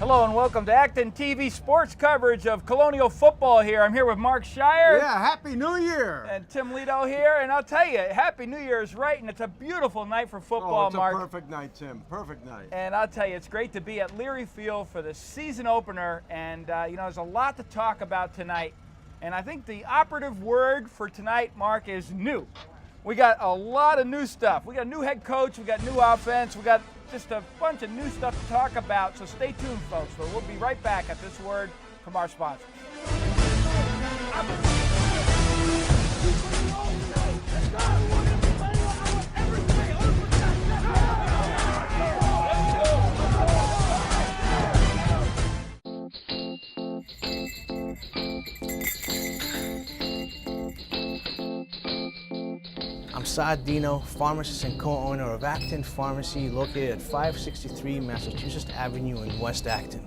Hello and welcome to ActonTV sports coverage of Colonial football here. I'm here with Mark Shire. Yeah, Happy New Year. And Tim Lito here. And I'll tell you, Happy New Year is right, and it's a beautiful night for football, Mark. It's a perfect night, Tim. Perfect night. And I'll tell you, it's great to be at Leary Field for the season opener. And, there's a lot to talk about tonight. And I think the operative word for tonight, Mark, is new. We got a lot of new stuff. We got a new head coach. We got new offense. We got just a bunch of new stuff to talk about. So stay tuned, folks. But we'll be right back at this word from our sponsors. I'm Saad Dino, pharmacist and co-owner of Acton Pharmacy, located at 563 Massachusetts Avenue in West Acton.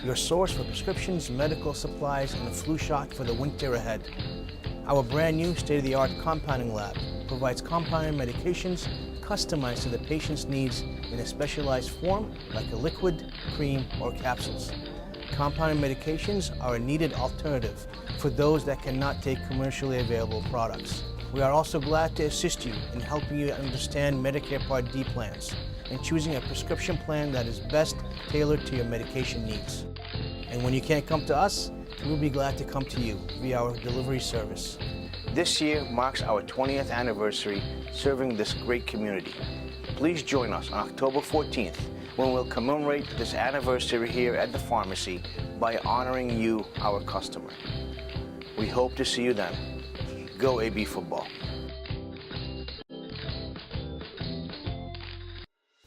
Your source for prescriptions, medical supplies, and a flu shot for the winter ahead. Our brand new state-of-the-art compounding lab provides compounded medications customized to the patient's needs in a specialized form like a liquid, cream, or capsules. Compounded medications are a needed alternative for those that cannot take commercially available products. We are also glad to assist you in helping you understand Medicare Part D plans and choosing a prescription plan that is best tailored to your medication needs. And when you can't come to us, we'll be glad to come to you via our delivery service. This year marks our 20th anniversary serving this great community. Please join us on October 14th when we'll commemorate this anniversary here at the pharmacy by honoring you, our customer. We hope to see you then. Go AB football.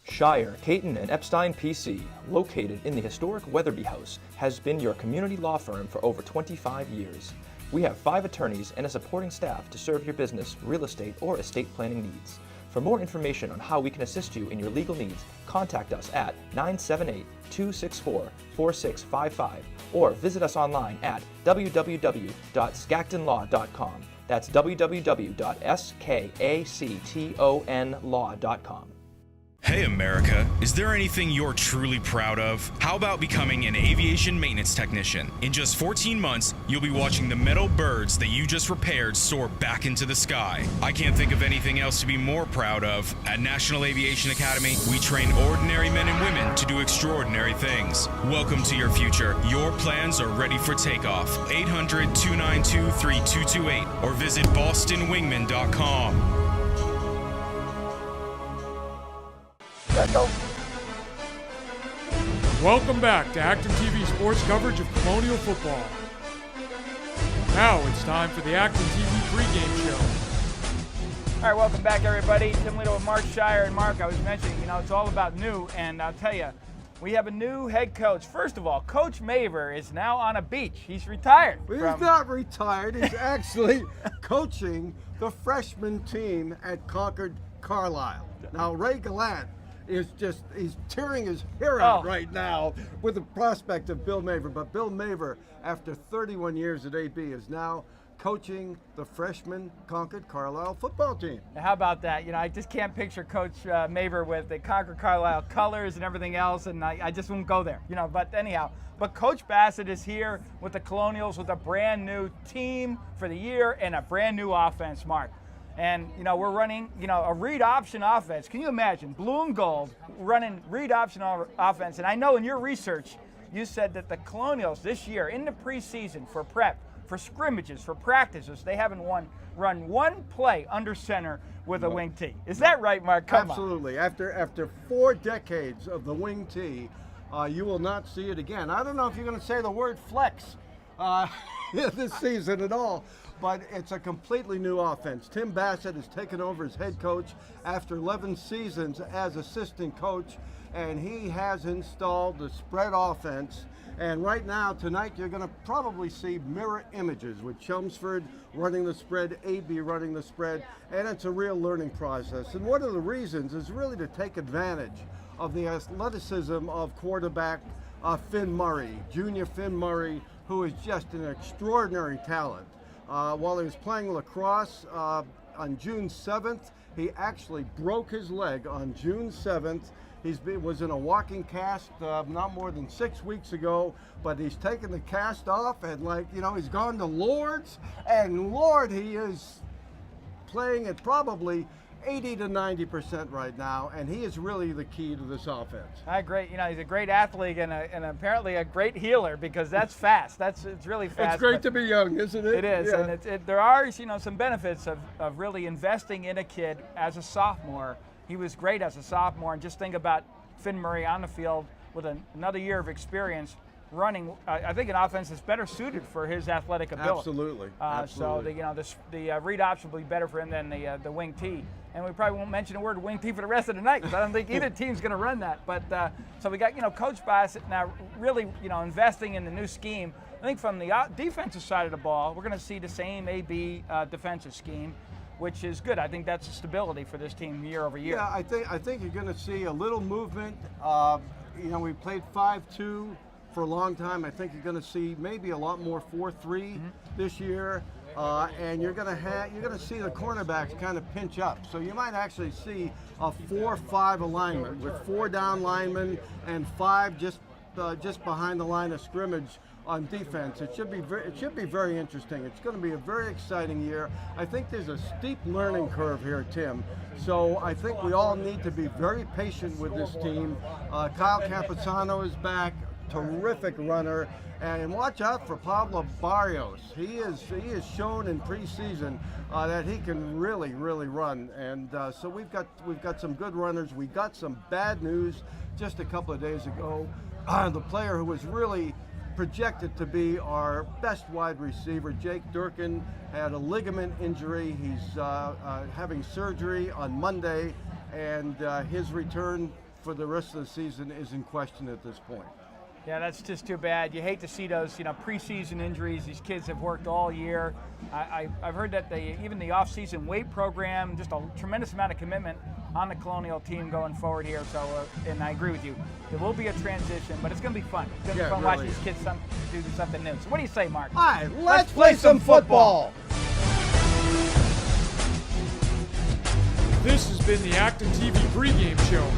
Shire, Caton, and Epstein PC, located in the historic Weatherby House, has been your community law firm for over 25 years. We have 5 attorneys and a supporting staff to serve your business, real estate, or estate planning needs. For more information on how we can assist you in your legal needs, contact us at 978-264-4655 or visit us online at www.skactonlaw.com. That's www.skactonlaw.com. Hey America, is there anything you're truly proud of? How about becoming an aviation maintenance technician? In just 14 months, you'll be watching the metal birds that you just repaired soar back into the sky. I can't think of anything else to be more proud of. At National Aviation Academy, we train ordinary men and women to do extraordinary things. Welcome to your future. Your plans are ready for takeoff. 800-292-3228 or visit bostonwingman.com. Welcome back to ActonTV sports coverage of Colonial football. Now it's time for the ActonTV pregame show. All right, welcome back, everybody. Tim Lito with Mark Shire. And Mark, I was mentioning, it's all about new. And I'll tell you, we have a new head coach. First of all, Coach Maver is now on a beach. He's retired. He's not retired. He's actually coaching the freshman team at Concord Carlisle. Now, Ray Gallant he's tearing his hair out right now with the prospect of Bill Maver. But Bill Maver, after 31 years at AB, is now coaching the freshman Concord Carlisle football team. How about that? I just can't picture Coach Maver with the Concord Carlisle colors and everything else, and I just won't go there. But anyhow, but Coach Bassett is here with the Colonials with a brand new team for the year and a brand new offense, Mark. And, we're running, a read option offense. Can you imagine? Blue and gold running read option offense. And I know in your research, you said that the Colonials this year in the preseason for prep, for scrimmages, for practices, they haven't run one play under center with a wing tee. Is that right, Mark? Come Absolutely. After 4 decades of the wing tee, you will not see it again. I don't know if you're going to say the word flex this season at all. But it's a completely new offense. Tim Bassett has taken over as head coach after 11 seasons as assistant coach, and he has installed the spread offense. And right now, tonight, you're going to probably see mirror images with Chelmsford running the spread, AB running the spread, and it's a real learning process. And one of the reasons is really to take advantage of the athleticism of quarterback Finn Murray, junior Finn Murray, who is just an extraordinary talent. While he was playing lacrosse on June 7th, he actually broke his leg on June 7th. was in a walking cast not more than 6 weeks ago, but he's taken the cast off and, like, you know, he's gone to Lord's, and Lord, he is playing at probably 80 to 90% right now, and he is really the key to this offense. I agree. You know, he's a great athlete and apparently a great healer, because that's fast. It's really fast. It's great to be young, isn't it? It is, yeah. and there are, you know, some benefits of really investing in a kid as a sophomore. He was great as a sophomore, and just think about Finn Murray on the field with another year of experience running. I think an offense is better suited for his athletic ability. Absolutely. So the read option will be better for him than the wing T. And we probably won't mention the word wing T for the rest of the night, because I don't think either team's going to run that. But so we got, you know, Coach Bassett now really, you know, investing in the new scheme. I think from the defensive side of the ball, we're going to see the same A-B defensive scheme, which is good. I think that's stability for this team year over year. Yeah, I think you're going to see a little movement. You know, we played 5-2 for a long time. I think you're going to see maybe a lot more 4-3 this year. And you're going to see the cornerbacks kind of pinch up. So you might actually see a 4-5 alignment with 4 down linemen and 5 just behind the line of scrimmage on defense. It should be very interesting. It's going to be a very exciting year. I think there's a steep learning curve here, Tim. So I think we all need to be very patient with this team. Kyle Campusano is back, terrific runner. And watch out for Pablo Barrios. He is shown in preseason that he can really run. And so we've got some good runners. We got some bad news just a couple of days ago. The player who was really projected to be our best wide receiver, Jake Durkin, had a ligament injury. He's having surgery on Monday, and his return for the rest of the season is in question at this point. Yeah, that's just too bad. You hate to see those, you know, preseason injuries. These kids have worked all year. I've heard that even the off-season weight program, just a tremendous amount of commitment on the Colonial team going forward here. So, and I agree with you. There will be a transition, but it's going to be fun. It's going to be fun watching these kids do something new. So what do you say, Mark? All right, let's play some football. This has been the ActonTV pregame show.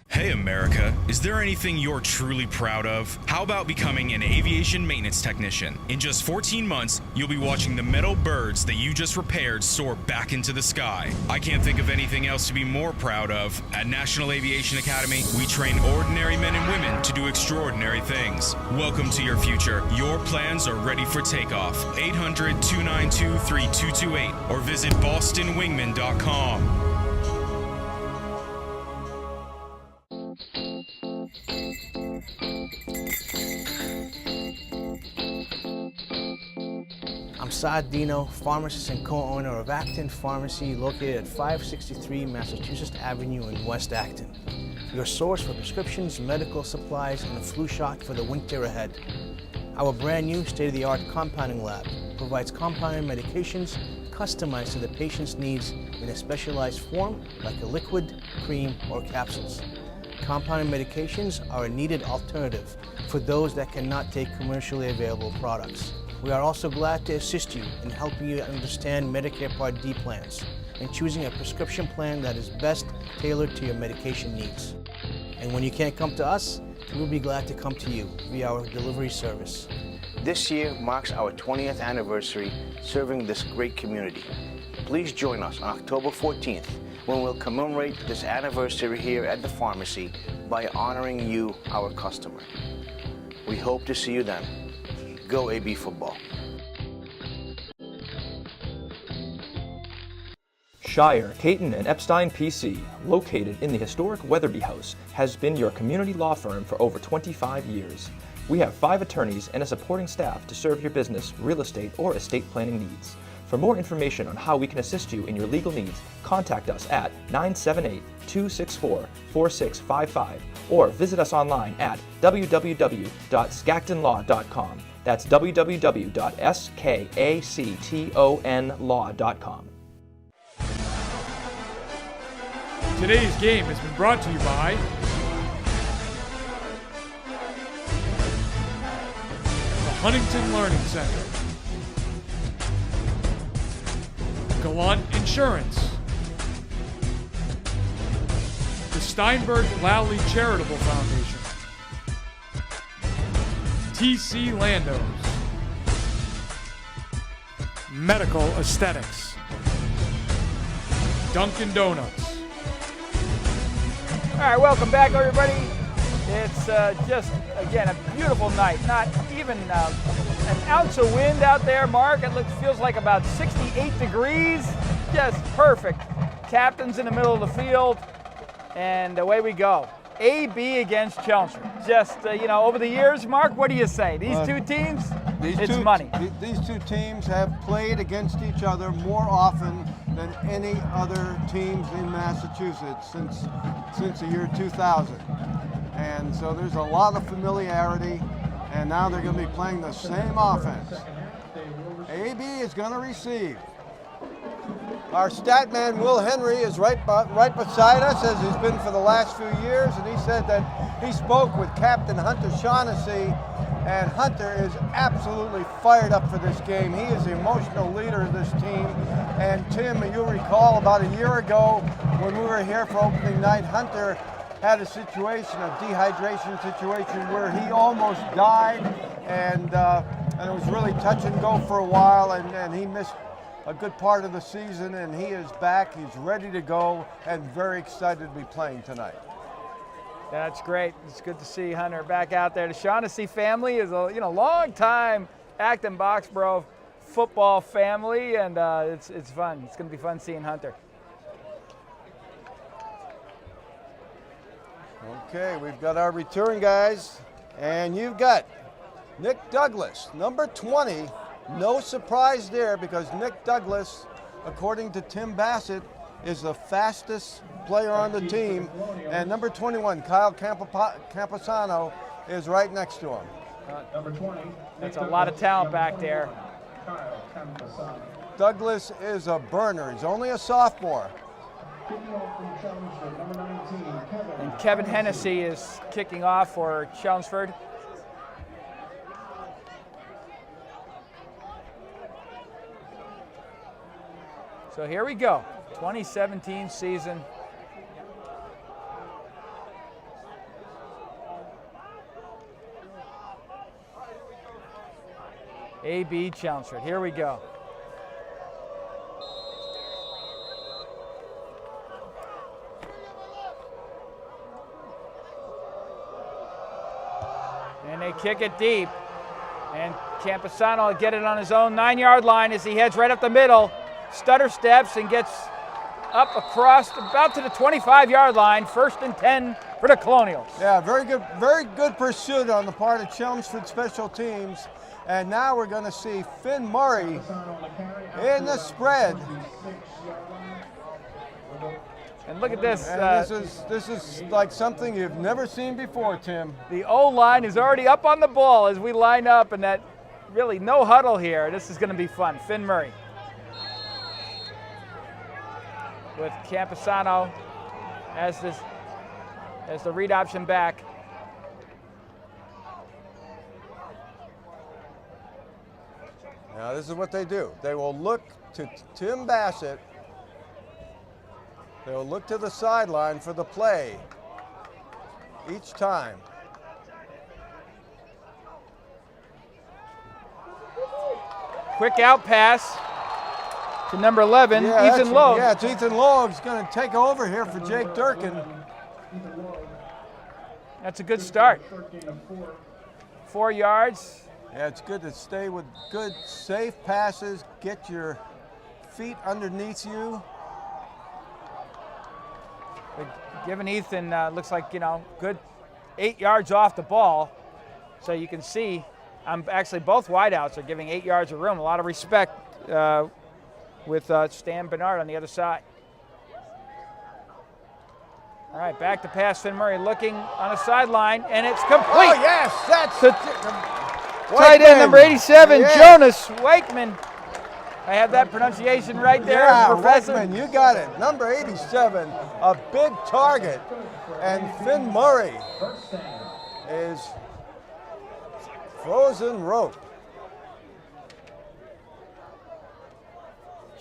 Hey America, is there anything you're truly proud of? How about becoming an aviation maintenance technician? In just 14 months, you'll be watching the metal birds that you just repaired soar back into the sky. I can't think of anything else to be more proud of. At National Aviation Academy, we train ordinary men and women to do extraordinary things. Welcome to your future. Your plans are ready for takeoff. 800-292-3228 or visit bostonwingman.com. I'm Saad Dino, pharmacist and co-owner of Acton Pharmacy, located at 563 Massachusetts Avenue in West Acton. Your source for prescriptions, medical supplies, and a flu shot for the winter ahead. Our brand new state-of-the-art compounding lab provides compounded medications customized to the patient's needs in a specialized form like a liquid, cream, or capsules. Compounded medications are a needed alternative for those that cannot take commercially available products. We are also glad to assist you in helping you understand Medicare Part D plans and choosing a prescription plan that is best tailored to your medication needs. And when you can't come to us, we'll be glad to come to you via our delivery service. This year marks our 20th anniversary serving this great community. Please join us on October 14th when we'll commemorate this anniversary here at the pharmacy by honoring you, our customer. We hope to see you then. Go AB football. Shire, Caton, and Epstein PC, located in the historic Weatherby House, has been your community law firm for over 25 years. We have 5 attorneys and a supporting staff to serve your business, real estate, or estate planning needs. For more information on how we can assist you in your legal needs, contact us at 978-264-4655 or visit us online at www.skactonlaw.com. That's www.skactonlaw.com. Today's game has been brought to you by the Huntington Learning Center, Gallant Insurance, Steinberg Lally Charitable Foundation, TC Landos, Medical Aesthetics, Dunkin' Donuts. All right, welcome back, everybody. It's just, again, a beautiful night. Not even an ounce of wind out there, Mark. It feels like about 68 degrees. Just perfect. Captain's in the middle of the field, and away we go. AB against Chelmsford. Just, over the years, Mark, what do you say? These two teams, it's money. These two teams have played against each other more often than any other teams in Massachusetts since the year 2000. And so there's a lot of familiarity, and now they're going to be playing the same offense. AB is going to receive. Our stat man, Will Henry, is right beside us, as he's been for the last few years, and he said that he spoke with Captain Hunter Shaughnessy, and Hunter is absolutely fired up for this game. He is the emotional leader of this team. And Tim, you'll recall about a year ago when we were here for opening night, Hunter had a situation, a dehydration situation, where he almost died, and it was really touch and go for a while, and he missed a good part of the season, and he is back. He's ready to go and very excited to be playing tonight. That's great. It's good to see Hunter back out there. The Shaughnessy family is a long time Acton Boxborough football family, and it's fun. It's going to be fun seeing Hunter. Okay, we've got our return guys, and you've got Nick Douglas, number 20. No surprise there, because Nick Douglas, according to Tim Bassett, is the fastest player on the team, and number 21, Kyle Camposano, is right next to him. Number 20. That's a lot of talent back there. Douglas is a burner. He's only a sophomore. And Kevin Hennessy is kicking off for Chelmsford. So here we go, 2017 season. AB Chelmsford, here we go. And they kick it deep. And Camposano will get it on his own 9-yard line as he heads right up the middle. Stutter steps and gets up across about to the 25-yard line. 1st and 10 for the Colonials. Yeah, very good pursuit on the part of Chelmsford special teams. And now we're going to see Finn Murray in the spread. And look at this. And this is like something you've never seen before, Tim. The O-line is already up on the ball as we line up, and that really no huddle here. This is going to be fun. Finn Murray with Camposano as the read option back. Now this is what they do. They will look to Tim Bassett. They will look to the sideline for the play each time. Quick out pass to number 11, Ethan Logue. Yeah, it's Ethan Logue. He's going to take over here for Jake Durkin. That's a good start. 4 yards. Yeah, it's good to stay with good, safe passes. Get your feet underneath you. But giving Ethan, looks like, good 8 yards off the ball. So you can see, actually both wideouts are giving 8 yards of room. A lot of respect with Stan Bernard on the other side. All right, back to pass. Finn Murray looking on a sideline, and it's complete. Oh, yes, that's the tight end, number 87, yes. Jonas Wakeman. I have that pronunciation right there, yeah, Professor. Wakeman, you got it. Number 87, a big target. And Finn Murray is frozen rope.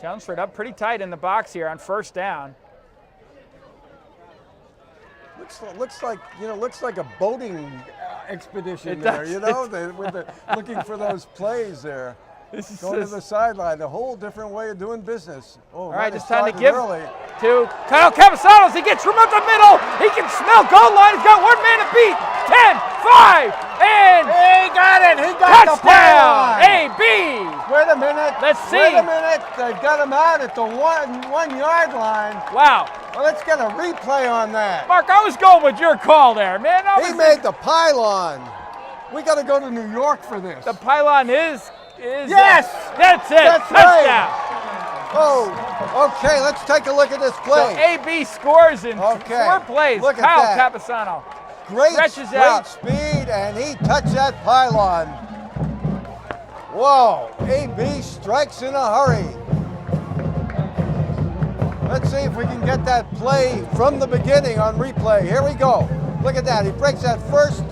Chelmsford up pretty tight in the box here on 1st down. looks like a boating expedition It there. does. You know, looking for those plays there. This is Going to the sideline, a whole different way of doing business. Oh, all right, might it's have time to started give early. to Kyle Campasanos. He gets room up the middle. He can smell goal line. He's got one man to beat. 10, 5, and He got it. He got the touchdown. pylon. AB. Wait a minute. Let's see. Wait a minute. They got him out at the 1 yard line. Wow. Well, let's get a replay on that. Mark, I was going with your call there, man. He made the pylon. We got to go to New York for this. The pylon is Yes! That's it. That's Touchdown. Oh, okay. Let's take a look at this So play. AB scores in 4 plays. Look at Kyle that. Campasano. Great stretches out. speed, and he touched that pylon. Whoa! AB strikes in a hurry. Let's see if we can get that play from the beginning on replay. Here we go. Look at that. He breaks that first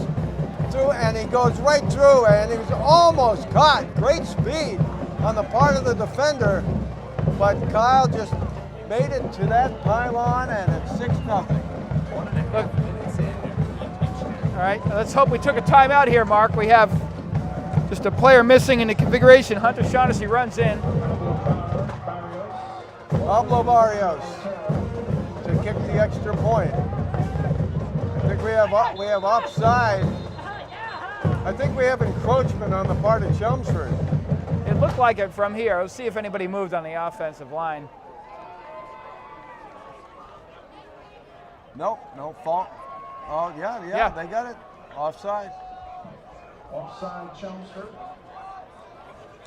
through, and he goes right through, and he was almost caught. Great speed on the part of the defender, but Kyle just made it to that pylon, and it's 6-0. Look. All right, let's hope we took a timeout here, Mark. We have just a player missing in the configuration. Hunter Shaughnessy runs in. Pablo Barrios to kick the extra point. I think we have offside. I think we have encroachment on the part of Chelmsford. It looked like it from here. Let's see if anybody moved on the offensive line. Nope, no fault. Oh, yeah, they got it. Offside. Offside, Chelmsford.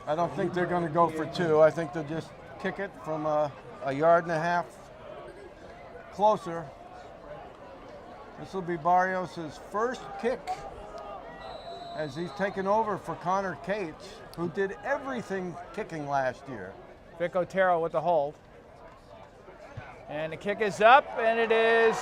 I don't think they're going to go for 2. I think they'll just kick it from a yard and a half closer. This will be Barrios' first kick as he's taken over for Connor Cates, who did everything kicking last year. Vic Otero with the hold. And the kick is up, and it is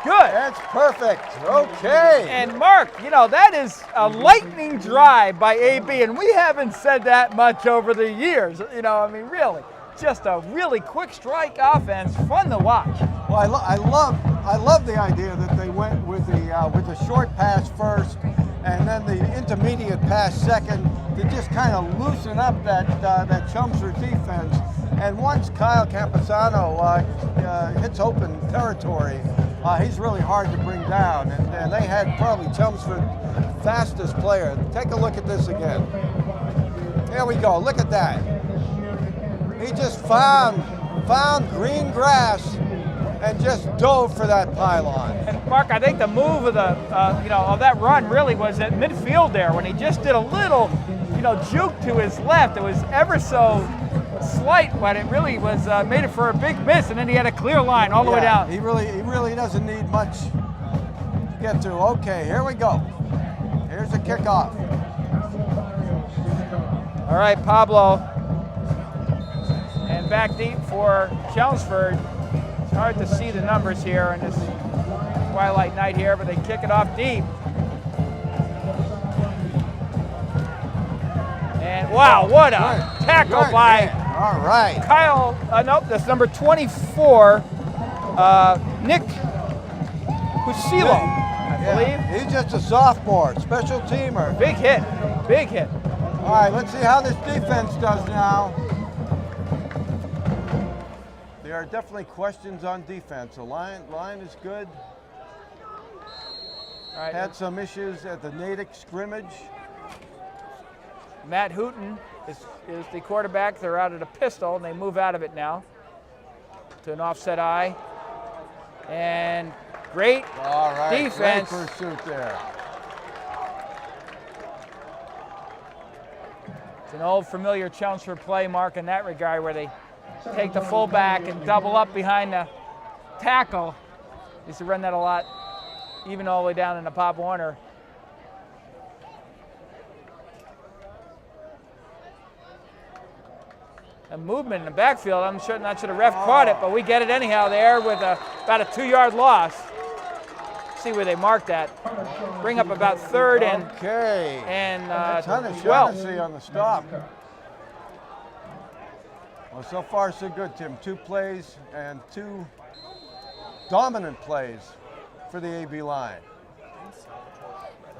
good. That's perfect. Okay. And Mark, you know, that is a lightning drive by AB, and we haven't said that much over the years. You know, I mean, really, just a really quick strike offense, fun to watch. Well, I love the idea that they went with the short pass first, and then the intermediate pass second to just kind of loosen up that Chelmsford defense. And once Kyle Campasano hits open territory, he's really hard to bring down. And they had probably Chelmsford's fastest player. Take a look at this again. There we go. Look at that. He just found green grass and just dove for that pylon. And Mark, I think the move of the of that run really was at midfield there when he just did a little juke to his left. It was ever so slight, but it really was made it for a big miss, and then he had a clear line all the way down. He really doesn't need much to get to. Okay, here we go. Here's the kickoff. All right, Pablo, and back deep for Chelmsford. It's hard to see the numbers here in this twilight night here, but they kick it off deep. And wow, what a tackle by all right. Kyle, nope, that's number 24, Nick Husilo, I believe. He's just a sophomore, special teamer. Big hit, big hit. All right, let's see how this defense does now. There are definitely questions on defense. The line is good. All right, had some issues at the Natick scrimmage. Matt Hooten is the quarterback. They're out at a pistol, and they move out of it now to an offset eye. And great defense. Great pursuit there. It's an old familiar Chelmsford play, Mark, in that regard, where they take the fullback and double up behind the tackle. Used to run that a lot, even all the way down in the Pop Warner. A movement in the backfield. I'm not sure the ref caught it, but we get it anyhow there with about a 2-yard loss. See where they marked that. Bring up about 3rd and 12. Shaughnessy on the stop. Well, so far so good, Tim. 2 plays and 2 dominant plays for the AB line.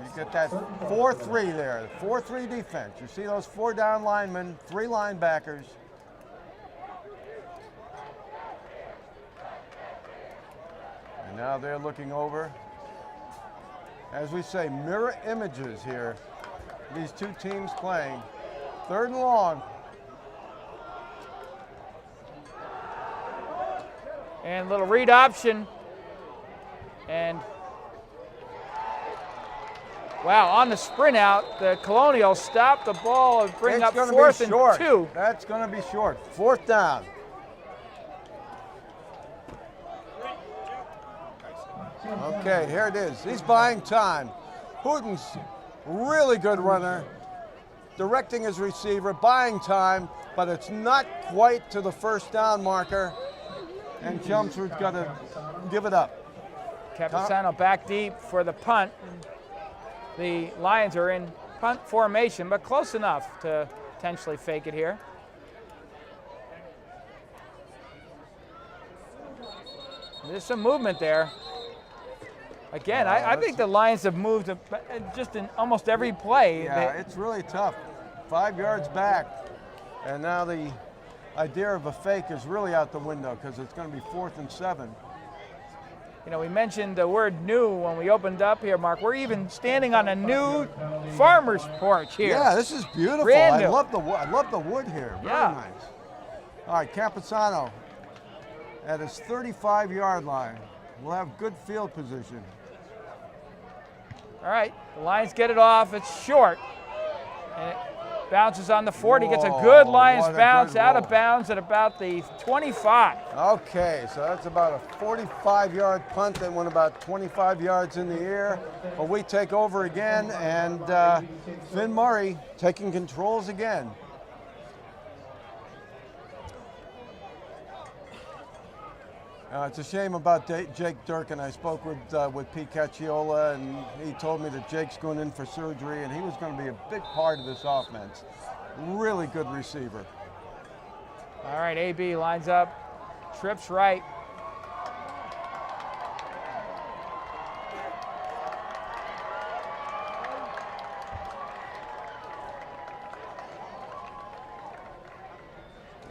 You get that 4-3 there, 4-3 defense. You see those 4 down linemen, 3 linebackers. And now they're looking over. As we say, mirror images here. These two teams playing. 3rd and long. And little read option. And wow, on the sprint out, the Colonials stop the ball and bring up 4th and 2. That's going to be short. 4th down. Okay, here it is. He's buying time. Hooten's really good runner, directing his receiver, buying time, but it's not quite to the 1st down marker, and Chelmsford's got to give it up. Campusano back deep for the punt. The Lions are in punt formation, but close enough to potentially fake it here. There's some movement there. Again, I think the Lions have moved just in almost every play. Yeah, it's really tough. 5 yards back, and now the idea of a fake is really out the window because it's going to be 4th and 7. You know, we mentioned the word new when we opened up here, Mark. We're even standing on a new farmer's porch here. Yeah, this is beautiful. Brand I new. love the wood here. Very nice. All right, Campusano at his 35-yard line will have good field position. All right, the Lions get it off. It's short. And it bounces on the 40. Gets a good Lions bounce out of bounds at about the 25. Okay, so that's about a 45-yard punt that went about 25 yards in the air. But we take over again, and Finn Murray taking controls again. It's a shame about Jake Durkin. I spoke with Pete Cacciola, and he told me that Jake's going in for surgery, and he was going to be a big part of this offense. Really good receiver. All right, AB lines up, trips right.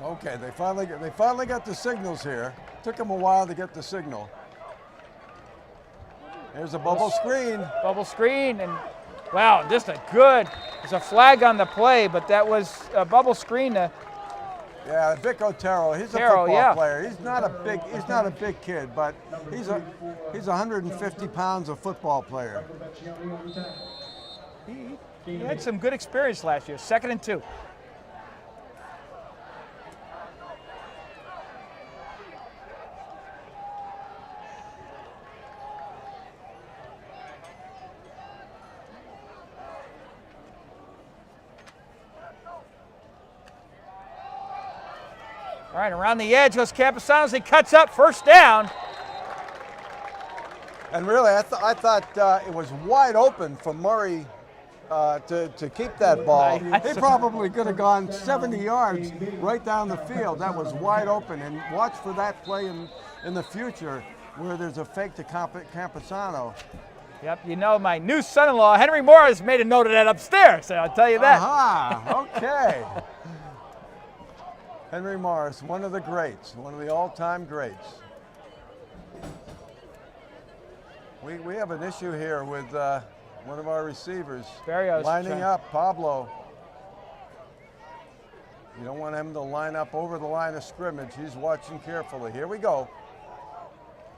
Okay, they finally got the signals here. Took them a while to get the signal. There's a bubble screen. Bubble screen, and wow, just a good. There's a flag on the play, but that was a bubble screen. Yeah, Vic Otero. He's a football player. He's not a big kid, but he's 150 pounds of football player. He had some good experience last year. 2nd and 2. All right, around the edge goes Campusano. He cuts up, 1st down. And really, I thought it was wide open for Murray to keep that ball. He probably could have gone 70 yards right down the field. That was wide open. And watch for that play in the future where there's a fake to Campusano. Yep, you know my new son-in-law, Henry Morris, made a note of that upstairs, so I'll tell you that. Aha, okay. Henry Morris, one of the greats, one of the all-time greats. We have an issue here with one of our receivers lining up, Pablo. You don't want him to line up over the line of scrimmage. He's watching carefully. Here we go.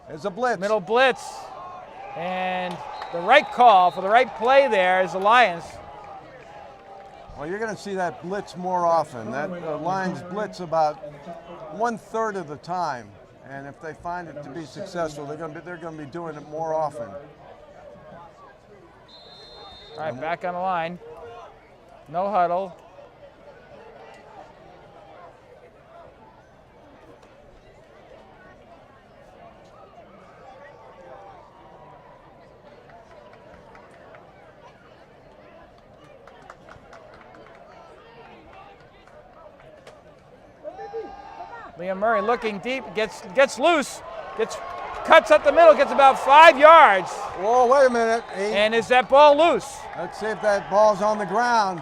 There's a blitz. Middle blitz. And the right call for the right play there is the Lions. Well, you're going to see that blitz more often. That Lions blitz about 1/3 of the time, and if they find it to be successful, they're going to be doing it more often. All right, back on the line. No huddle. Liam Murray looking deep, gets loose, gets cuts up the middle, gets about 5 yards. Whoa, wait a minute. And is that ball loose? Let's see if that ball's on the ground.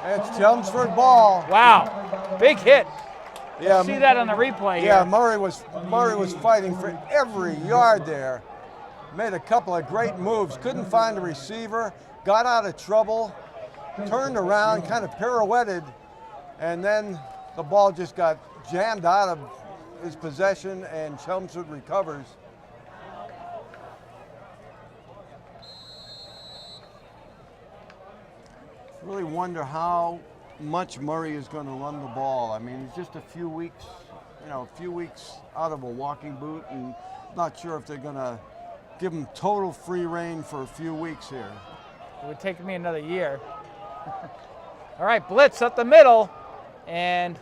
It's Chelmsford ball. Wow, big hit. Yeah, See that on the replay yeah, here. Murray was fighting for every yard there. Made a couple of great moves. Couldn't find a receiver. Got out of trouble. Turned around, kind of pirouetted, and then the ball just got jammed out of his possession, and Chelmsford recovers. Really wonder how much Murray is going to run the ball. I mean, he's just a few weeks out of a walking boot, and not sure if they're going to give him total free rein for a few weeks here. It would take me another year. All right, blitz up the middle, and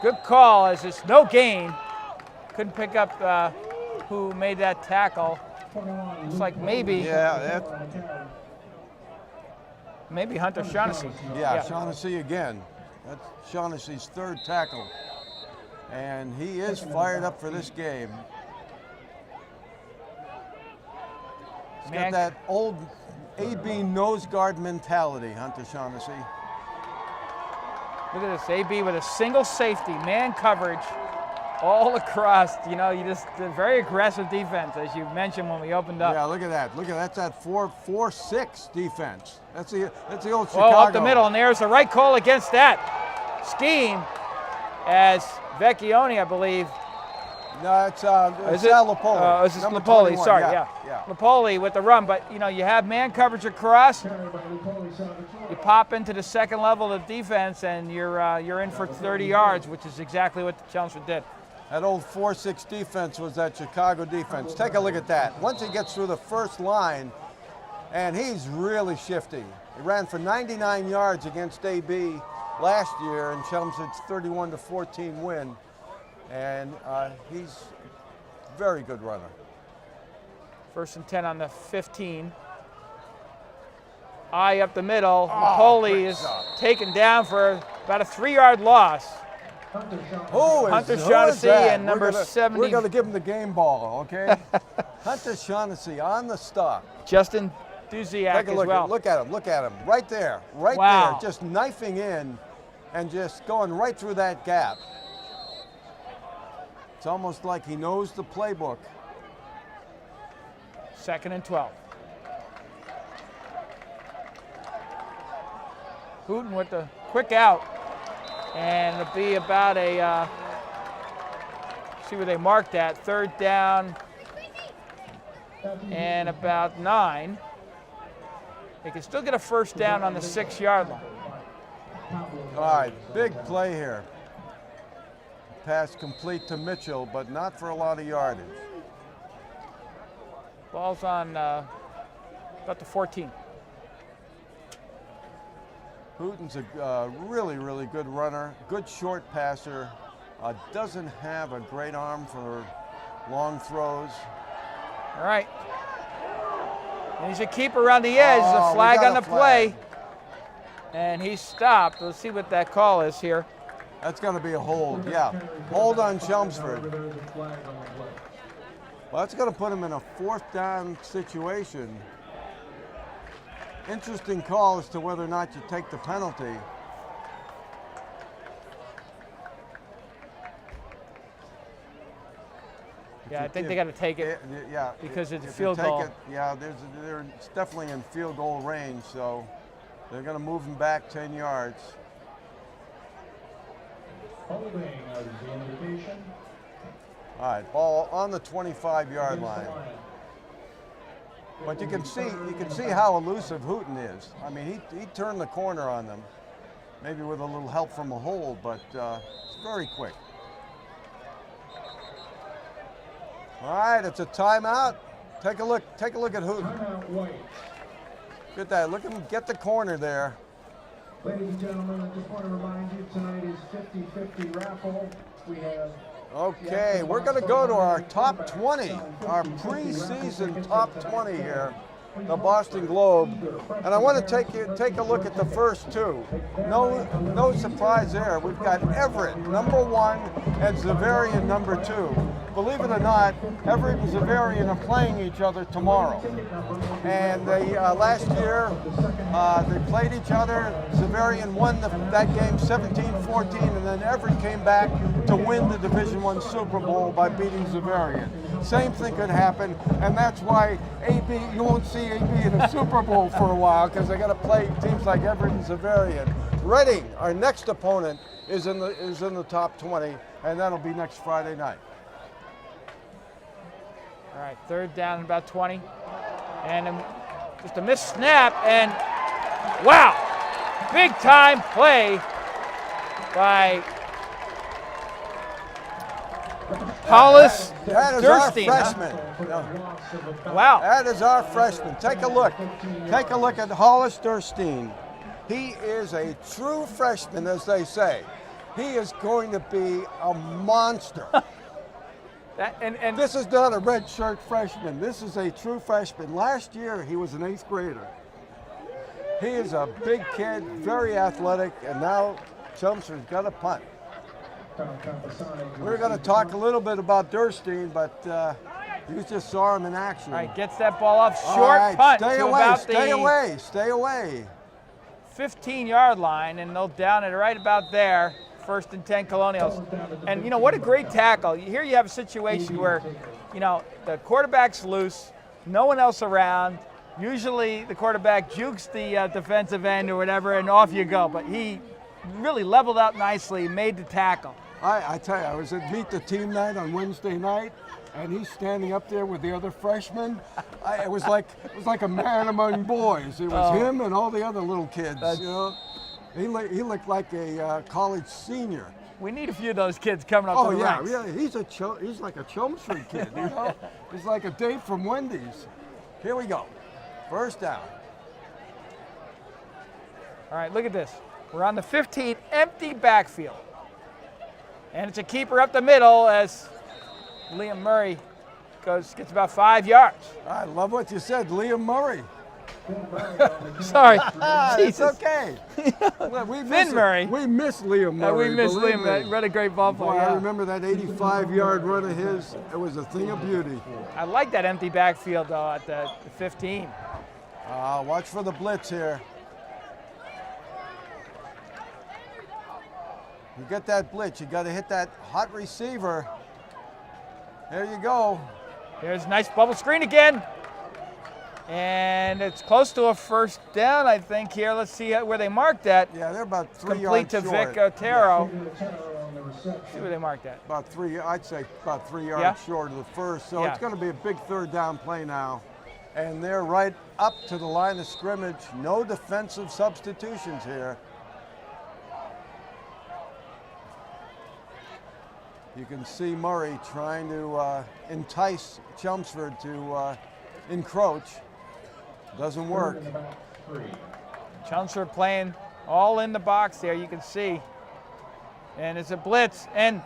good call as it's no gain. Couldn't pick up who made that tackle. Looks like maybe maybe Hunter Shaughnessy. Yeah, Shaughnessy again. That's Shaughnessy's third tackle. And he is fired up for this game. He's got that old AB nose guard mentality, Hunter Shaughnessy. Look at this, AB with a single safety, man coverage all across. You know, you just very aggressive defense, as you mentioned when we opened up. Yeah, look at that. Look at that. That's that 4-4-6 defense. That's the old Chicago. Oh, up the middle, and there's the right call against that scheme, as Vecchione, I believe. No, it's Sal Lipoli. Is it Lipoli? Sorry, yeah. Lipoli with the run, but you know, you have man coverage across. You pop into the second level of defense, and you're in for 30 yards, which is exactly what the Chelmsford did. That old 4-6 defense was that Chicago defense. Take a look at that. Once he gets through the first line, and he's really shifty. He ran for 99 yards against AB last year in Chelmsford's 31-14 win. And he's a very good runner. 1st and 10 on the 15. Eye up the middle. Napoli is taken down for about a 3-yard loss. Hunter Shaughnessy and number 70. We're going to give him the game ball, okay? Hunter Shaughnessy on the stop. Justin Duziak as well. Look at him, right there, there, just knifing in and just going right through that gap. It's almost like he knows the playbook. 2nd and 12. Hooten with the quick out, and it'll be about a, see where they marked that, 3rd down and about 9. They can still get a 1st down on the 6-yard line. All right, big play here. Pass complete to Mitchell, but not for a lot of yardage. Ball's on about the 14. Hooten's a really, really good runner, good short passer, doesn't have a great arm for long throws. All right. And he's a keeper around the edge. The flag on the play. And he's stopped. Let's see what that call is here. That's going to be a hold, yeah. Hold on Chelmsford. Well, that's going to put him in a 4th down situation. Interesting call as to whether or not you take the penalty. Yeah, I think they got to take it. Yeah, because it's a field goal. They're definitely in field goal range, so they're going to move him back 10 yards. Holding is the indication. All right, ball on the 25-yard line. But you can see how elusive Hooten is. I mean, he turned the corner on them, maybe with a little help from a hold, but it's very quick. All right, it's a timeout. Take a look at Hooten. Look at that. Look at him get the corner there. Ladies and gentlemen, I just want to remind you tonight is 50-50 raffle. We have. Okay, we're going to go to our top 20, our preseason top 20 here. the Boston Globe. And I want to take a look at the first two. No surprise there. We've got Everett, number 1, and Xaverian, number 2. Believe it or not, Everett and Xaverian are playing each other tomorrow. And they last year, they played each other. Xaverian won that game 17-14, and then Everett came back to win the Division I Super Bowl by beating Xaverian. Same thing could happen, and that's why you won't see AB in a Super Bowl for a while, because they got to play teams like Everett and Xaverian. Reading, our next opponent, is in the top 20, and that'll be next Friday night. All right, third down, about 20. And just a missed snap, and wow, big time play by Hollis That is Durstein. our freshman. Wow. That is our freshman. Take a look. Take a look at Hollis Durstein. He is a true freshman, as they say. He is going to be a monster. And This is not a red shirt freshman. This is a true freshman. Last year, he was an 8th grader. He is a big kid, very athletic, and now Chelmsford's got a punt. We're going to talk a little bit about Durstein, but you just saw him in action. all right, gets that ball off short, All right, punt stay to away, about stay the away, stay away. 15-yard line, and they'll down it right about there. 1st and 10 Colonials. And you know, what a great tackle. Here you have a situation where, you know, the quarterback's loose, no one else around. Usually the quarterback jukes the defensive end or whatever, and off you go. But he really leveled out nicely, made the tackle. I tell you, I was at Meet the Team night on Wednesday night, and he's standing up there with the other freshmen. It was like a man among boys. It was him and all the other little kids. You know, he looked like a college senior. We need a few of those kids coming up to the ranks. Really. He's like a Chelmsford kid. You know, he's like a Dave from Wendy's. Here we go. First down. All right, look at this. We're on the 15, empty backfield. And it's a keeper up the middle as Liam Murray gets about 5 yards. I love what you said, Liam Murray. Sorry. It's Jesus. okay. Finn Murray. We miss Liam Murray. We miss believe Liam. me. What a great ball Boy, player. I remember that 85-yard run of his. It was a thing of beauty. I like that empty backfield, though, at the 15. Watch for the blitz here. You get that blitz, you got to hit that hot receiver. There you go. Here's a nice bubble screen again. And it's close to a first down, I think, here. Let's see where they marked that. Yeah, they're about 3 Complete yards to short. Vic Otero. See where they marked that. About 3, I'd say about 3 yards Yeah? short of the first. So Yeah. it's going to be a big third down play now. And they're right up to the line of scrimmage. No defensive substitutions here. You can see Murray trying to entice Chelmsford to encroach. Doesn't work. Chelmsford playing all in the box there, you can see. And it's a blitz. And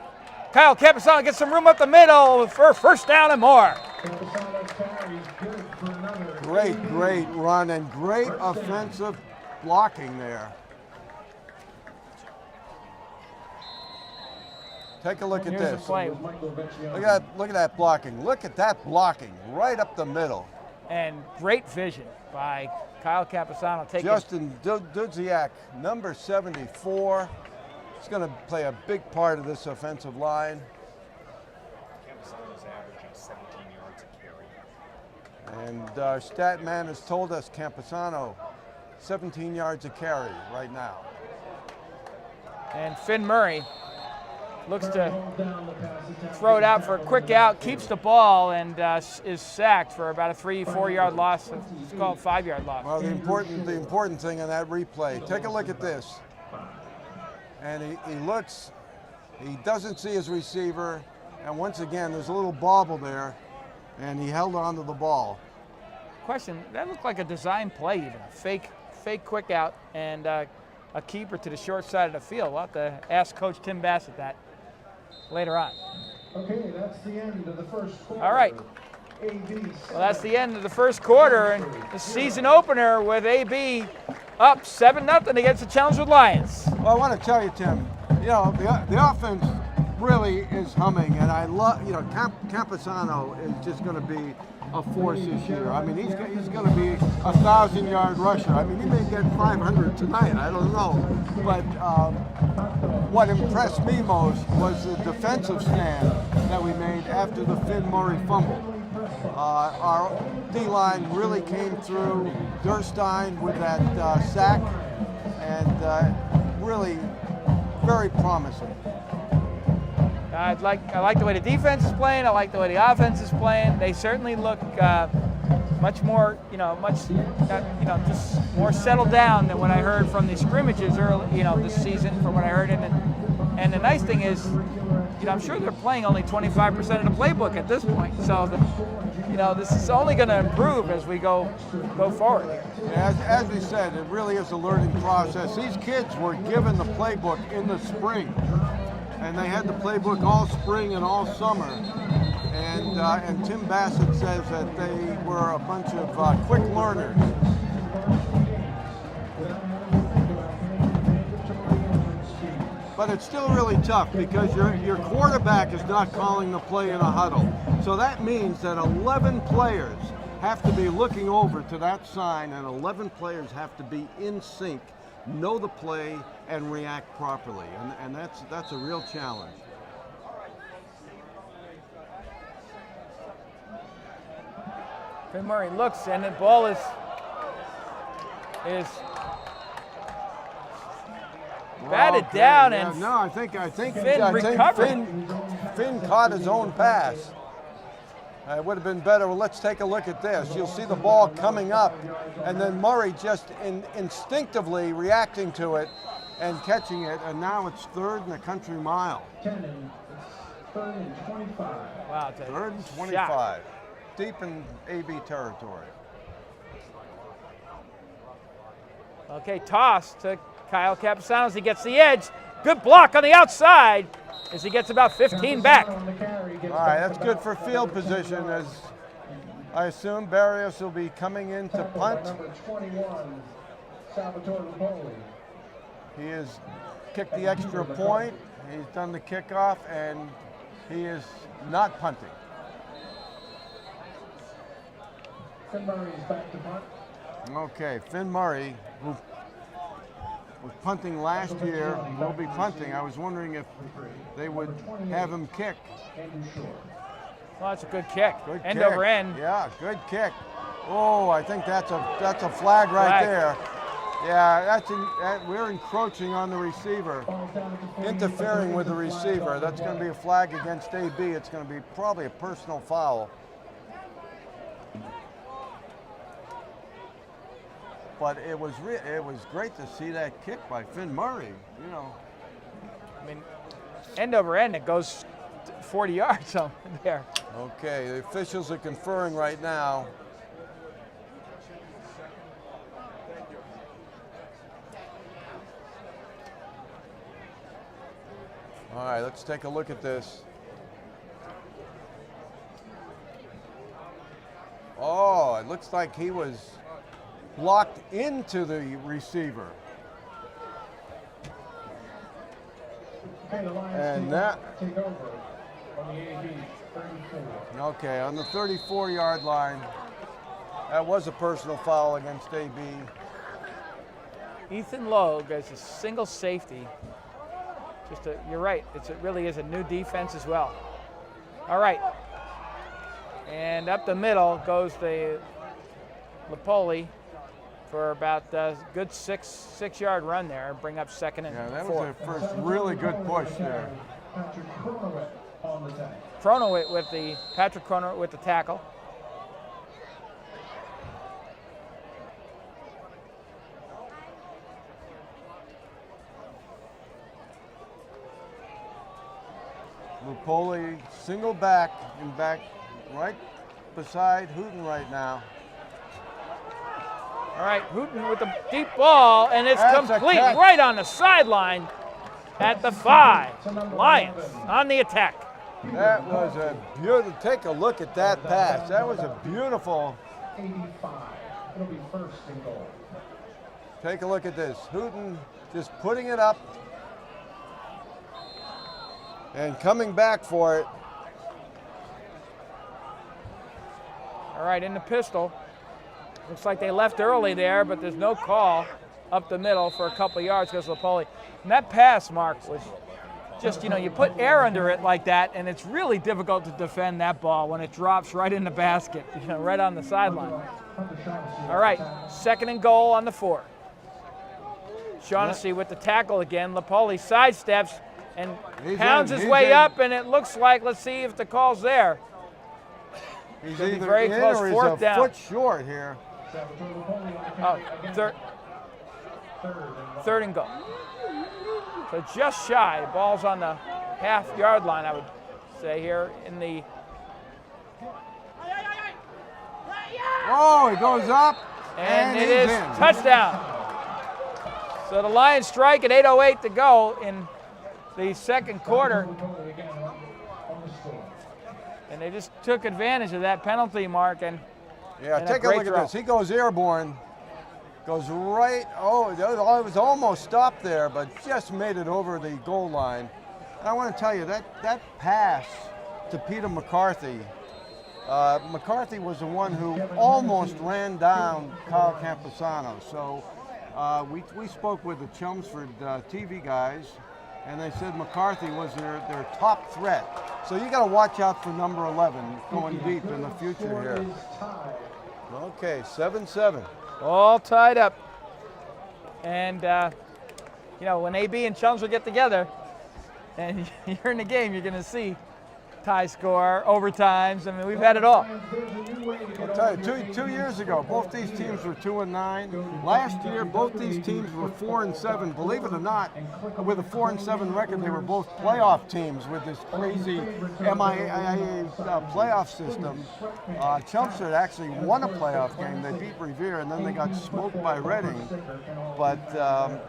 Kyle Campusano gets some room up the middle for first down and more. Great run and great offensive blocking there. Take a look at Here's the this. play. Look at that blocking. Look at that blocking right up the middle. And great vision by Kyle Campusano. Justin Dudziak, number 74. He's going to play a big part of this offensive line. Campusano's averaging 17 yards a carry. And our stat man has told us Campusano, 17 yards a carry right now. And Finn Murray looks to throw it out for a quick out, keeps the ball, and is sacked for about a 3-4 yard loss. It's called 5-yard loss. Well, the important thing on that replay, take a look at this. And he doesn't see his receiver, and once again, there's a little bobble there, and he held on to the ball. Question, that looked like a design play even, a fake quick out, and a keeper to the short side of the field. We'll have to ask Coach Tim Bassett that later on. Okay, that's the end of the first quarter. All right, Well, that's the end of the first quarter, and the season opener with AB up 7-0 against the Chelmsford Lions. Well, I want to tell you, Tim, you know, the offense really is humming, and I love, you know, Camposano is just going to be a force this year. I mean, he's going to be a 1,000-yard rusher. I mean, he may get 500 tonight. I don't know. But what impressed me most was the defensive stand that we made after the Finn Murray fumble. Our D-line really came through. Durstein with that sack, and really very promising. I like the way the defense is playing. I like the way the offense is playing. They certainly look much more, just more settled down than what I heard from the scrimmages early, this season. From what I heard, and the nice thing is, I'm sure they're playing only 25% of the playbook at this point. So, this is only going to improve as we go forward here. As we said, it really is a learning process. These kids were given the playbook in the spring. And they had the playbook all spring and all summer. And Tim Bassett says that they were a bunch of quick learners. But it's still really tough because your quarterback is not calling the play in a huddle. So that means that 11 players have to be looking over to that sign, and 11 players have to be in sync, know the play, and react properly, and that's a real challenge. Finn Murray looks, and the ball is batted down, and no, I think Finn caught his own pass. It would have been better. Well, let's take a look at this. You'll see the ball coming up, and then Murray just instinctively reacting to it and catching it, and now it's 3rd and a country mile. 3rd and 25. Wow, 3rd and 25. Shot. Deep in AB territory. Okay, toss to Kyle Camposano as he gets the edge. Good block on the outside as he gets about 15 back. All right, that's good for field position, as I assume Barrios will be coming in to punt. Number 21, Salvatore Lupoli. He has kicked the extra point. He's done the kickoff, and he is not punting. Finn Murray is back to punt. Okay, Finn Murray, who was punting last year, will be punting. I was wondering if they would have him kick. Well, that's a good kick. Good end kick. over end. Yeah, good kick. Oh, I think that's a flag right there. Yeah, we're encroaching on the receiver, interfering with the receiver. That's going to be a flag against AB. It's going to be probably a personal foul. But it was great to see that kick by Finn Murray. I mean, end over end, it goes 40 yards over there. Okay, the officials are conferring right now. All right, let's take a look at this. Oh, it looks like he was locked into the receiver. And that, take over on the AB 34. okay, on the 34-yard line, that was a personal foul against AB. Ethan Logue as a single safety. You're right, it really is a new defense as well. All right, and up the middle goes the Lupoli for about a good six-yard run there, bring up 2nd and 4. Yeah, that was their first really good push there. Patrick Cronowit on the tackle. Patrick Cronowit with the tackle. Lupoli single back and back right beside Hooten right now. All right, Hooten with the deep ball, and it's That's complete right on the sideline at the 5. Lions on the attack. That was a beautiful, take a look at that pass. That was a beautiful. 85. It'll be first and goal. Take a look at this. Hooten just putting it up and coming back for it. All right, in the pistol. Looks like they left early there, but there's no call up the middle for a couple yards because of Lapoli. And that pass, Mark, was just, you put air under it like that, and it's really difficult to defend that ball when it drops right in the basket, right on the sideline. All right, second and goal on the 4. Shaughnessy with the tackle again. Lapoli sidesteps and pounds his way up, and it looks like, let's see if the call's there. He's Could be either very in close, or he's fourth a down. foot short here. Oh, third and goal. So just shy. Ball's on the half-yard line, I would say, here in the... Oh, he goes up, And it he's is in. touchdown. So the Lions strike at 8:08 to go in the second quarter. And they just took advantage of that penalty, Mark. And Yeah, and take a great look throw. at this. He goes airborne, goes right, it was almost stopped there, but just made it over the goal line. And I want to tell you, that pass to Peter McCarthy, McCarthy was the one who almost ran down Kyle Campusano. So we spoke with the Chelmsford TV guys, and they said McCarthy was their top threat. So you got to watch out for number 11 going deep in the future here. Okay, 7-7. all tied up. And, when AB and Chelmsford get together and you're in the game, you're going to see tie score, overtimes. I mean, we've had it all. I'll tell you, two years ago, both these teams were 2-9. Last year, both these teams were 4-7. Believe it or not, with a 4-7 record, they were both playoff teams with this crazy MIA playoff system. Chelmsford actually won a playoff game. They beat Revere, and then they got smoked by Reading. But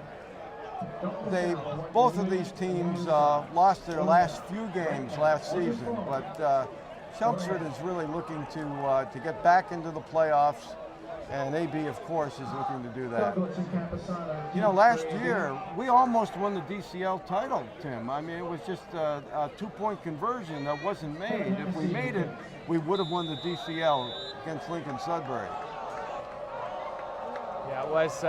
both of these teams lost their last few games last season, but Chelmsford is really looking to get back into the playoffs, and AB, of course, is looking to do that. Last year we almost won the DCL title, Tim. I mean, it was just a 2-point conversion that wasn't made. If we made it, we would have won the DCL against Lincoln Sudbury. Yeah, it was.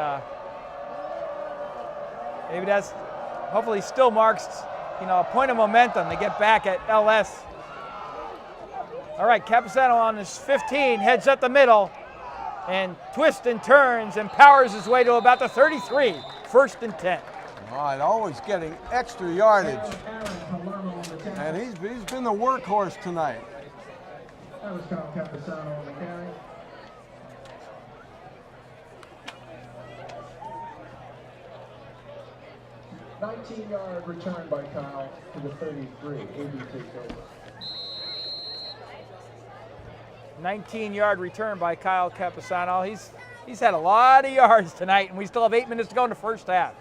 Maybe that's hopefully still marks, a point of momentum to get back at LS. All right, Campusano on his 15, heads up the middle, and twists and turns and powers his way to about the 33, first and 10. All right, always getting extra yardage, and he's been the workhorse tonight. That was Kyle Campusano on the carry. A 19-yard return by Kyle to the 33. AB takes over. 19-yard return by Kyle Campusano. He's had a lot of yards tonight, and we still have 8 minutes to go in the first half.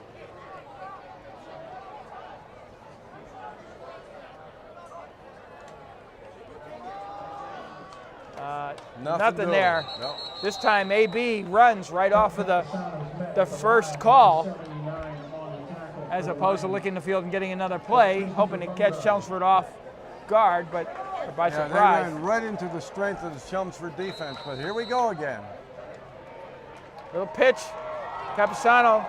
Nothing there. Nope. This time AB runs right off of the first call, as opposed to looking the field and getting another play, hoping to catch Chelmsford off guard, but by surprise. They ran right into the strength of the Chelmsford defense, but here we go again. Little pitch, Campusano,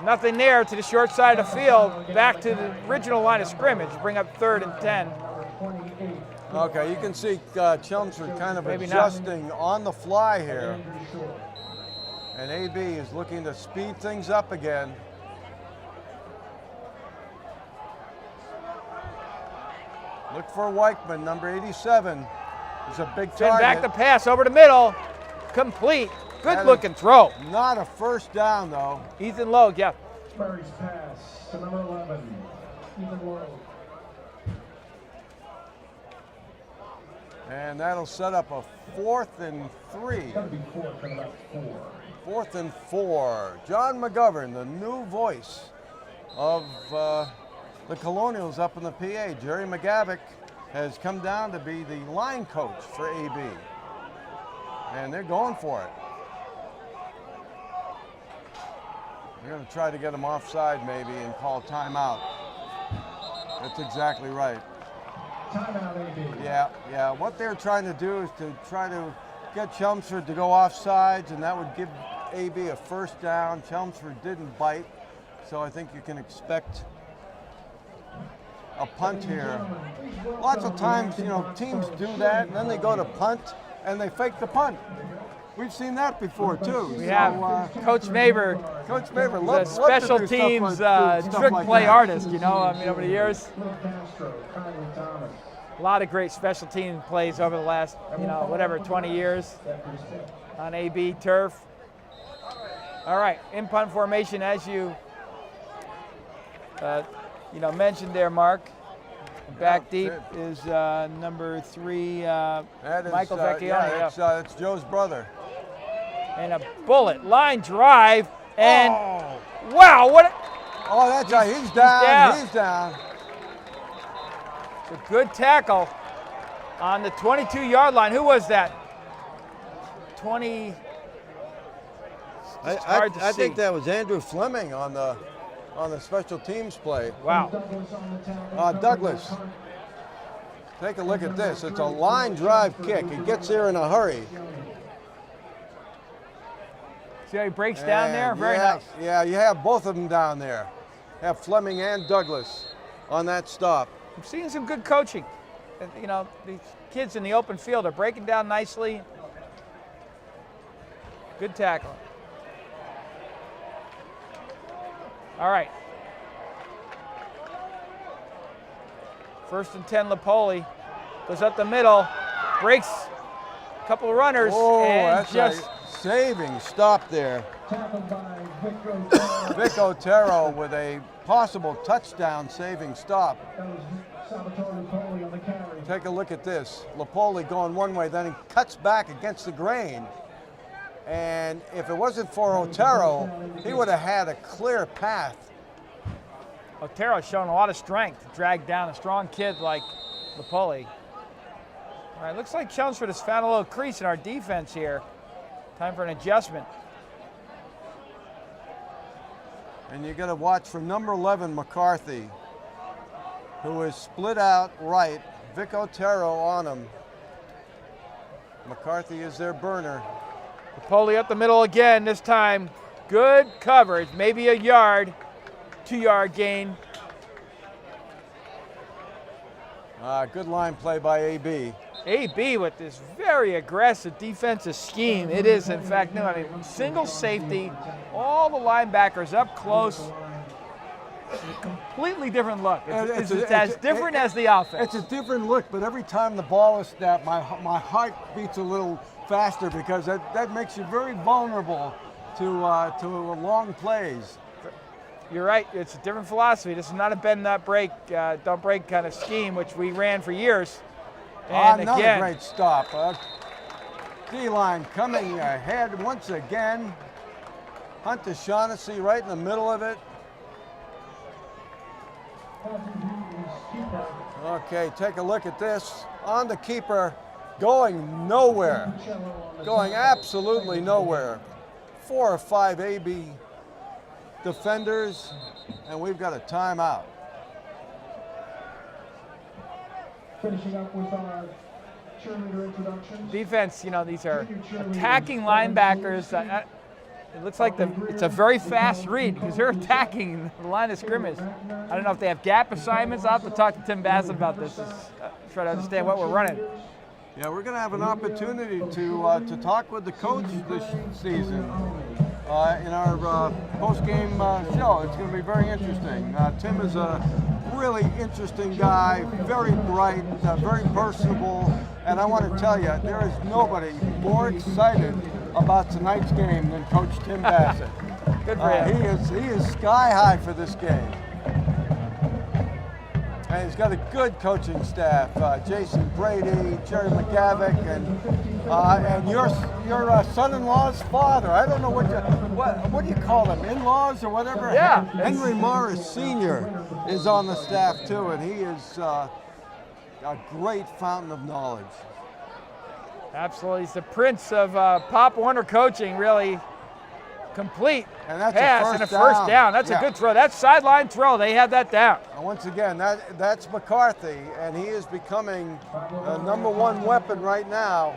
nothing there to the short side of the field, back to the original line of scrimmage, bring up 3rd and 10. Okay, you can see Chelmsford kind of Maybe not. adjusting on the fly here. And AB is looking to speed things up again. Look for Weichman, number 87. He's a big Send target. back the pass over the middle, complete. Good looking throw. Not a first down though. Ethan Logue, yeah. Murray's pass to number 11, Ethan Lowe. And that'll set up a 4th and 3. That'll be fourth and about 4. 4th and 4. John McGovern, the new voice of the Colonials up in the PA. Jerry McGavick has come down to be the line coach for AB. And they're going for it. They're going to try to get him offside maybe and call timeout. That's exactly right. Timeout, AB. Yeah. What they're trying to do is to try to get Chelmsford to go offsides, and that would give AB a first down. Chelmsford didn't bite, so I think you can expect a punt here. Lots of times, teams do that, and then they go to punt, and they fake the punt. We've seen that before too. We have Coach Mabur. Coach Mabur, The special teams trick play artist, over the years. A lot of great special team plays over the last, 20 years on AB turf. All right, in punt formation, as you, mentioned there, Mark. Back deep is number 3, Michael Vecchione. It's Joe's brother. And a bullet line drive, and wow, what? That's right. He's down. He's down. It's a good tackle on the 22-yard line. Who was that? 20. I think that was Andrew Fleming on the special teams play. Wow. Douglas. Take a look at this. It's a line drive kick. He gets there in a hurry. See how he breaks down there? Very nice. Yeah, you have both of them down there. You have Fleming and Douglas on that stop. I'm seeing some good coaching. These kids in the open field are breaking down nicely. Good tackle. All right. 1st and 10, Lapoli goes up the middle, breaks a couple of runners, and that's just right. Saving stop there. Vic Otero with a possible touchdown saving stop. Take a look at this. Lapoli going one way, then he cuts back against the grain. And if it wasn't for Otero, he would have had a clear path. Otero's shown a lot of strength to drag down a strong kid like Lapoli. All right, looks like Chelmsford has found a little crease in our defense here. Time for an adjustment. And you got to watch for number 11, McCarthy, who is split out right. Vic Otero on him. McCarthy is their burner. Lapoli up the middle again this time. Good coverage, maybe a yard, 2-yard gain. Good line play by AB. AB with this very aggressive defensive scheme. It is, in fact, single safety, all the linebackers up close. It's a completely different look. It's as different as the offense. It's a different look, but every time the ball is snapped, my heart beats a little faster because that makes you very vulnerable to long plays. You're right. It's a different philosophy. This is not a bend, not break, don't break kind of scheme, which we ran for years. And Another again, great stop. D-line coming ahead once again. Hunter Shaughnessy right in the middle of it. Okay, take a look at this. On the keeper, going nowhere. Going absolutely nowhere. 4 or 5 AB defenders, and we've got a timeout. Finishing up with our cheerleader introductions. defense, these are attacking linebackers. It looks like it's a very fast read because they're attacking the line of scrimmage. I don't know if they have gap assignments. I'll have to talk to Tim Bassett about this, try to understand what we're running. Yeah, we're going to have an opportunity to talk with the coach this season in our post-game show. It's going to be very interesting. Tim is a really interesting guy, very bright, very personable, and I want to tell you, there is nobody more excited about tonight's game than Coach Tim Bassett. Good for him. He is sky high for this game. And he's got a good coaching staff. Jason Brady, Jerry McGavick, and your son-in-law's father. I don't know what do you call them, in-laws or whatever? Yeah. Henry Morris Sr. is on the staff too, and he is a great fountain of knowledge. Absolutely. He's the prince of Pop Warner coaching, really complete And that's pass and a first down. That's a good throw. That's sideline throw. They had that down. And once again, that's McCarthy, and he is becoming the #1 weapon right now.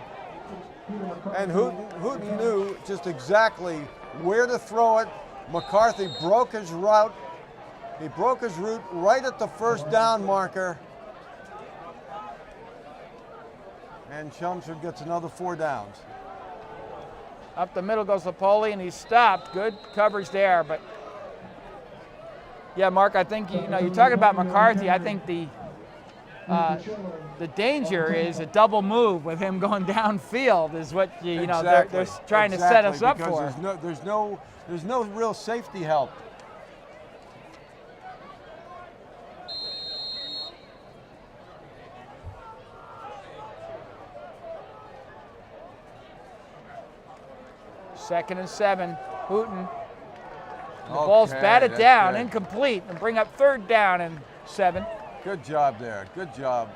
And Hooten knew just exactly where to throw it. McCarthy broke his route. He broke his route right at the first down marker. And Chelmsford gets another 4 downs. Up the middle goes Lapoli, and he's stopped. Good coverage there, but yeah, Mark, I think you're talking about McCarthy. I think the danger is a double move with him going downfield is what they're trying to set us up for. There's no real safety help. Second and 7, Hooten. The ball's batted down, good. Incomplete, and bring up 3rd down and 7. Good job there. Good job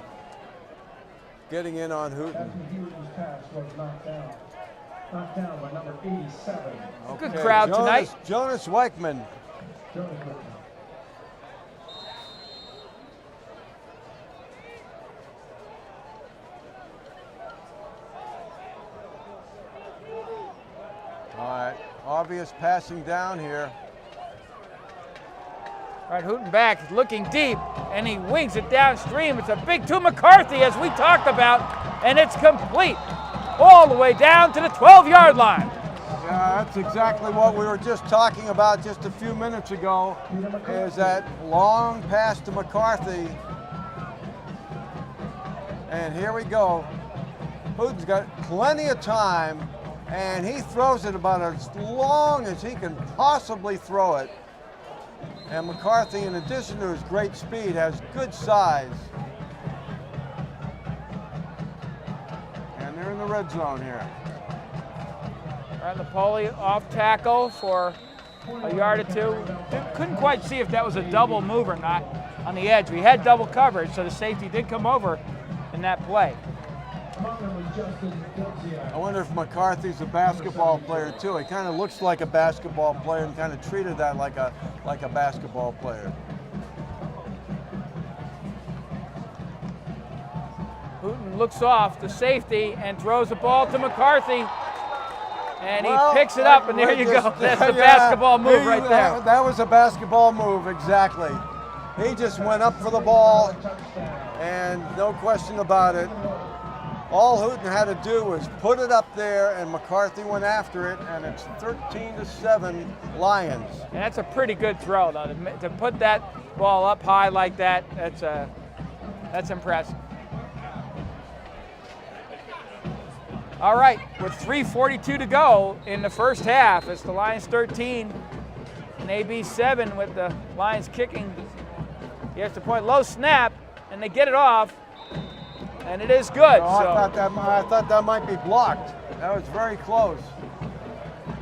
getting in on Hooten. Hooten's pass was knocked down. Knocked down by number 87. Good crowd tonight. Jonas Weichman. Jonas Weichman. All right, obvious passing down here. All right, Hooten back, looking deep, and he wings it downstream. It's a big to McCarthy, as we talked about, and it's complete all the way down to the 12-yard line. Yeah, that's exactly what we were just talking about just a few minutes ago, is that long pass to McCarthy. And here we go. Hooten's got plenty of time, and he throws it about as long as he can possibly throw it. And McCarthy, in addition to his great speed, has good size. And they're in the red zone here. All right, Lapoli off tackle for a yard or 2. Couldn't quite see if that was a double move or not on the edge. We had double coverage, so the safety did come over in that play. I wonder if McCarthy's a basketball player too. He kind of looks like a basketball player and kind of treated that like a basketball player. Hooten looks off the safety and throws the ball to McCarthy. And he picks it up, and there you go. That's the basketball move right there. That was a basketball move, exactly. He just went up for the ball, and no question about it. All Hooten had to do was put it up there, and McCarthy went after it, and it's 13-7 Lions. And that's a pretty good throw, though. To put that ball up high like that, that's impressive. All right, with 3:42 to go in the first half, it's the Lions 13 and AB 7 with the Lions kicking the extra point. Low snap, and they get it off. And it is good. I thought that might be blocked. That was very close.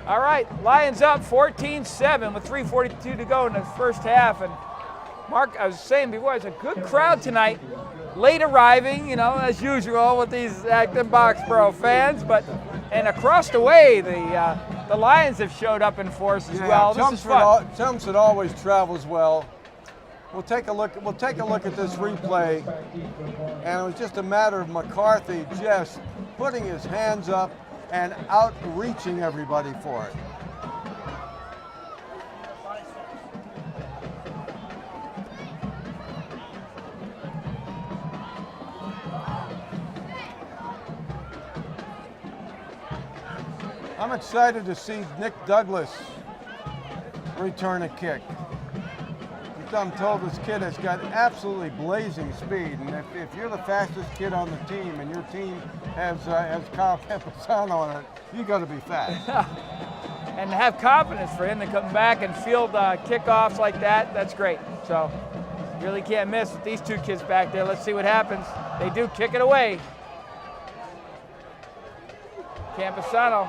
All right, Lions up 14-7 with 3:42 to go in the first half. And Mark, I was saying before, it's a good crowd tonight. Late arriving, as usual with these Acton Boxborough fans, and across the way, the Lions have showed up in force as well. This is fun. Chelmsford always travels well. We'll take a look at this replay, and it was just a matter of McCarthy just putting his hands up and outreaching everybody for it. I'm excited to see Nick Douglas return a kick. I'm told this kid has got absolutely blazing speed, and if you're the fastest kid on the team and your team has Kyle Campusano on it, you got to be fast. And to have confidence for him to come back and field kickoffs like that, that's great. So you really can't miss with these two kids back there. Let's see what happens. They do kick it away. Campusano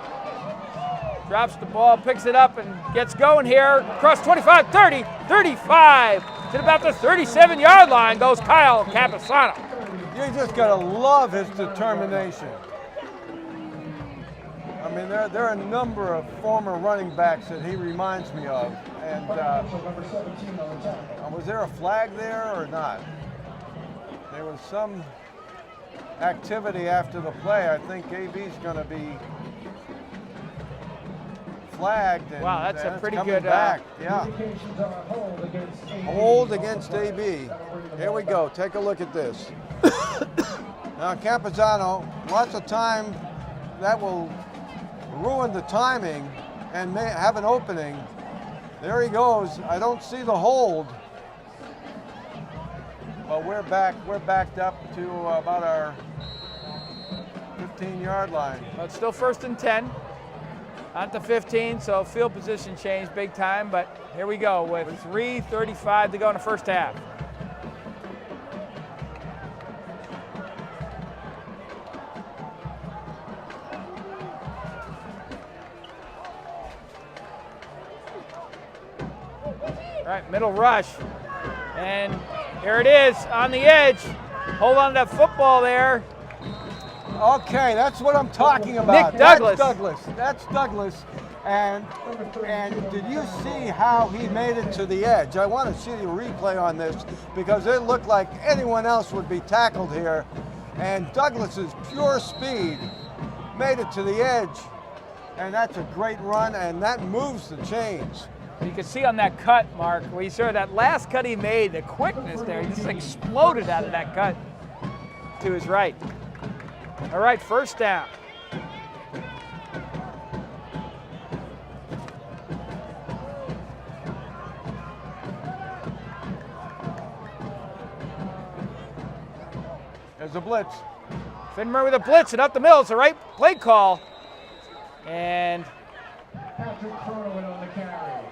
drops the ball, picks it up, and gets going here. Across 25, 30, 35. To about the 37-yard line goes Kyle Campusano. You just gotta love his determination. I mean, there are a number of former running backs that he reminds me of. And was there a flag there or not? There was some activity after the play. I think AB's going to be flagged. And, wow, that's a pretty good back. Yeah. Hold against AB. Here we go. Take a look at this. Now, Campuzano, lots of time that will ruin the timing and may have an opening. There he goes. I don't see the hold. But we're backed up to about our 15-yard line. Well, it's still 1st and 10. At the 15, so field position change big time, but here we go with 3:35 to go in the first half. All right, middle rush. And here it is on the edge. Hold on to that football there. Okay, that's what I'm talking about. Nick Douglas. That's Douglas. And did you see how he made it to the edge? I want to see the replay on this because it looked like anyone else would be tackled here. And Douglas's pure speed made it to the edge. And that's a great run, and that moves the chains. You can see on that cut, Mark, where you saw that last cut he made, the quickness there, he just exploded out of that cut to his right. All right, first down. There's a blitz. Finmer with a blitz and up the middle. It's the right play call. And Patrick Cronowit on the carry.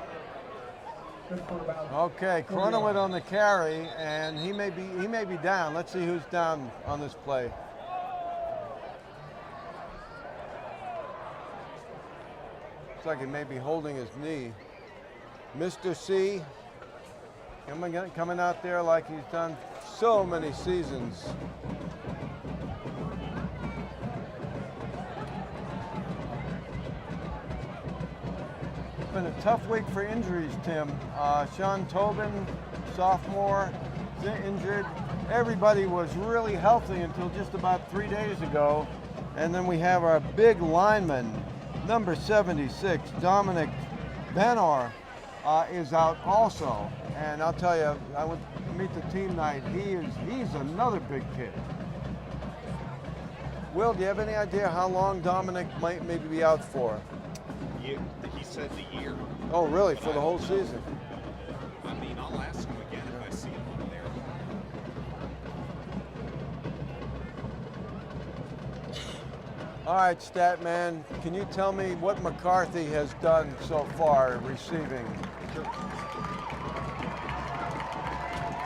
Okay, Cronowit on the carry, and he may be down. Let's see who's down on this play. Looks like he may be holding his knee. Mr. C coming out there like he's done so many seasons. It's been a tough week for injuries, Tim. Sean Tobin, sophomore, injured. Everybody was really healthy until just about 3 days ago. And then we have our big lineman, number 76, Dominic Benor, is out also. And I'll tell you, I would meet the team night. He's another big kid. Will, do you have any idea how long Dominic might maybe be out for? He said the year. Oh, really? For the whole season? I mean, I'll ask him again if I see him on there. All right, Statman, can you tell me what McCarthy has done so far receiving? Sure.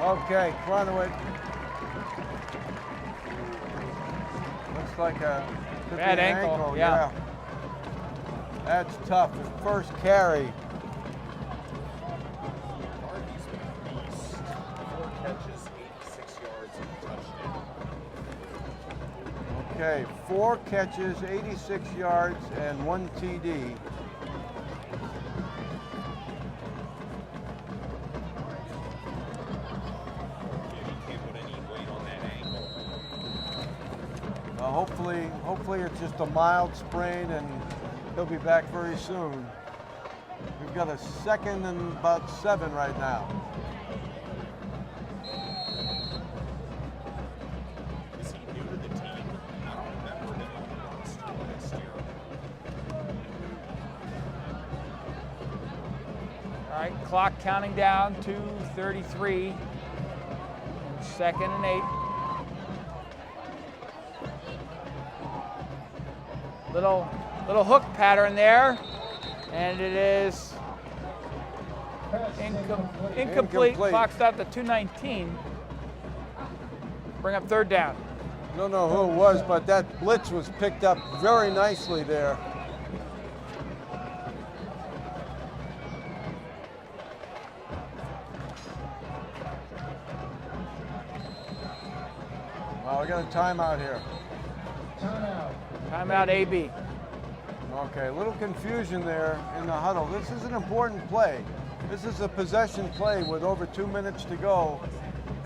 Okay, Cronowit. Looks like a bad ankle. Yeah. That's tough. His first carry. Harvey's been a beast. 4 catches, 86 yards, and a touchdown. Okay, 4 catches, 86 yards, and 1 TD. He can't put any weight on that ankle. Hopefully it's just a mild sprain and he'll be back very soon. We've got a 2nd and about 7 right now. Is he new to the team? I don't remember him on the roster last year. all right, clock counting down to 33. 2nd and 8. Little hook pattern there, and it is incomplete. Clock stopped at 2:19. Bring up 3rd down. Don't know who it was, but that blitz was picked up very nicely there. We got a timeout here. Timeout, AB. Okay, a little confusion there in the huddle. This is an important play. This is a possession play with over 2 minutes to go,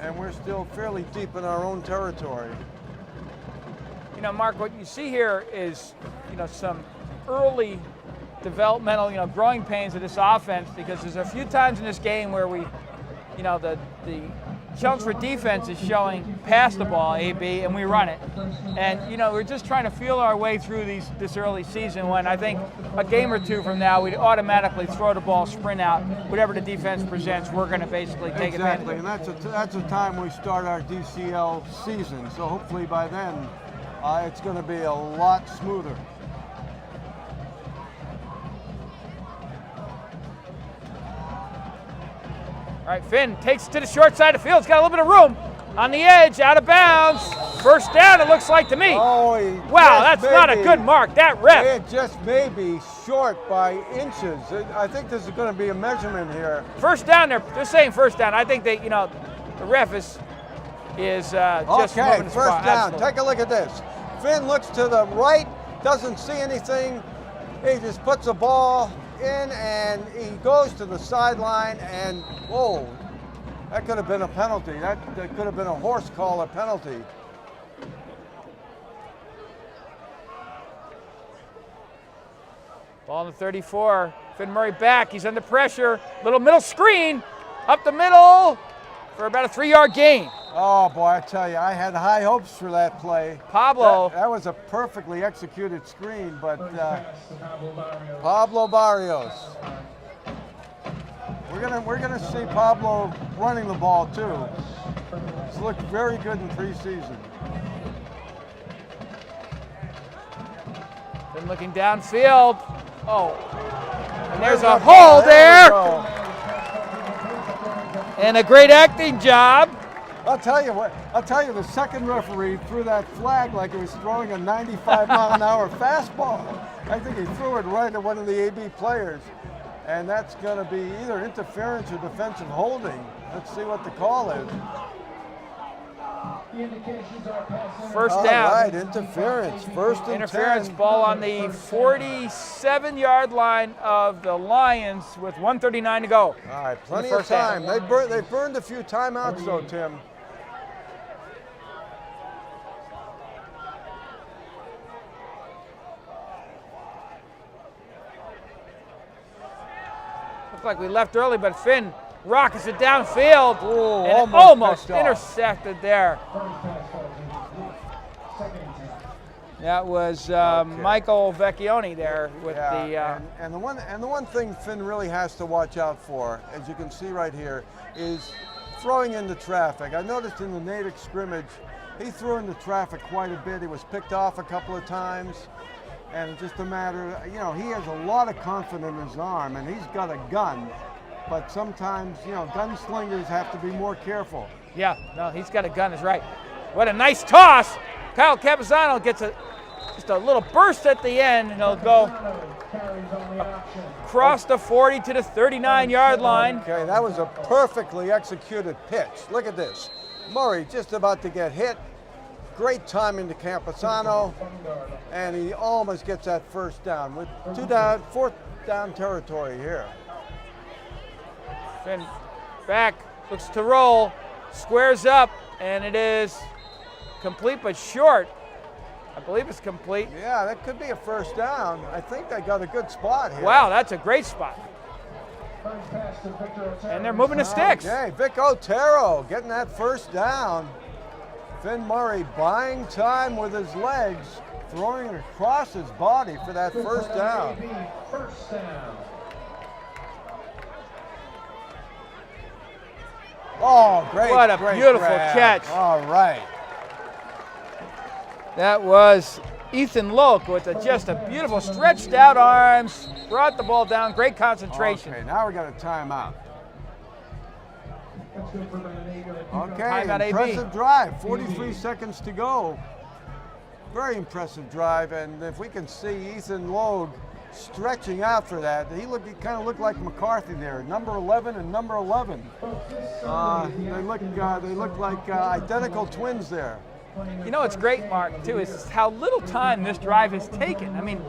and we're still fairly deep in our own territory. You know, Mark, what you see here is, you know, some early developmental, you know, growing pains of this offense, because there's a few times in this game where we, you know, the Chelmsford defense is showing pass the ball, AB, and we run it. And, you know, we're just trying to feel our way through this early season, when I think a game or two from now, we'd automatically throw the ball, sprint out, whatever the defense presents, we're going to basically take advantage of. Exactly, and that's a time we start our DCL season. So hopefully by then, it's going to be a lot smoother. All right, Finn takes it to the short side of the field. He's got a little bit of room on the edge, out of bounds. First down, it looks like to me. Oh, wow, that's not a good mark. That ref. It just may be short by inches. I think this is going to be a measurement here. First down, they're saying first down. I think they, you know, the ref is just okay, moving the first spot. down. Absolutely. Take a look at this. Finn looks to the right, doesn't see anything. He just puts the ball in and he goes to the sideline, and whoa, that could have been a penalty. That could have been a horse collar penalty. Ball on the 34. Finn Murray back. He's under pressure. Little middle screen up the middle for about a 3-yard gain. Oh boy, I tell you, I had high hopes for that play. Pablo. That was a perfectly executed screen, but Pablo Barrios. We're gonna see Pablo running the ball too. He's looked very good in preseason. Been looking downfield. Oh, and there's a hole there. And a great acting job. I'll tell you what. I'll tell you, the second referee threw that flag like he was throwing a 95-mile-an-hour fastball. I think he threw it right at one of the AB players, and that's going to be either interference or defensive holding. Let's see what the call is. First down. All right, interference. First and interference 10. ball on the 47-yard line of the Lions with 1:39 to go. All right, plenty of time. They burned a few timeouts though, Tim. Looked like we left early, but Finn rockets it downfield, and it almost intersected there. That was Michael Vecchione there with and the one thing Finn really has to watch out for, as you can see right here, is throwing into traffic. I noticed in the Natick scrimmage, he threw into traffic quite a bit. He was picked off a couple of times, and it's just a matter, you know, he has a lot of confidence in his arm, and he's got a gun. But sometimes, you know, gunslingers have to be more careful. Yeah, no, he's got a gun, is right. What a nice toss. Kyle Capizano gets just a little burst at the end, and he'll go across the 40 to the 39-yard line. Okay, that was a perfectly executed pitch. Look at this. Murray just about to get hit. Great timing to Capizano, and he almost gets that first down with 4th down territory here. Finn back, looks to roll, squares up, and it is complete but short. I believe it's complete. Yeah, that could be a first down. I think they got a good spot here. Wow, that's a great spot. And they're moving the sticks. Okay, Vic Otero getting that first down. Finn Murray buying time with his legs, throwing it across his body for that first down. Oh, great. What a beautiful grab. catch. All right. That was Ethan Loke with just a beautiful stretched out arms, brought the ball down, great concentration. Okay, now we got a timeout. Okay, Timeout, impressive AB. drive, 43 seconds to go. Very impressive drive, and if we can see Ethan Logue stretching out for that, he kind of looked like McCarthy there, number 11 and number 11. They look like identical twins there. You know what's great, Mark, too, is how little time this drive has taken. I mean,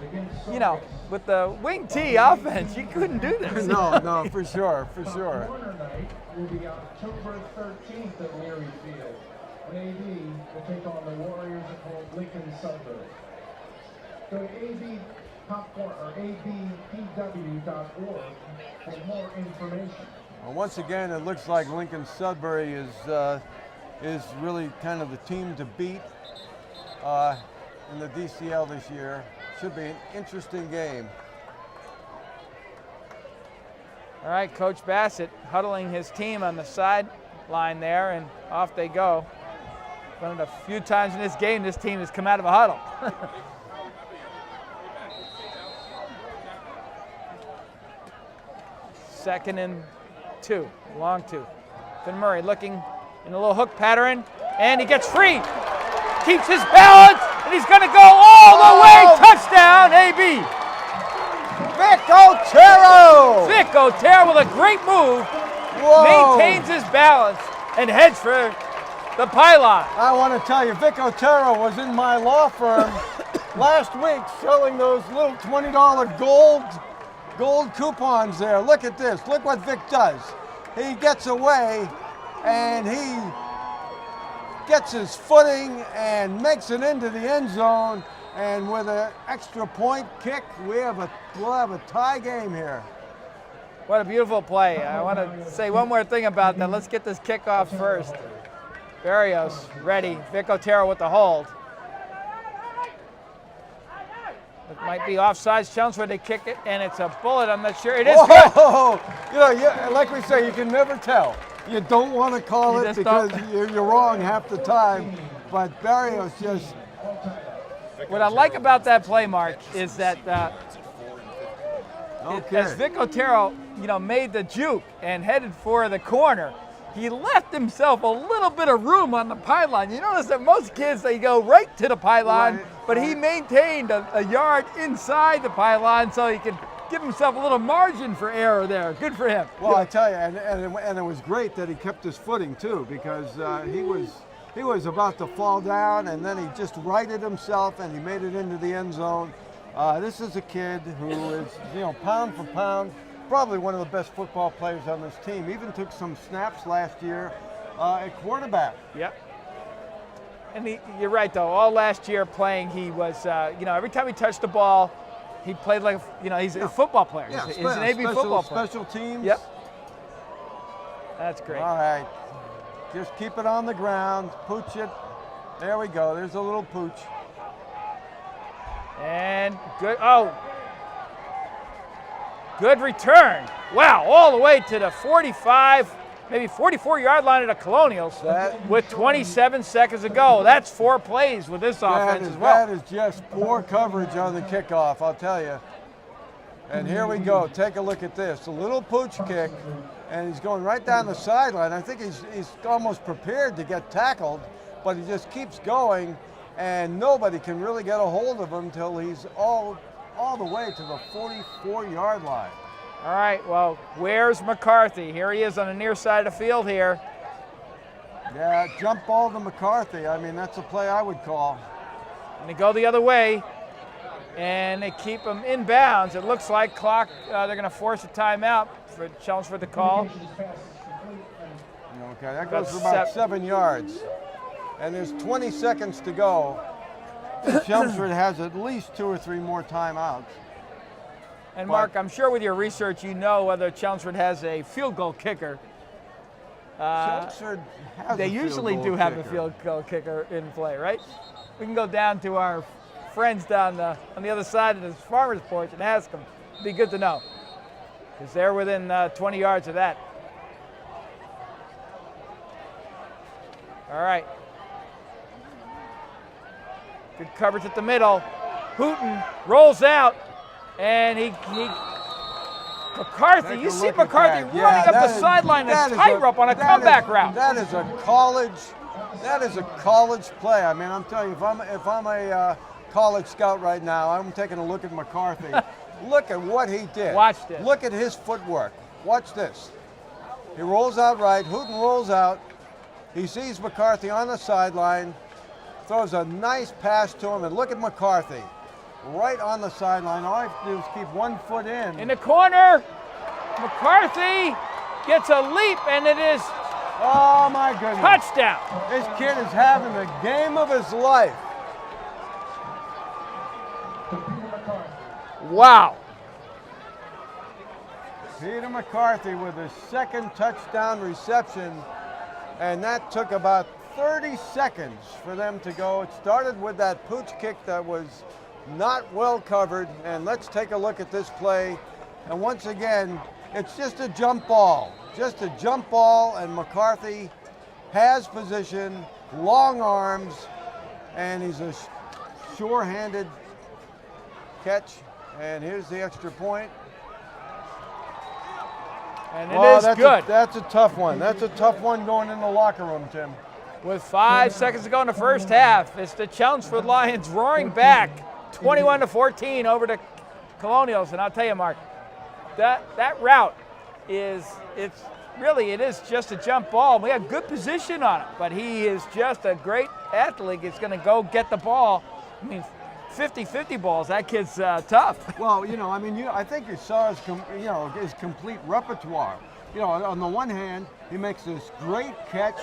you know, with the wing T offense, you couldn't do this. No, for sure, for sure. Corner night will be October 13th at Leary Field. And AV will take on the Warriors at home, Lincoln Sudbury. Go to abpw.org for more information. Well, once again, it looks like Lincoln Sudbury is really kind of the team to beat in the DCL this year. Should be an interesting game. All right, Coach Bassett huddling his team on the sideline there, and off they go. One of the few times in this game this team has come out of a huddle. Second and 2, long 2. Finn Murray looking in a little hook pattern, and he gets free. Keeps his balance, and he's going to go all the way. Touchdown, AB. Vic Otero! Vic Otero with a great move. Whoa. Maintains his balance and heads for the pylon. I want to tell you, Vic Otero was in my law firm last week selling those little $20 gold coupons there. Look at this. Look what Vic does. He gets away and he gets his footing and makes it into the end zone. And with an extra point kick, we'll have a tie game here. What a beautiful play. I want to say one more thing about that. Let's get this kickoff first. Barrios ready. Vic Otero with the hold. It might be offsides. Chelmsford, they kick it, and it's a bullet. I'm not sure. It is good. You know, like we say, you can never tell. You don't want to call it because you're wrong half the time. But Barrios just... What I like about that play, Mark, is that as Vic Otero, you know, made the juke and headed for the corner, he left himself a little bit of room on the pylon. You notice that most kids, they go right to the pylon, but he maintained a yard inside the pylon so he could give himself a little margin for error there. Good for him. Well, I tell you, and it was great that he kept his footing too, because he was about to fall down, and then he just righted himself and he made it into the end zone. This is a kid who is, you know, pound for pound, probably one of the best football players on this team. Even took some snaps last year at quarterback. Yep. And you're right, though. All last year playing, he was, you know, every time he touched the ball, he played like, you know, he's a football player. Yeah, he's an AB football player. Special teams. Yep. That's great. All right. Just keep it on the ground. Pooch it. There we go. There's a little pooch. And good. Oh. Good return. Wow, all the way to the 45, maybe 44-yard line of the Colonials with 27 seconds to go. That's 4 plays with this offense as well. That is just poor coverage on the kickoff, I'll tell you. And here we go. Take a look at this. A little pooch kick, and he's going right down the sideline. I think he's almost prepared to get tackled, but he just keeps going, and nobody can really get a hold of him until he's all the way to the 44-yard line. All right, well, where's McCarthy? Here he is on the near side of the field here. Yeah, jump ball to McCarthy. I mean, that's a play I would call. And they go the other way, and they keep him in bounds. It looks like clock, they're going to force a timeout for Chelmsford to call. Okay, that goes for about 7 yards. And there's 20 seconds to go. Chelmsford has at least 2 or 3 more timeouts. And Mark, I'm sure with your research you know whether Chelmsford has a field goal kicker. Chelmsford has they usually do have a field goal kicker in play, right? We can go down to our friends down on the other side of this farmer's porch and ask them. It'd be good to know, because they're within 20 yards of that. All right. Good coverage at the middle. Hooten rolls out, and McCarthy, you see McCarthy running up the sideline and tightrope on a comeback route. That is a college play. I mean, I'm telling you, if I'm a college scout right now, I'm taking a look at McCarthy. Look at what he did. Watch this. Look at his footwork. Watch this. He rolls out right. Hooten rolls out. He sees McCarthy on the sideline. throws a nice pass to him, and look at McCarthy, right on the sideline. All I have to do is keep 1 foot in. In the corner, McCarthy gets a leap, and it is Oh my goodness. touchdown. This kid is having the game of his life. Wow. Peter McCarthy with his second touchdown reception, and that took about 30 seconds for them to go. It started with that pooch kick that was not well covered, and let's take a look at this play. And once again, it's just a jump ball. Just a jump ball, and McCarthy has position, long arms, and he's a sure-handed catch. And here's the extra point. And it is good. That's a tough one. That's a tough one going in the locker room, Tim. With 5 seconds to go in the first half, it's the Chelmsford Lions roaring back 21-14 over the Colonials. And I'll tell you, Mark, that route it is just a jump ball. We have good position on it, but he is just a great athlete. He's going to go get the ball. I mean, 50-50 balls. That kid's tough. Well, I think you saw his complete repertoire. On the one hand, he makes this great catch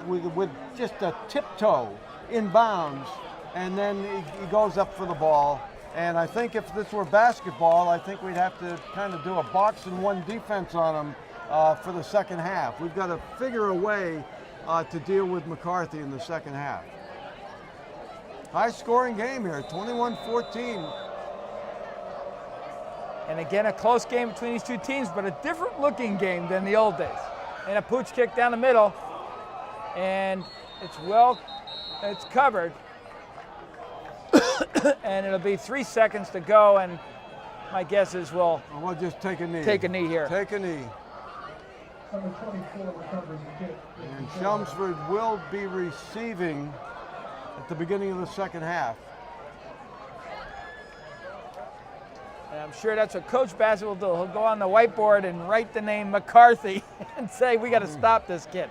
with just a tiptoe in bounds, and then he goes up for the ball. And I think if this were basketball, I think we'd have to kind of do a box and one defense on him for the second half. We've got to figure a way to deal with McCarthy in the second half. High-scoring game here, 21-14. And again, a close game between these two teams, but a different-looking game than the old days. And a pooch kick down the middle, and it's covered. And it'll be 3 seconds to go, and my guess is we'll just take a knee. Take a knee here. Take a knee. And Chelmsford will be receiving at the beginning of the second half. And I'm sure that's what Coach Bassett will do. He'll go on the whiteboard and write the name McCarthy and say, we got to stop this kid.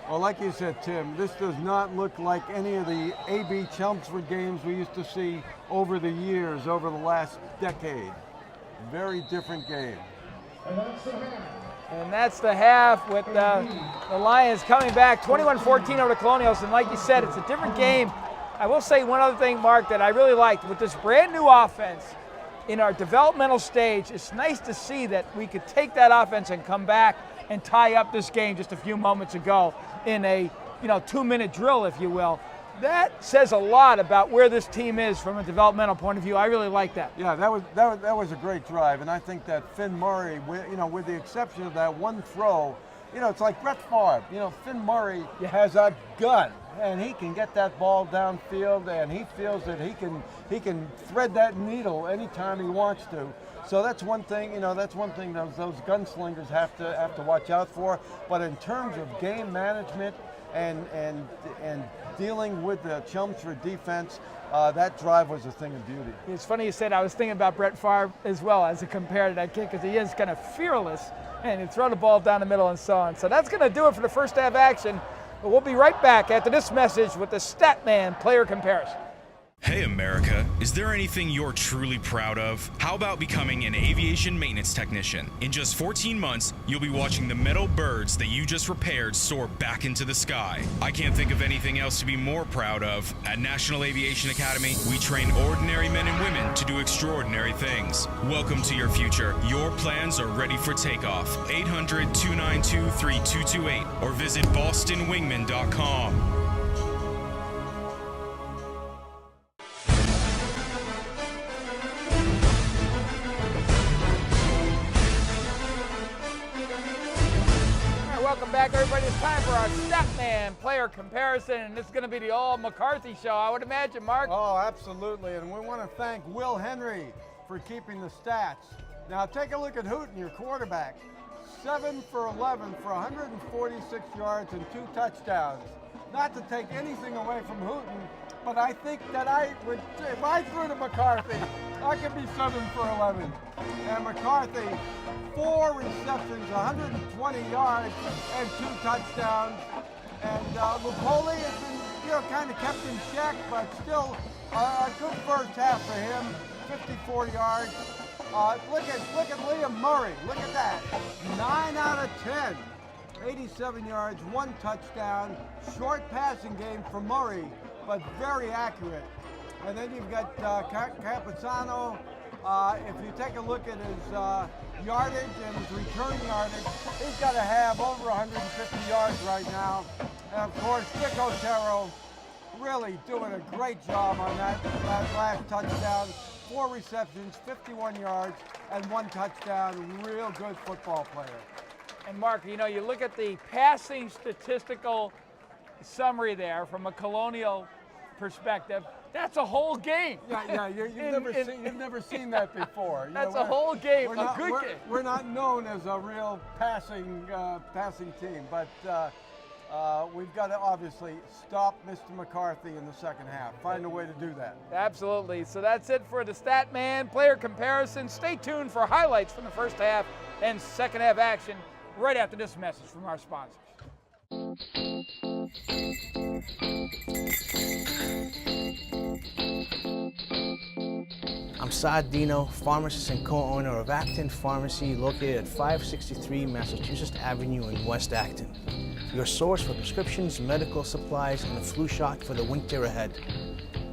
Well, like you said, Tim, this does not look like any of the AB Chelmsford games we used to see over the years, over the last decade. Very different game. And that's the half with the Lions coming back 21-14 over the Colonials. And like you said, it's a different game. I will say one other thing, Mark, that I really liked. With this brand new offense in our developmental stage, it's nice to see that we could take that offense and come back and tie up this game just a few moments ago in a 2-minute drill, if you will. That says a lot about where this team is from a developmental point of view. I really like that. Yeah, that was a great drive, and I think that Finn Murray, with the exception of that one throw, it's like Brett Favre. Finn Murray has a gun, and he can get that ball downfield, and he feels that he can thread that needle anytime he wants to. So that's one thing. That's one thing those gunslingers have to watch out for. But in terms of game management and dealing with the Chelmsford defense, that drive was a thing of beauty. It's funny you said. I was thinking about Brett Favre as well as a compare to that kid, because he is kind of fearless and he throw the ball down the middle and so on. So that's going to do it for the first half action. But we'll be right back after this message with the Statman player comparison. Hey America, is there anything you're truly proud of? How about becoming an aviation maintenance technician? In just 14 months, you'll be watching the metal birds that you just repaired soar back into the sky. I can't think of anything else to be more proud of. At National Aviation Academy, we train ordinary men and women to do extraordinary things. Welcome to your future. Your plans are ready for takeoff. 800-292-3228 or visit bostonwingman.com. Welcome back, everybody. It's time for our Statman player comparison, and this is going to be the all McCarthy show, I would imagine, Mark. Oh, absolutely, and we want to thank Will Henry for keeping the stats. Now take a look at Hooten, your quarterback. 7 for 11 for 146 yards and 2 touchdowns. Not to take anything away from Hooten, but I think that if I threw to McCarthy, I could be 7 for 11. And McCarthy, 4 receptions, 120 yards, and 2 touchdowns. And Lupoli has been, kind of kept in check, but still a good first half for him. 54 yards. Look at Liam Murray. Look at that. 9 out of 10. 87 yards, 1 touchdown. Short passing game for Murray, but very accurate. And then you've got Campusano. If you take a look at his yardage and his return yardage, he's got to have over 150 yards right now. And of course, Vic Otero really doing a great job on that last touchdown. 4 receptions, 51 yards, and 1 touchdown. Real good football player. And Mark, you look at the passing statistical summary there from a Colonial perspective. That's a whole game. Yeah, you've never seen that before. That's a whole game, we're a not, good we're, game. We're not known as a real passing team, but we've got to obviously stop Mr. McCarthy in the second half. Find a way to do that. Absolutely. So that's it for the Stat Man player comparison. Stay tuned for highlights from the first half and second half action right after this message from our sponsors. I'm Saad Dino, pharmacist and co-owner of Acton Pharmacy, located at 563 Massachusetts Avenue in West Acton. Your source for prescriptions, medical supplies, and a flu shot for the winter ahead.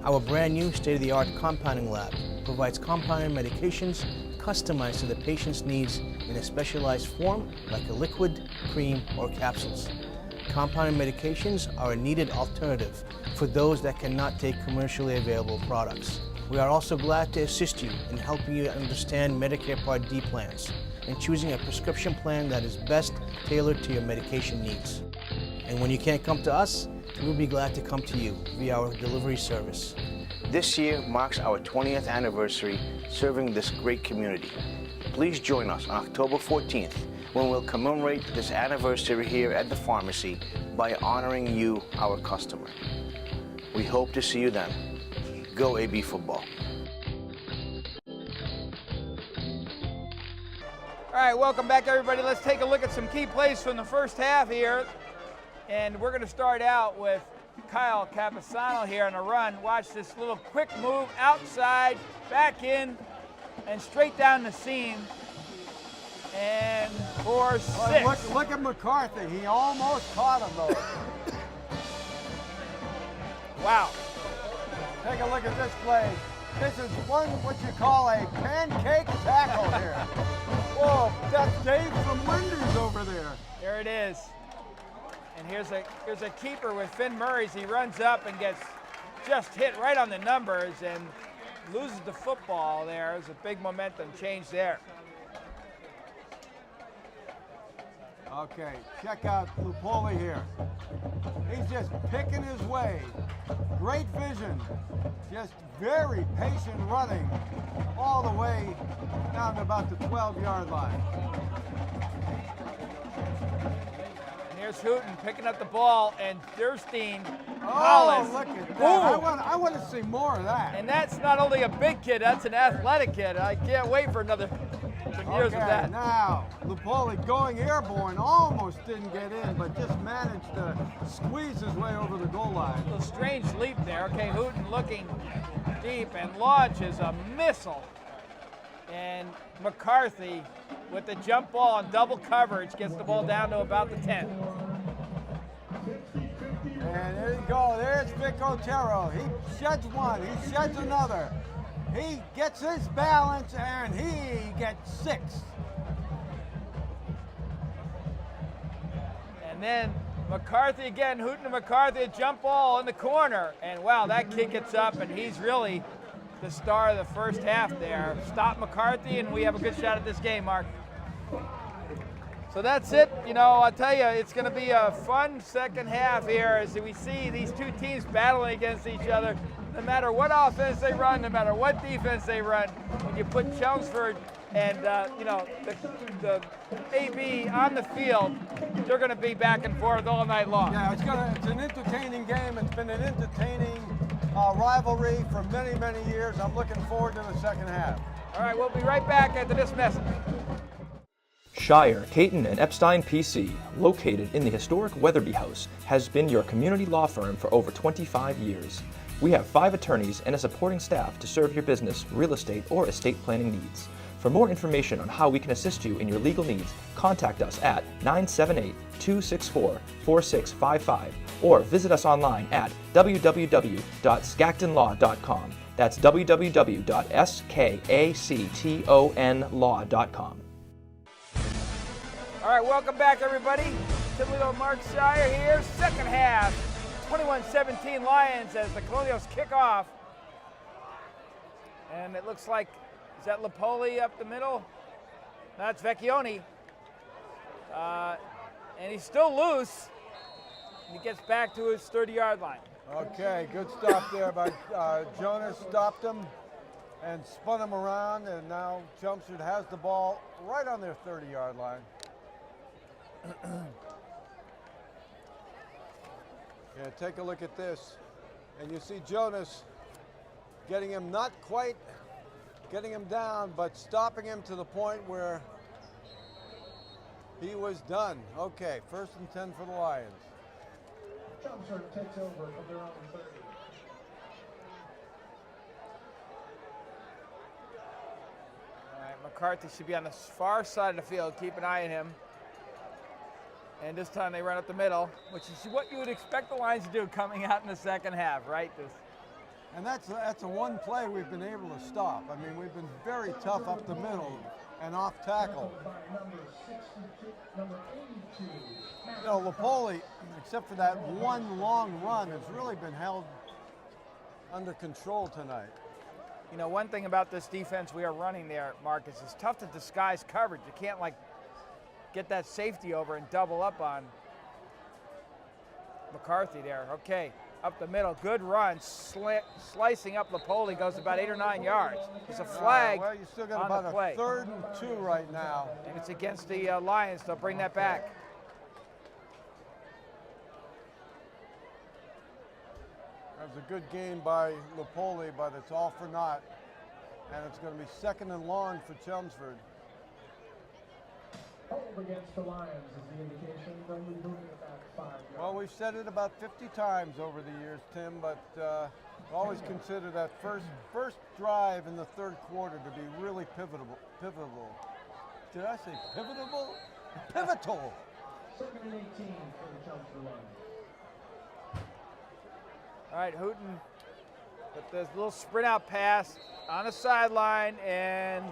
Our brand new state-of-the-art compounding lab provides compounded medications customized to the patient's needs in a specialized form like a liquid, cream, or capsules. Compounded medications are a needed alternative for those that cannot take commercially available products. We are also glad to assist you in helping you understand Medicare Part D plans and choosing a prescription plan that is best tailored to your medication needs. And when you can't come to us, we'll be glad to come to you via our delivery service. This year marks our 20th anniversary serving this great community. Please join us on October 14th when we'll commemorate this anniversary here at the pharmacy by honoring you, our customer. We hope to see you then. Go AB football. All right, welcome back, everybody. Let's take a look at some key plays from the first half here. And we're going to start out with Kyle Campusano here on a run. Watch this little quick move outside, back in, and straight down the seam. And for 6. Look at McCarthy. He almost caught him, though. Wow. Take a look at this play. This is what you call a pancake tackle here. Whoa, that's Dave from Wendy's over there. There it is. And here's a keeper with Finn Murray's. He runs up and gets just hit right on the numbers and loses the football there. There's a big momentum change there. Okay, check out Lupoli here. He's just picking his way. Great vision. Just very patient running all the way down to about the 12-yard line. And here's Hooten picking up the ball, and Durstein Oh, look at that. I want to see more of that. And that's not only a big kid, that's an athletic kid. I can't wait for another some years of that. Now, Lupoli going airborne, almost didn't get in, but just managed to squeeze his way over the goal line. A strange leap there. Okay, Hooten looking deep and launches a missile. And McCarthy with the jump ball and double coverage gets the ball down to about the 10. And there you go. There's Vic Otero. He sheds one. He sheds another. He gets his balance, and he gets 6. And then McCarthy again, Hooten to McCarthy, a jump ball in the corner. And wow, that kid gets up, and he's really the star of the first half there. Stop McCarthy, and we have a good shot at this game, Mark. So that's it. You know, I'll tell you, it's going to be a fun second half here as we see these two teams battling against each other. No matter what offense they run, no matter what defense they run, when you put Chelmsford and the AB on the field, they're going to be back and forth all night long. Yeah, it's an entertaining game. It's been an entertaining rivalry for many, many years. I'm looking forward to the second half. All right, we'll be right back after this message. Shire, Caton, and Epstein PC, located in the historic Weatherby House, has been your community law firm for over 25 years. We have 5 attorneys and a supporting staff to serve your business, real estate, or estate planning needs. For more information on how we can assist you in your legal needs, contact us at 978-264-4655 or visit us online at www.skactonlaw.com. That's www.skactonlaw.com. All right, welcome back, everybody. Toledo Mark Shire here. Second half, 21-17 Lions as the Colonials kick off. And it looks like, is that Lipoli up the middle? That's Vecchione. And he's still loose. And he gets back to his 30-yard line. Okay, good stop there by Jonas. Stopped him and spun him around, and now Chelmsford has the ball right on their 30-yard line. Yeah, take a look at this. And you see Jonas getting him, not quite getting him down, but stopping him to the point where he was done. Okay, 1st and 10 for the Lions. Chelmsford takes over from their own 30. All right, McCarthy should be on the far side of the field. Keep an eye on him. And this time they run up the middle, which is what you would expect the Lions to do coming out in the second half, right? And that's a one play we've been able to stop. I mean, we've been very tough up the middle and off tackle. You know, Lipoli, except for that one long run, has really been held under control tonight. You know, one thing about this defense we are running there, Marcus, it's tough to disguise coverage. You can't, like, get that safety over and double up on McCarthy there. Okay, up the middle, good run, slicing up Lipoli, goes about 8 or 9 yards. There's a flag well, you still got on about the a play. 3rd and 2 right now. And it's against the Lions. They'll bring that back. That was a good gain by Lipoli, but it's all for naught. And it's going to be 2nd and long for Chelmsford. Hold against the Lions is the indication. They'll be moving it back 5 yards. Well, we've said it about 50 times over the years, Tim, but always consider that first drive in the 3rd quarter to be really pivotal. Did I say pivotal? Pivotal. 2nd and 18 for the Chelmsford Lions. All right, Hooten with this little sprint out pass on the sideline, and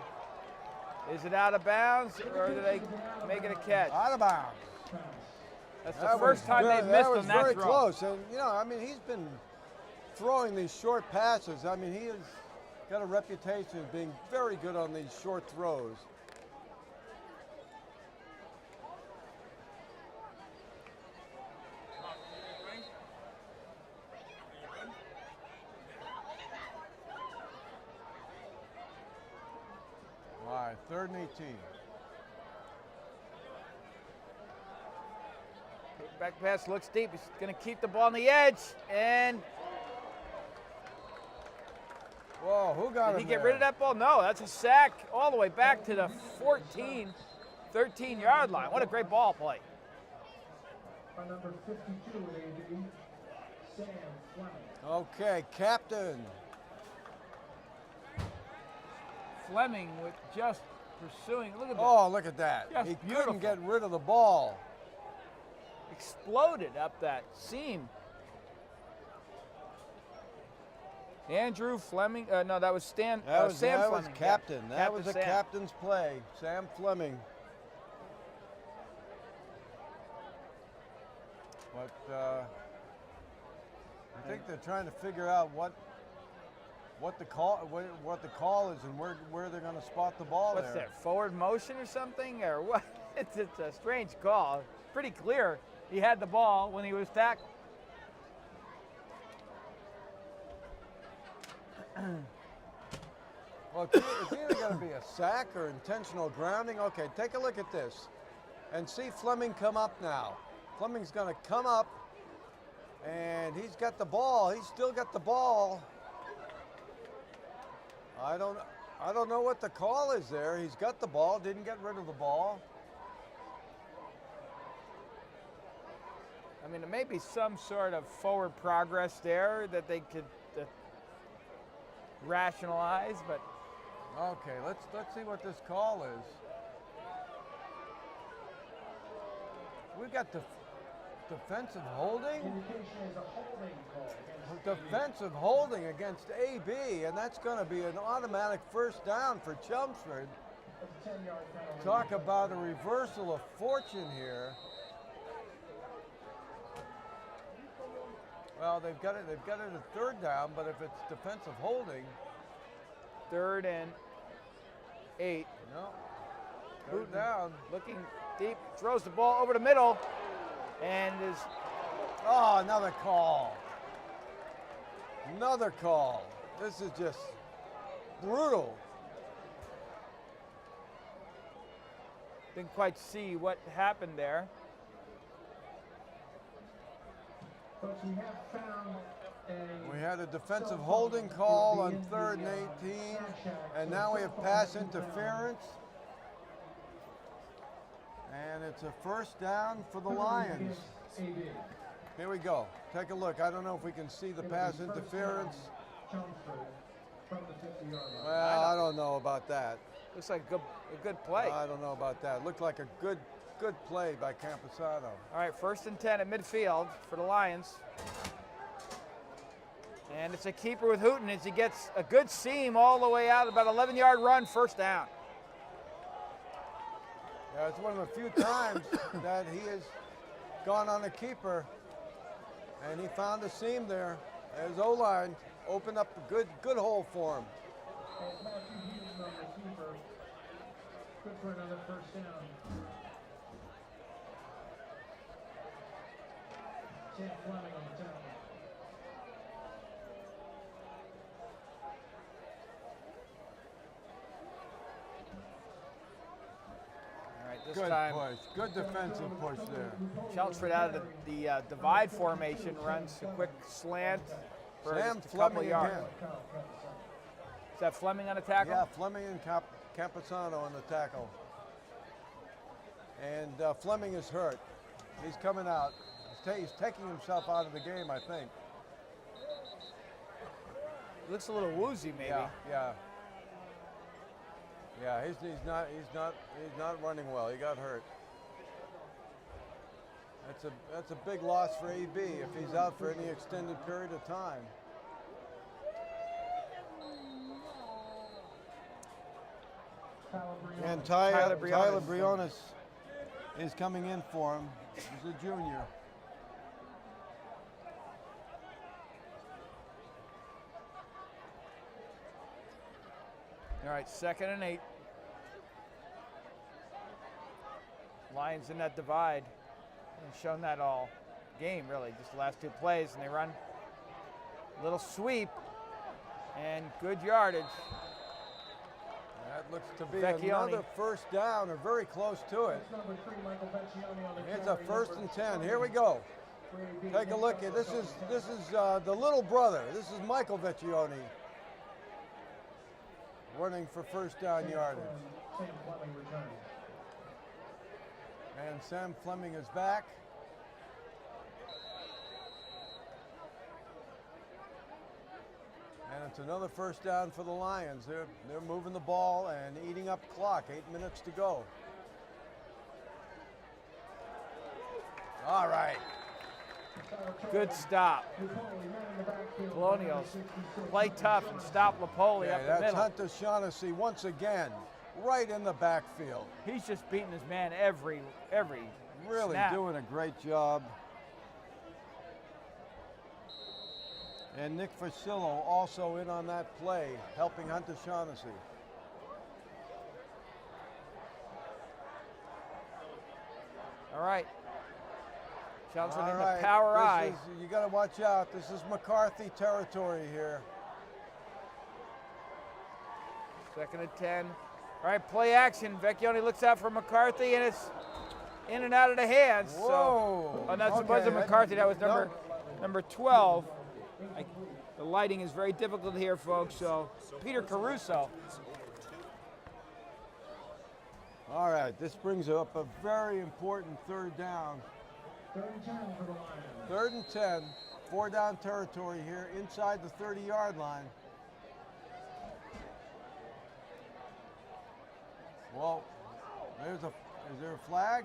is it out of bounds, or do they make it a catch? Out of bounds. That's the first time they've missed on that throw. That was very close, and you know, I mean, he's been throwing these short passes. I mean, he has got a reputation of being very good on these short throws. All right, 3rd and 18. Back pass looks deep. He's going to keep the ball on the edge, and whoa, who got him? Did he get rid of that ball? No, that's a sack all the way back to the 13-yard line. What a great ball play. By number 52 at AD, Sam Fleming. Okay, captain. Fleming with just pursuing. Look at that. Oh, look at that. Just He beautiful. couldn't get rid of the ball. Exploded up that seam. Andrew Fleming. No, that was Sam That Fleming. was captain. Yeah. That was a Sam. captain's play. Sam Fleming. But I think they're trying to figure out what the call is and where they're going to spot the ball. What's there. that? Forward motion or something, or what? It's a strange call. Pretty clear. He had the ball when he was tackled. Well, it's either going to be a sack or intentional grounding. Okay, take a look at this and see Fleming come up now. Fleming's going to come up, and he's got the ball. He's still got the ball. I don't know what the call is there. He's got the ball, didn't get rid of the ball. I mean, there may be some sort of forward progress there that they could rationalize, but Okay, let's see what this call is. We've got defensive holding. Indication is a holding call against Defensive holding against AB, and that's going to be an automatic first down for Chelmsford. That's a 10-yard penalty. Talk about a reversal of fortune here. Well, they've got it at third down, but if it's defensive holding, 3rd and 8. no. Third down. Looking deep, throws the ball over the middle, and is Oh, another call. Another call. This is just brutal. didn't quite see what happened there. Folks, we have found We had a defensive holding call on 3rd and 18, and now we have pass interference. And it's a first down for the Lions. Here we go. Take a look. I don't know if we can see the pass interference. Well, I don't know about that. Looks like a good play. I don't know about that. Looked like a good play by Camposano. All right, 1st and 10 at midfield for the Lions. And it's a keeper with Hooten as he gets a good seam all the way out, about 11-yard run, first down. Yeah, it's one of the few times that he has gone on a keeper, and he found a seam there. As O-line opened up a good hole for him. Good for another first down. Sam Fleming on the tackle. All right, this Good time push. Good defensive push there. Chelmsford out of the divide formation runs a quick slant for Sam just a couple Fleming yards. again. Is that Fleming on the tackle? Yeah, Fleming and Camposano on the tackle. And Fleming is hurt. He's coming out. He's taking himself out of the game, I think. Looks a little woozy, maybe. Yeah. Yeah, he's not running well. He got hurt. That's a big loss for AB if he's out for any extended period of time. And Tyler Briones is coming in for him. He's a junior. All right, 2nd and 8. Lions in that divide. And shown that all game, really, just the last 2 plays. And they run a little sweep and good yardage. That looks to be Vecchione. another first down, or very close to it. It's a 1st and 10. Here we go. Take a look at this. Is the little brother. This is Michael Vecchione running for first down yardage. And Sam Fleming is back. And it's another first down for the Lions. They're moving the ball and eating up clock. 8 minutes to go. All right. Good stop. Colonials play tough and stop Lapoli up the That's middle. Hunter Shaughnessy once again, right in the backfield. He's just beating his man every Really snap. doing a great job. And Nick Fasillo also in on that play, helping Hunter Shaughnessy. All right. Chelmsford All in right, the power this eye. is- you got to watch out. This is McCarthy territory here. 2nd and 10. All right, play action. Vecchione looks out for McCarthy, and it's in and out of the hands. Whoa. So, oh, that Okay, wasn't McCarthy. That was no. number 12. The lighting is very difficult here, folks. So Peter Caruso. All right, this brings up a very important 3rd down. Third and 10 for the Lions. 3rd and 10, 4 down territory here inside the 30-yard line. Well, is there a flag?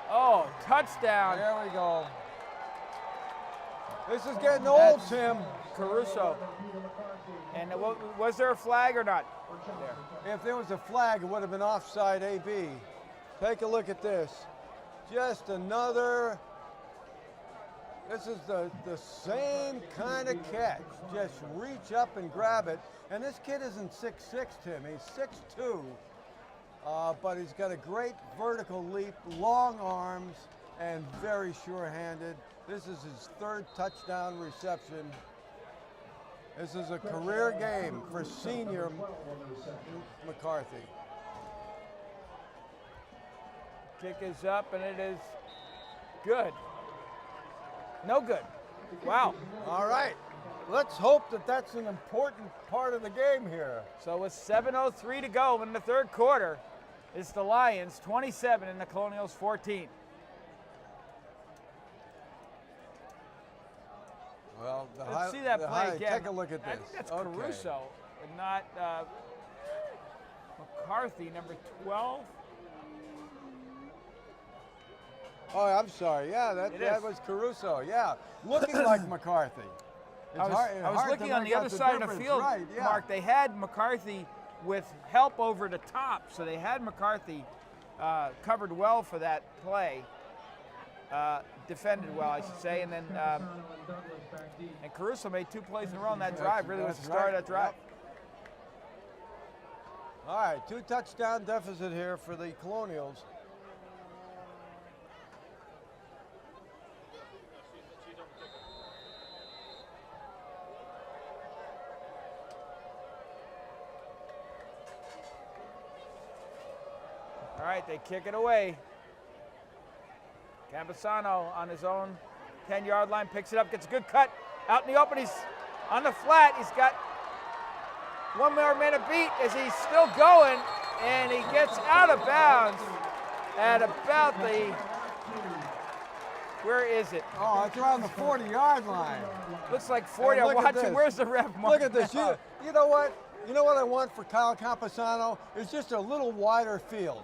Oh, touchdown. There we go. This is getting old, Tim. Caruso. And was there a flag or not? There. If there was a flag, it would have been offside AB. Take a look at this. Just another, this is the same kind of catch. Just reach up and grab it. And this kid isn't 6'6", Tim, he's 6'2". But he's got a great vertical leap, long arms, and very sure-handed. This is his 3rd touchdown reception. This is a career game for senior McCarthy. Kick is up, and it is good. No good. Wow. All right. Let's hope that that's an important part of the game here. So with 7:03 to go in the 3rd quarter, it's the Lions 27 and the Colonials 14. Well, Let's see that play again. Take a look at this. I think that's Caruso, and not McCarthy, number 12. Oh, I'm sorry. Yeah, that was Caruso. Yeah, looking like McCarthy. I was looking on the other side of the field, right, yeah. Mark. They had McCarthy with help over the top, so they had McCarthy covered well for that play. Defended well, I should say, and then and Caruso made 2 plays in a row on that drive. Really was the start of that drive. Yep. All right, 2 touchdown deficit here for the Colonials. All right, they kick it away. Campesano on his own 10-yard line, picks it up, gets a good cut. Out in the open, he's on the flat. He's got one more minute beat as he's still going, and he gets out of bounds at about the, where is it? Oh, it's around the 40-yard line. Looks like 40. Hey, I'm watching. Where's the ref? Look at this. You know what? You know what I want for Kyle Campesano is just a little wider field.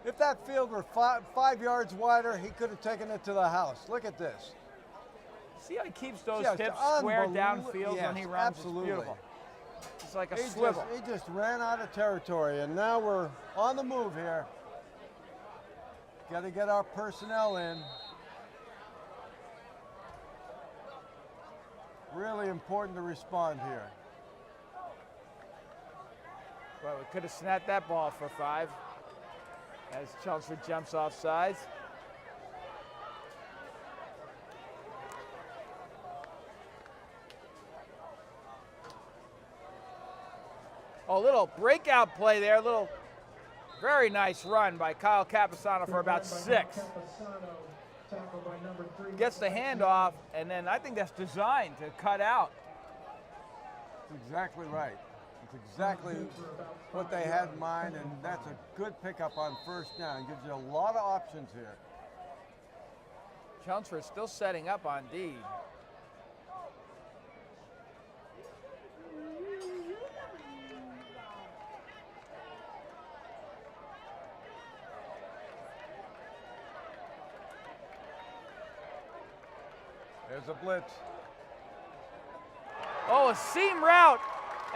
If that field were 5 yards wider, he could have taken it to the house. Look at this. See how he keeps those Just hips square downfield when he runs? Absolutely. It's beautiful. It's like a swivel. He just ran out of territory, and now we're on the move here. Got to get our personnel in. Really important to respond here. Well, we could have snapped that ball for 5 as Chelmsford jumps off sides. Oh, little breakout play there, little very nice run by Kyle Campesano for about 6. Gets the handoff, and then I think that's designed to cut out. That's exactly right. It's exactly what they had in mind, and that's a good pickup on 1st down. Gives you a lot of options here. Chelmsford still setting up on D. There's a blitz. Oh, a seam route,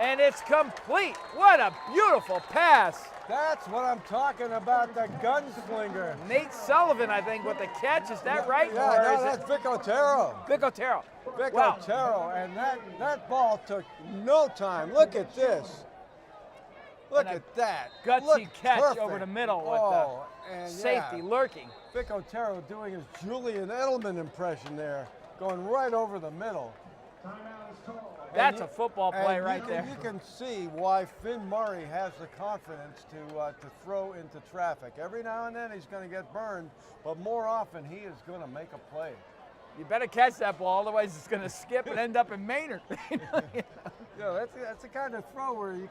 and it's complete. What a beautiful pass. That's what I'm talking about, the gunslinger. Nate Sullivan, I think, with the catch. Is that right? Yeah, Or no, is that's Vic Otero. Vic Otero. Vic Wow. Otero, and that ball took no time. Look at this. Look And a at that. gutsy Look catch perfect. over the middle with Oh, the and safety yeah, lurking. Vic Otero doing his Julian Edelman impression there, going right over the middle. That's a football play and right there. You can see why Finn Murray has the confidence to throw into traffic. Every now and then he's going to get burned, but more often he is going to make a play. You better catch that ball, otherwise it's going to skip and end up in Maynard. Yeah, that's the kind of throw where you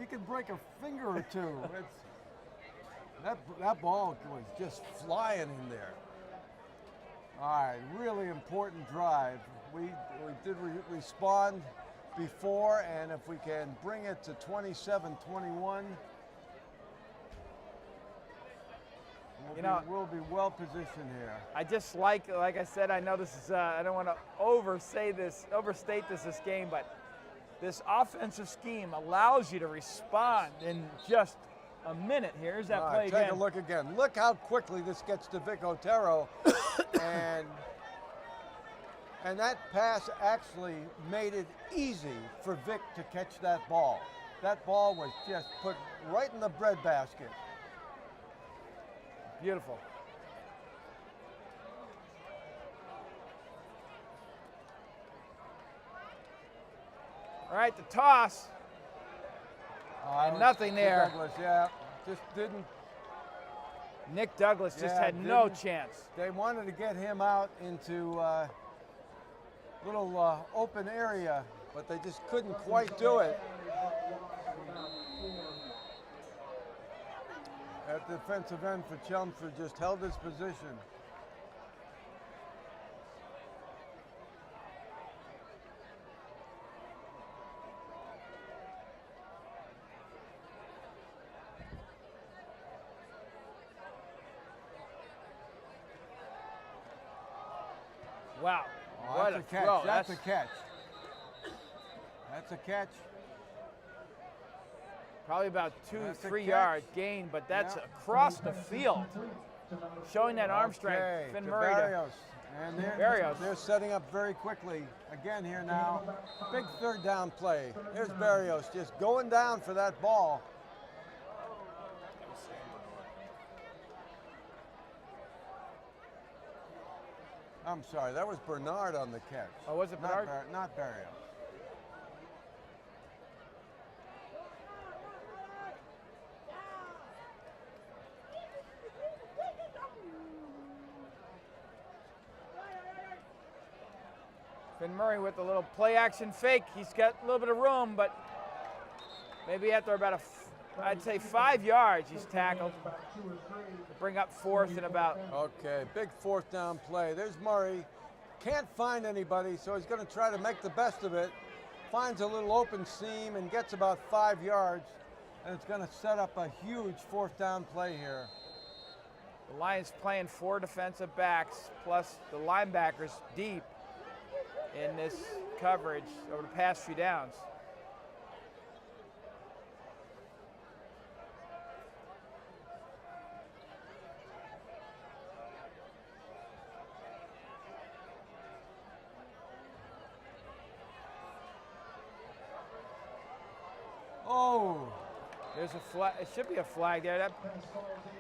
can break a finger or two. That ball was just flying in there. All right, really important drive. We did respond before, and if we can bring it to 27-21, we'll be well positioned here. I just like I said, I know this is, I don't want to overstate this game, but this offensive scheme allows you to respond in just a minute. Here's that play again. Take a look again. Look how quickly this gets to Vic Otero, and that pass actually made it easy for Vic to catch that ball. That ball was just put right in the breadbasket. Beautiful. All right, the toss. And nothing there. Douglas, yeah, just didn't. Nick Douglas just had no chance. They wanted to get him out into a little open area, but they just couldn't quite do it. That defensive end for Chelmsford just held his position. Wow. Oh, what that's a catch. throw. That's a catch. That's a catch. Probably about That's a 2-3 catch. yard gain, but that's across the field. Showing that arm strength. Finn Murray. Barrios. And Barrios. they're setting up very quickly. Again here now. Big third down play. There's Barrios just going down for that ball. I'm sorry, that was Bernard on the catch. Oh, was it Bernard? Not Barrios. Finn Murray with a little play action fake. He's got a little bit of room, but maybe after about I'd say 5 yards, he's tackled. Bring up fourth and about. Okay, big fourth down play. There's Murray. Can't find anybody, so he's going to try to make the best of it. Finds a little open seam and gets about 5 yards, and it's going to set up a huge fourth down play here. The Lions playing 4 defensive backs plus the linebackers deep in this coverage over the past few downs. Oh, there's a flag. It should be a flag there.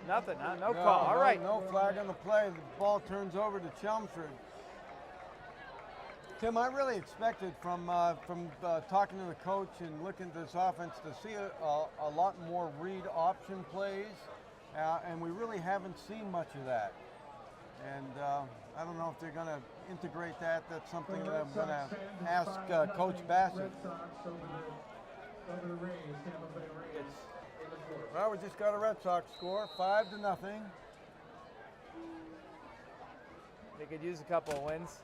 Nothing, huh? No call. All right. No flag on the play. The ball turns over to Chelmsford. Tim, I really expected from talking to the coach and looking at this offense to see a lot more read option plays, and we really haven't seen much of that. And I don't know if they're going to integrate that. That's something that I'm going to ask Coach Bassett. Well, we just got a Red Sox score, 5-0. They could use a couple of wins.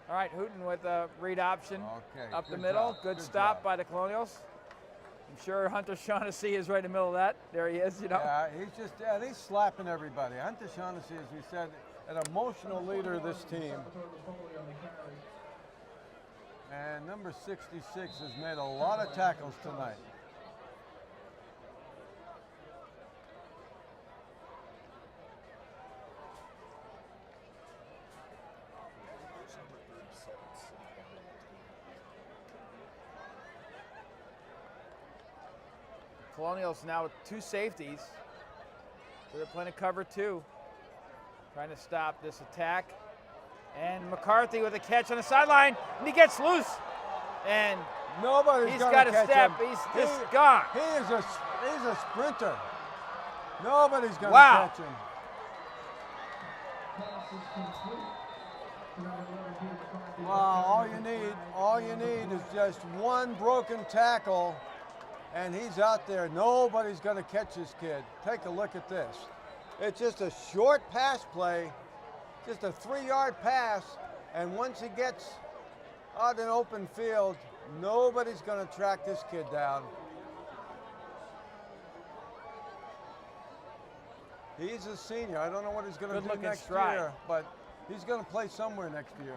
All right, Hooten with a read option up the middle. Good stop by the Colonials. I'm sure Hunter Shaughnessy is right in the middle of that. There he is, you know. Yeah, he's slapping everybody. Hunter Shaughnessy, as we said, an emotional leader of this team. And number 66 has made a lot of tackles tonight. Colonials now with 2 safeties. So they're playing a cover 2. Trying to stop this attack. And McCarthy with a catch on the sideline, and he gets loose. And he's got a step. He's just gone. He's a sprinter. Nobody's going to catch him. Wow, all you need is just one broken tackle, and he's out there. Nobody's going to catch this kid. Take a look at this. It's just a short pass play, just a 3-yard pass, and once he gets out in open field, nobody's going to track this kid down. He's a senior. I don't know what he's going to do Good-looking next stride. year, but he's going to play somewhere next year.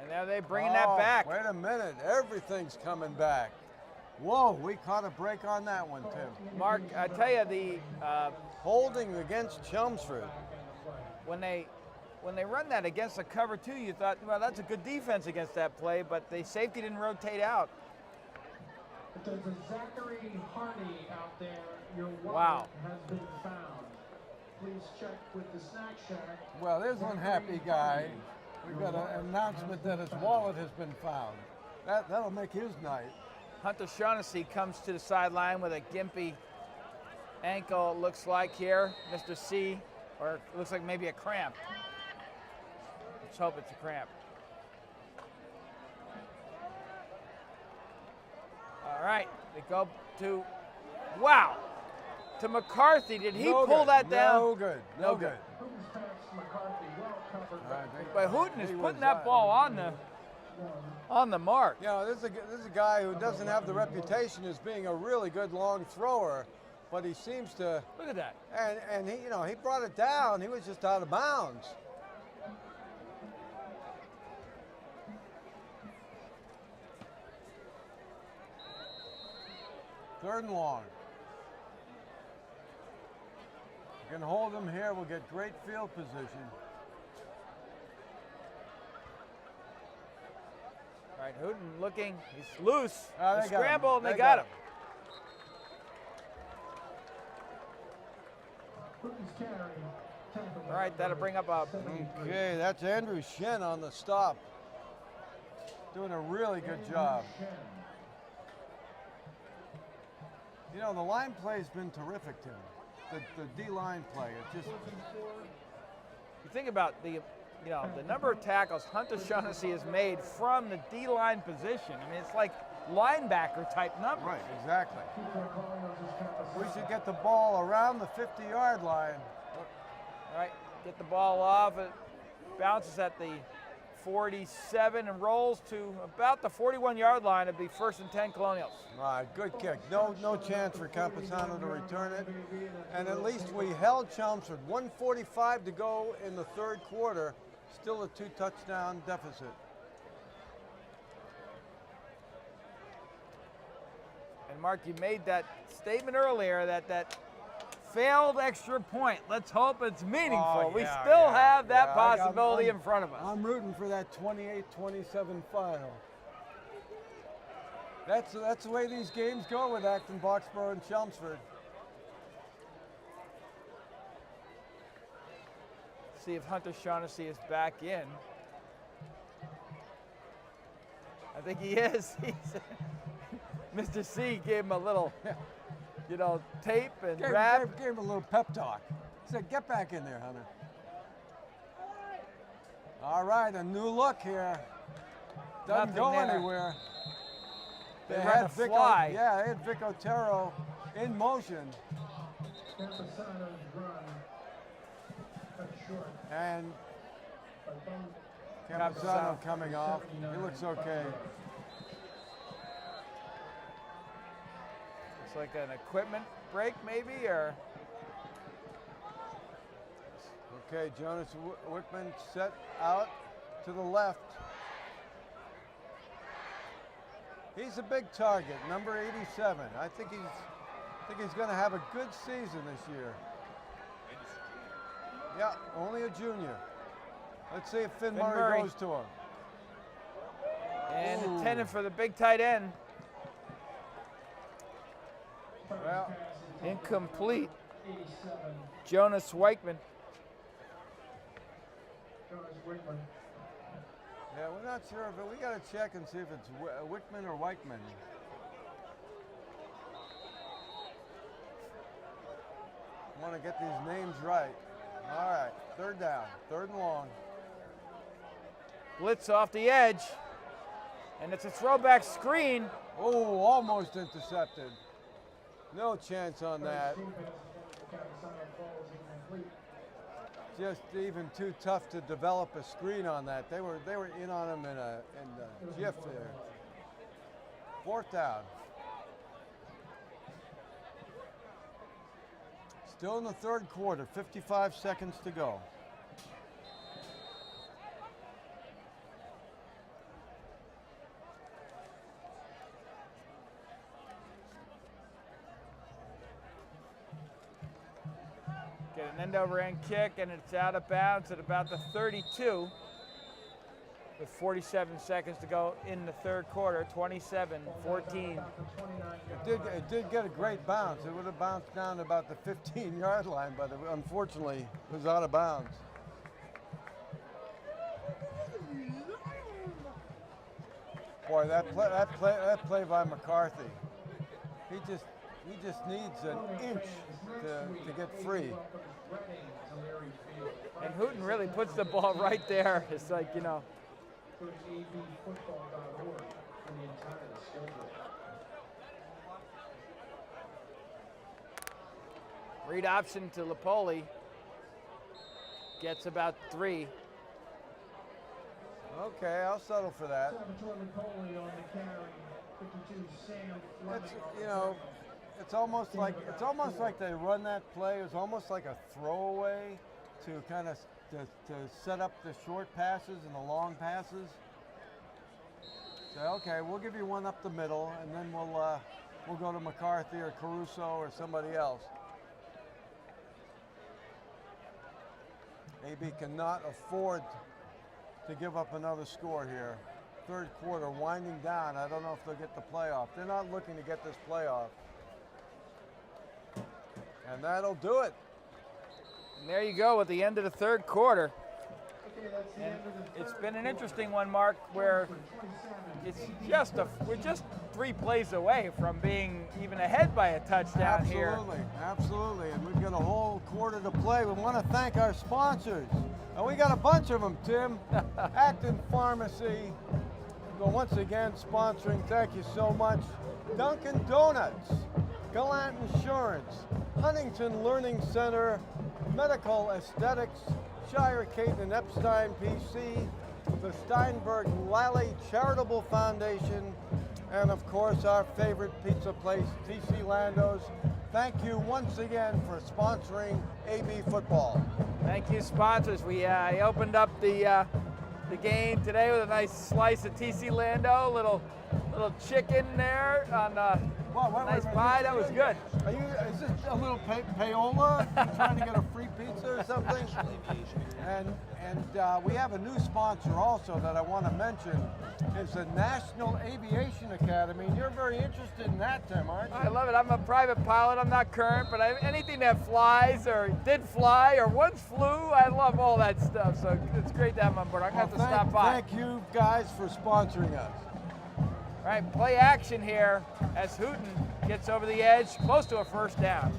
And now they bringing that back. Wait a minute. Everything's coming back. Whoa, we caught a break on that one, Tim. Mark, I tell you, the Holding against Chelmsford. when they run that against a cover 2, you thought, well, that's a good defense against that play, but the safety didn't rotate out. There's a Zachary Hardy out there. Your wallet Wow. has been found. Please check with the snack shack. Well, there's one happy guy. We've got an announcement that his wallet has been found. That'll make his night. Hunter Shaughnessy comes to the sideline with a gimpy ankle, it looks like here. Mr. C, or it looks like maybe a cramp. Let's hope it's a cramp. All right, they go to, wow, to McCarthy. Did he No pull good. that down? No good. No good. Who's past McCarthy? Well covered. But Hooten is He putting was, that ball on the mark. You know, this is a guy who doesn't have the reputation as being a really good long thrower, but he seems to. Look at that. And he, you know, he brought it down. He was just out of bounds. Third and long. We can hold him here. We'll get great field position. All right, Hooten looking, he's loose. Ah, They they got him. scramble and they They got got him. Who's carrying? All right, that'll bring up a Okay, that's Andrew Shen on the stop. Doing a really good job. You know, the line play's been terrific, Tim. The D-line play, it just, You think about the number of tackles Hunter Shaughnessy has made from the D-line position. I mean, it's like linebacker type numbers. right, exactly. We should get the ball around the 50-yard line. All right, get the ball off. It bounces at the 47 and rolls to about the 41-yard line. It'll be 1st and 10 Colonials. All right, good kick. No chance for Camposano to return it. And at least we held Chelmsford. 1:45 to go in the third quarter. Still a 2-touchdown deficit. And Mark, you made that statement earlier that failed extra point. Let's hope it's meaningful. We still have that possibility in front of us. I'm rooting for that 28-27 final. That's the way these games go with Acton, Boxborough, and Chelmsford. See if Hunter Shaughnessy is back in. I think he is. Mr. C gave him a little, tape and wrap. Gave him a little pep talk. He said, get back in there, Hunter. All right, a new look here. Doesn't Nothing go there. anywhere. They run a fly. Yeah, they had Vic Otero in motion. Camposano's run cut short. And But Camposano coming off. He looks okay. It's like an equipment break maybe, or Okay, Jonas Wickman set out to the left. He's a big target, number 87. I think he's going to have a good season this year. Yeah, only a junior. Let's see if Finn Murray goes to him. And intended for the big tight end. Well, Incomplete. Jonas Weichman. yeah, we're not sure, but we got to check and see if it's Wickman or Weichman. Want to get these names right. All right, third down, third and long. Blitz off the edge. And it's a throwback screen. Oh, almost intercepted. No chance on that. Just even too tough to develop a screen on that. They were in on him in a jiff there. 4th down. Still in the 3rd quarter, 55 seconds to go. Get an end over end kick, and it's out of bounds at about the 32 with 47 seconds to go in the 3rd quarter, 27-14. It did get a great bounce. It would have bounced down to about the 15-yard line, but unfortunately it was out of bounds. Boy, that play by McCarthy. He just needs an inch to get free. And Hooten really puts the ball right there. It's like, you know. Read option to Lapoli. Gets about 3. Okay, I'll settle for that. It's almost like they run that play. It's almost like a throwaway to kind of to set up the short passes and the long passes. Say, okay, we'll give you one up the middle, and then we'll go to McCarthy or Caruso or somebody else. AB cannot afford to give up another score here. 3rd quarter winding down. I don't know if they'll get the playoff. They're not looking to get this playoff. And that'll do it. And there you go at the end of the 3rd quarter. And it's been an interesting one, Mark, where we're just 3 plays away from being even ahead by a touchdown here. Absolutely. And we've got a whole quarter to play. We want to thank our sponsors. And we got a bunch of them, Tim. Acton Pharmacy. Well, once again, sponsoring. Thank you so much. Dunkin' Donuts. Gallant Insurance. Huntington Learning Center. Medical Aesthetics. Shire, Caton, and Epstein PC, the Steinberg Lally Charitable Foundation, and of course our favorite pizza place, TC Lando's. Thank you once again for sponsoring AB football. Thank you, sponsors. We opened up the game today with a nice slice of TC Lando, little chicken there on a nice pie. That was good. Is this a little payola? You trying to get a free pizza or something? And we have a new sponsor also that I want to mention. It's the National Aviation Academy. And you're very interested in that, Tim, aren't you? I love it. I'm a private pilot. I'm not current, but anything that flies or did fly or once flew, I love all that stuff. So it's great to have them on board. I'm going to have to stop by. Thank you guys for sponsoring us. All right, play action here as Hooten gets over the edge, close to a 1st down.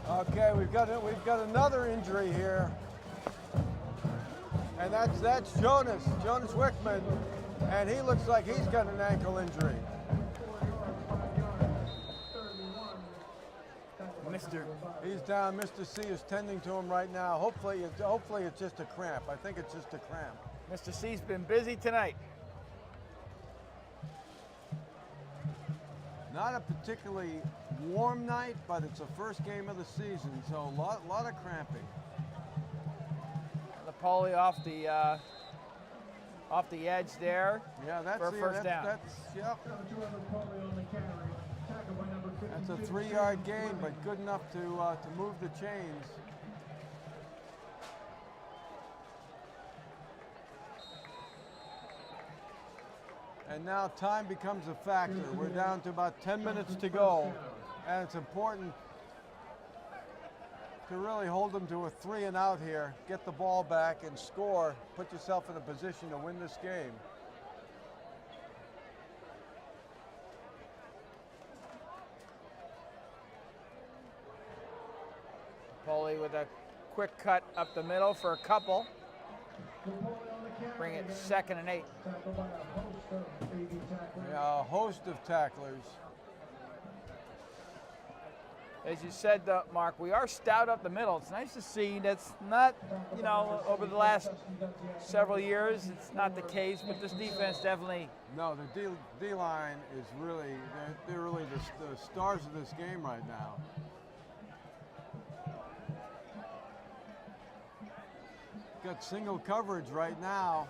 Okay, we've got another injury here, and that's Jonas Wickman, and he looks like he's got an ankle injury. He's down. Mr. C is tending to him right now. Hopefully it's just a cramp. I think it's just a cramp. Mr. C's been busy tonight. Not a particularly warm night, but it's the first game of the season, so a lot of cramping. Napoli off the edge there. Yeah, that's for a 1st down. That's a 3-yard gain, but good enough to move the chains. And now time becomes a factor. We're down to about 10 minutes to go, and it's important to really hold them to a 3-and-out here, get the ball back and score, put yourself in a position to win this game. Napoli with a quick cut up the middle for a couple. bring it 2nd and 8. Tackled by a host of AV tacklers. Yeah, a host of tacklers. As you said, Mark, we are stout up the middle. It's nice to see. That's not, over the last several years, it's not the case, but this defense definitely. No, the D-line is really, they're really the stars of this game right now. Got single coverage right now.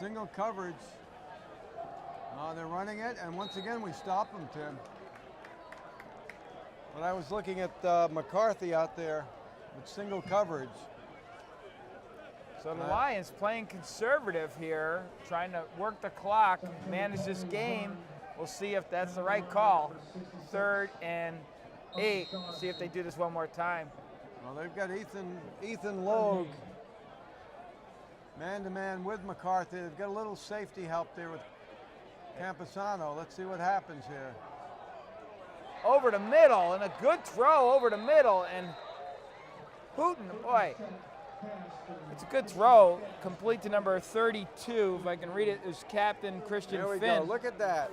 Single coverage. They're running it, and once again we stop them, Tim. But I was looking at McCarthy out there with single coverage. So the Lions playing conservative here, trying to work the clock, manage this game. We'll see if that's the right call. 3rd and 8. See if they do this one more time. Well, they've got Ethan Logue man-to-man with McCarthy. They've got a little safety help there with Camposano. Let's see what happens here. Over the middle, and a good throw over the middle, and Hooten, boy, it's a good throw, complete to number 32, if I can read it, is Captain Christian There we Finn. go, look at that.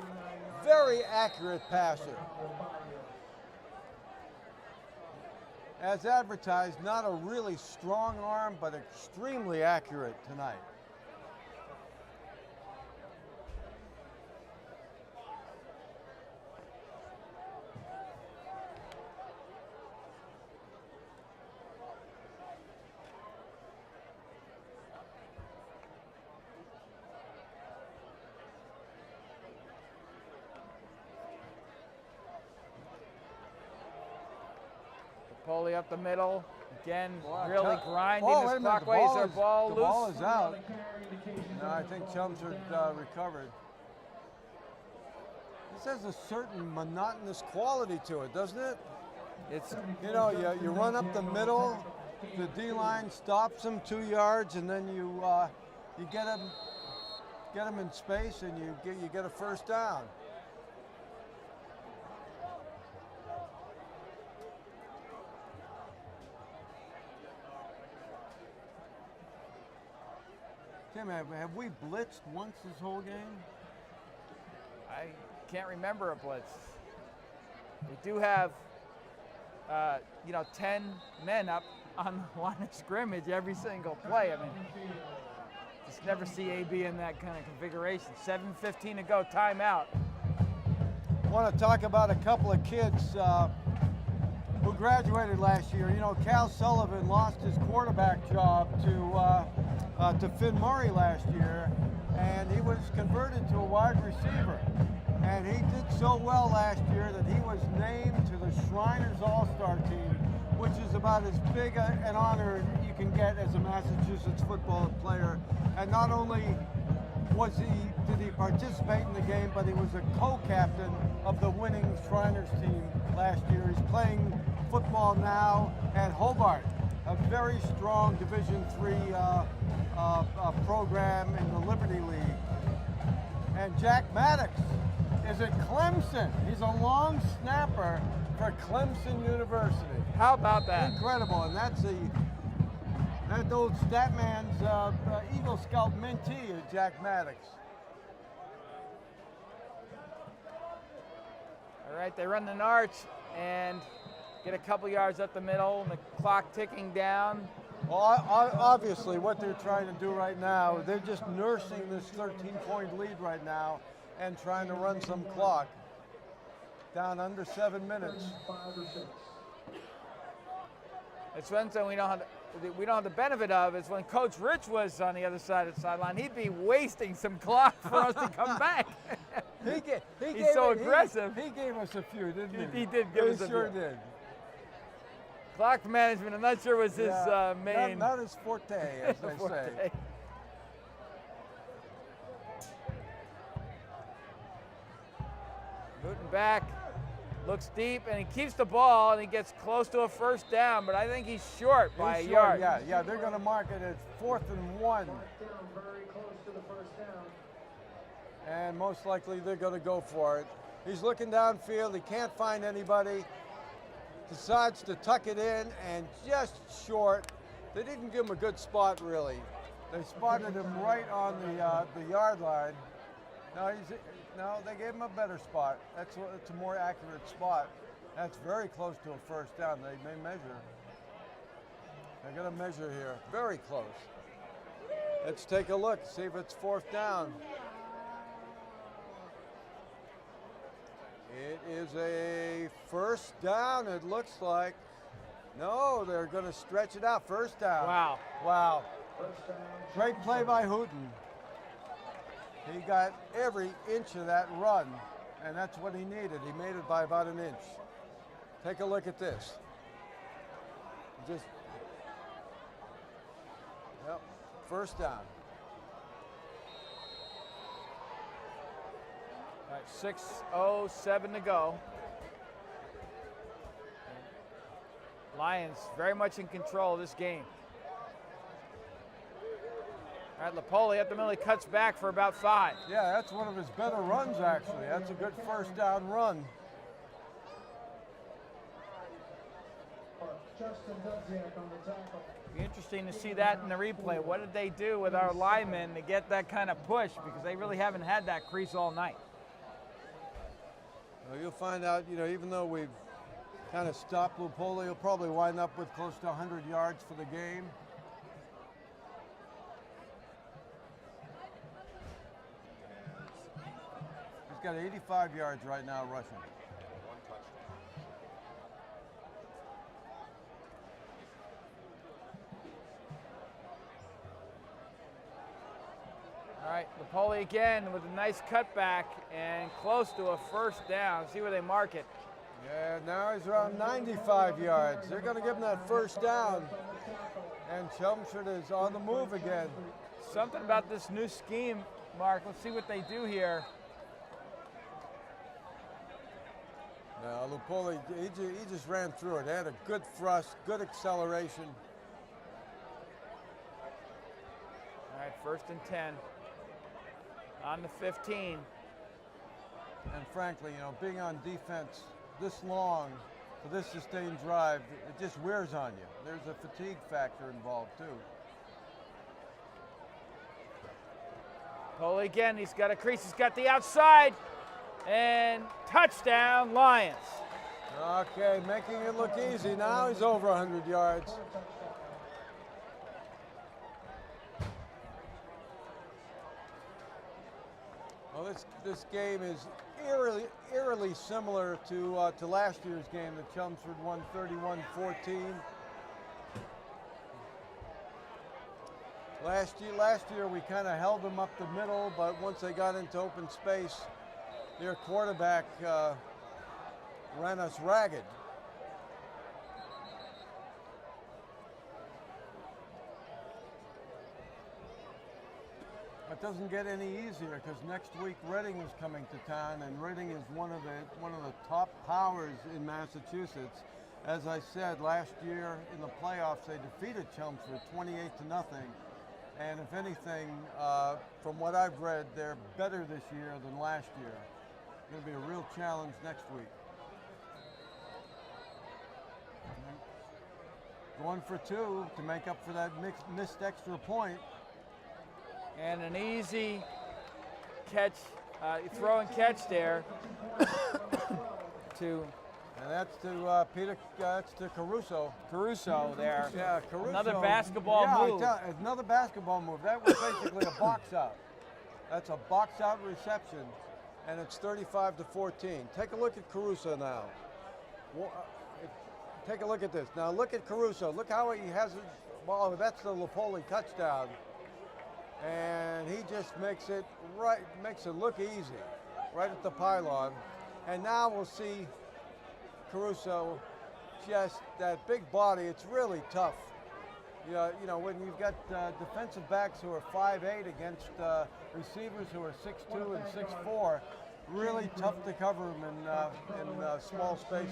Very accurate passer. As advertised, not a really strong arm, but extremely accurate tonight. Napoli up the middle. Again, Boy, really tough. grinding Oh, this wait a minute, clockways. Their ball the loose. ball is out. No, I think Chelmsford recovered. This has a certain monotonous quality to it, doesn't it? It's You run up the middle, the D-line stops them 2 yards, and then you get them in space, and you get a first down. Tim, have we blitzed once this whole game? I can't remember a blitz. We do have, 10 men up on the line of scrimmage every single play. I mean, just never see AB in that kind of configuration. 7:15 to go, timeout. I want to talk about a couple of kids who graduated last year. Cal Sullivan lost his quarterback job to Finn Murray last year, and he was converted to a wide receiver. And he did so well last year that he was named to the Shriners All-Star team, which is about as big an honor you can get as a Massachusetts football player. And not only did he participate in the game, but he was a co-captain of the winning Shriners team last year. He's playing football now at Hobart, a very strong Division III program in the Liberty League. And Jack Maddox is at Clemson. He's a long snapper for Clemson University. How about that? Incredible, and that's old Statman's Eagle Scout mentee, Jack Maddox. All right, they run an arch and get a couple yards up the middle, and the clock ticking down. Well, obviously, what they're trying to do right now, they're just nursing this 13-point lead right now and trying to run some clock down under 7 minutes. It's one thing we don't have the benefit of is when Coach Rich was on the other side of the sideline, he'd be wasting some clock for us to come back. He's so aggressive. He gave us a few, didn't he? He did give us a sure few. did. Clock management, I'm not sure was his main. Not his forte, as they say. Newton back, looks deep, and he keeps the ball, and he gets close to a first down, but I think he's short by a yard. Yeah, they're going to mark it as 4th and 1. Very close to the first down. And most likely they're going to go for it. He's looking downfield, he can't find anybody. Decides to tuck it in, and just short. They didn't give him a good spot, really. They spotted him right on the yard line. No, they gave him a better spot. It's a more accurate spot. That's very close to a first down. They may measure. They're going to measure here. Very close. Let's take a look, see if it's fourth down. It is a first down, it looks like. No, they're going to stretch it out. First down. Wow. Wow. Great play by Hooten. He got every inch of that run, and that's what he needed. He made it by about an inch. Take a look at this. Just, yep, first down. All right, 6:07 to go. Lions very much in control of this game. All right, Lapoli up the middle, he cuts back for about 5. Yeah, that's one of his better runs, actually. That's a good first down run. Justin Dudziak on the tackle. Be interesting to see that in the replay. What did they do with our linemen to get that kind of push? Because they really haven't had that crease all night. Well, you'll find out, even though we've kind of stopped Lupoli, he'll probably wind up with close to 100 yards for the game. He's got 85 yards right now rushing. All right, Lapoli again with a nice cutback and close to a first down. See where they mark it. Yeah, now he's around 95 yards. They're going to give him that first down. And Chelmsford is on the move again. Something about this new scheme, Mark. Let's see what they do here. Now, Lupoli, he just ran through it. They had a good thrust, good acceleration. All right, 1st and 10. On the 15. And frankly, being on defense this long for this sustained drive, it just wears on you. There's a fatigue factor involved too. Lapoli again, he's got a crease, he's got the outside, and touchdown, Lions. Okay, making it look easy. Now he's over 100 yards. Well, this game is eerily similar to last year's game that Chelmsford won 31-14. Last year we kind of held them up the middle, but once they got into open space, their quarterback ran us ragged. It doesn't get any easier because next week Reading is coming to town, and Reading is one of the top powers in Massachusetts. As I said, last year in the playoffs they defeated Chelmsford 28-0, and if anything, from what I've read, they're better this year than last year. It's going to be a real challenge next week. Going for 2 to make up for that missed extra point. And an easy catch, throw and catch there to. And that's to Peter. That's to Caruso. Caruso there. Yeah, Caruso. Another basketball move. Another basketball move. That was basically a box out. That's a box out reception, and it's 35-14. Take a look at Caruso now. Take a look at this. Now look at Caruso. Look how he has it. Well, that's the Lapoli touchdown. And he just makes it look easy, right at the pylon. And now we'll see Caruso, just that big body. It's really tough. When you've got defensive backs who are 5'8" against receivers who are 6'2" and 6'4", really tough to cover them in small spaces.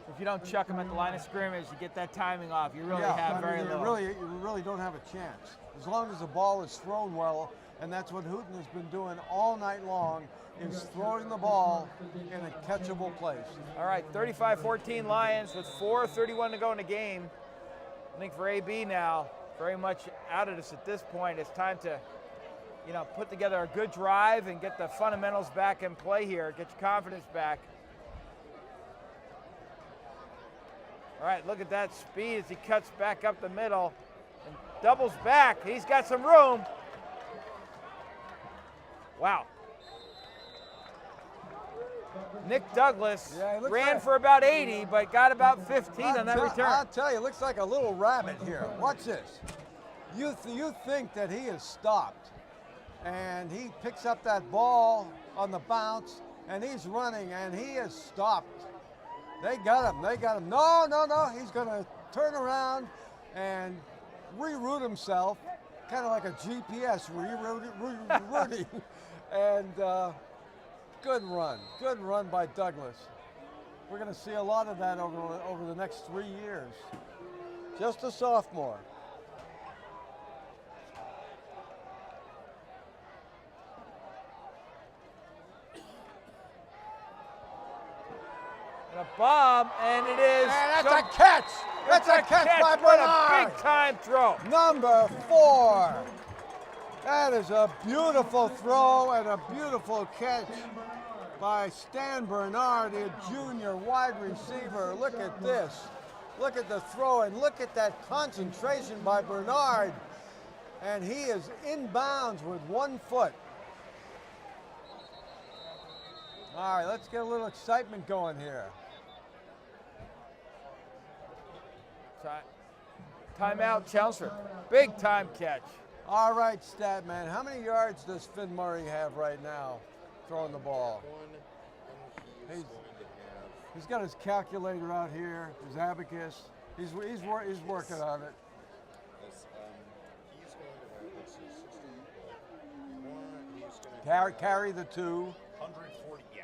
If you don't chuck them at the line of scrimmage, you get that timing off. You really have very little. You really don't have a chance. As long as the ball is thrown well, and that's what Hooten has been doing all night long, is throwing the ball in a catchable place. All right, 35-14 Lions with 4:31 to go in the game. I think for AB now, very much out of this at this point. It's time to, you know, put together a good drive and get the fundamentals back in play here. Get your confidence back. All right, look at that speed as he cuts back up the middle and doubles back. He's got some room. Wow. Nick Douglas ran for about 80, but got about 15 on that return. I'll tell you, it looks like a little rabbit here. Watch this. You think that he is stopped, and he picks up that ball on the bounce, and he's running, and he is stopped. They got him. They got him. No. He's going to turn around and reroute himself, kind of like a GPS rerouting. And good run by Douglas. We're going to see a lot of that over the next 3 years. Just a sophomore. And a bomb, and it is. And that's a catch. That's a catch by What Bernard. a big-time throw. Number 4. That is a beautiful throw and a beautiful catch by Stan Bernard, a junior wide receiver. Look at this. Look at the throw, and look at that concentration by Bernard. And he is inbounds with 1 foot. All right, let's get a little excitement going here. Timeout, Chelmsford. Big time catch. All right, Statman, how many yards does Finn Murray have right now throwing the ball? He's got his calculator out here, his abacus. He's working on it. Carry the 2. 140, yeah.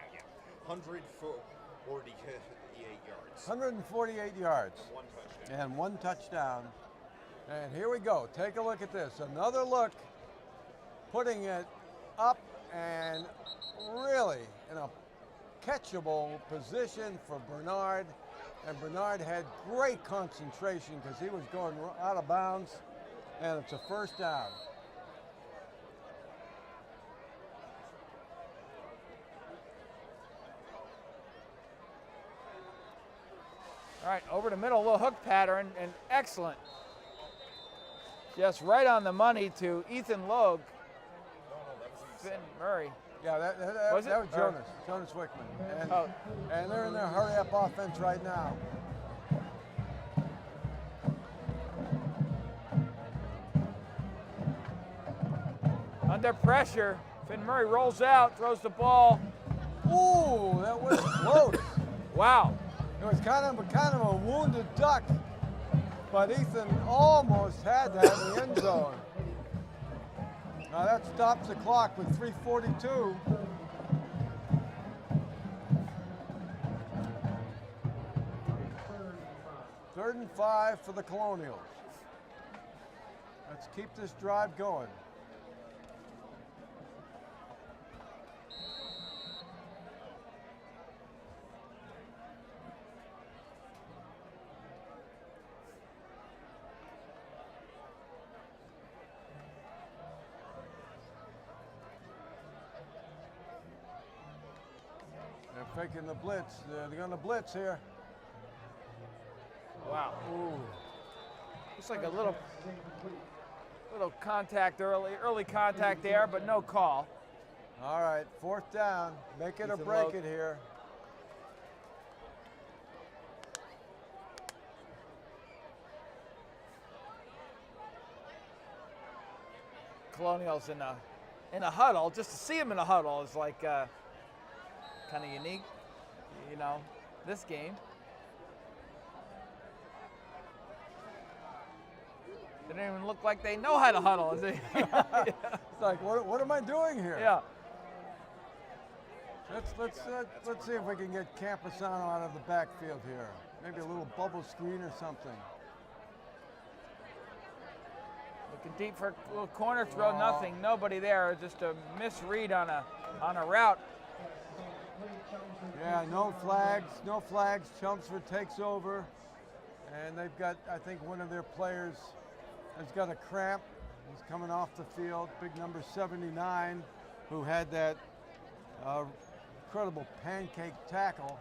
148 yards. 148 yards. And 1 touchdown. And 1 touchdown. And here we go. Take a look at this. Another look, putting it up and really in a catchable position for Bernard. And Bernard had great concentration because he was going out of bounds. And it's a first down. All right, over the middle, a little hook pattern, and excellent. Just right on the money to Ethan Logue. Finn Murray. Yeah, that was Jonas Wickman. And they're in their hurry-up offense right now. Under pressure, Finn Murray rolls out, throws the ball. Ooh, that was close. Wow. It was kind of a wounded duck, but Ethan almost had that in the end zone. Now that stops the clock with 3:42. Third and 5 for the Colonials. Let's keep this drive going. They're faking the blitz. They're going to blitz here. Wow. Ooh. Looks like a little contact early contact there, but no call. All right, 4th down. Make it or break it here. Colonials in a huddle. Just to see him in a huddle is like kind of unique, you know, this game. They don't even look like they know how to huddle. It's like, what am I doing here? Yeah. Let's see if we can get Camposano out of the backfield here. Maybe a little bubble screen or something. Looking deep for a little corner throw, nothing, nobody there. Just a misread on a route. Yeah, no flags. Chelmsford takes over, and they've got, I think, one of their players has got a cramp. He's coming off the field. Big number 79, who had that incredible pancake tackle.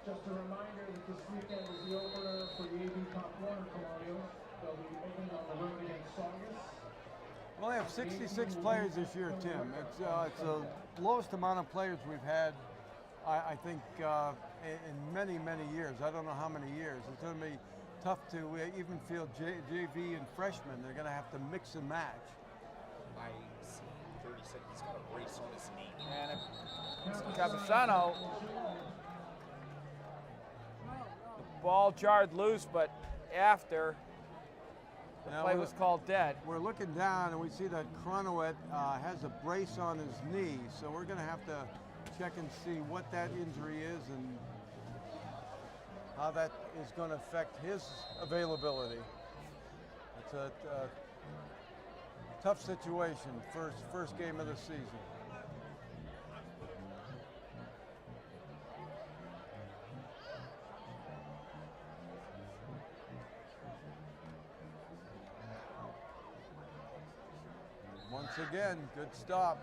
Just a reminder that this weekend is the opener for the AV Pop Warner Colonials. They'll be opening on the road against Saugus. We only have 66 players this year, Tim. It's the lowest amount of players we've had, I think, in many, many years. I don't know how many years. It's going to be tough to even field JV and freshmen. They're going to have to mix and match. I see 30 seconds. He's got a brace on his knee. And Capasano, the ball jarred loose, but after the play was called dead. We're looking down and we see that Cronowet has a brace on his knee, so we're going to have to check and see what that injury is and how that is going to affect his availability. It's a tough situation, first game of the season. Once again, good stop.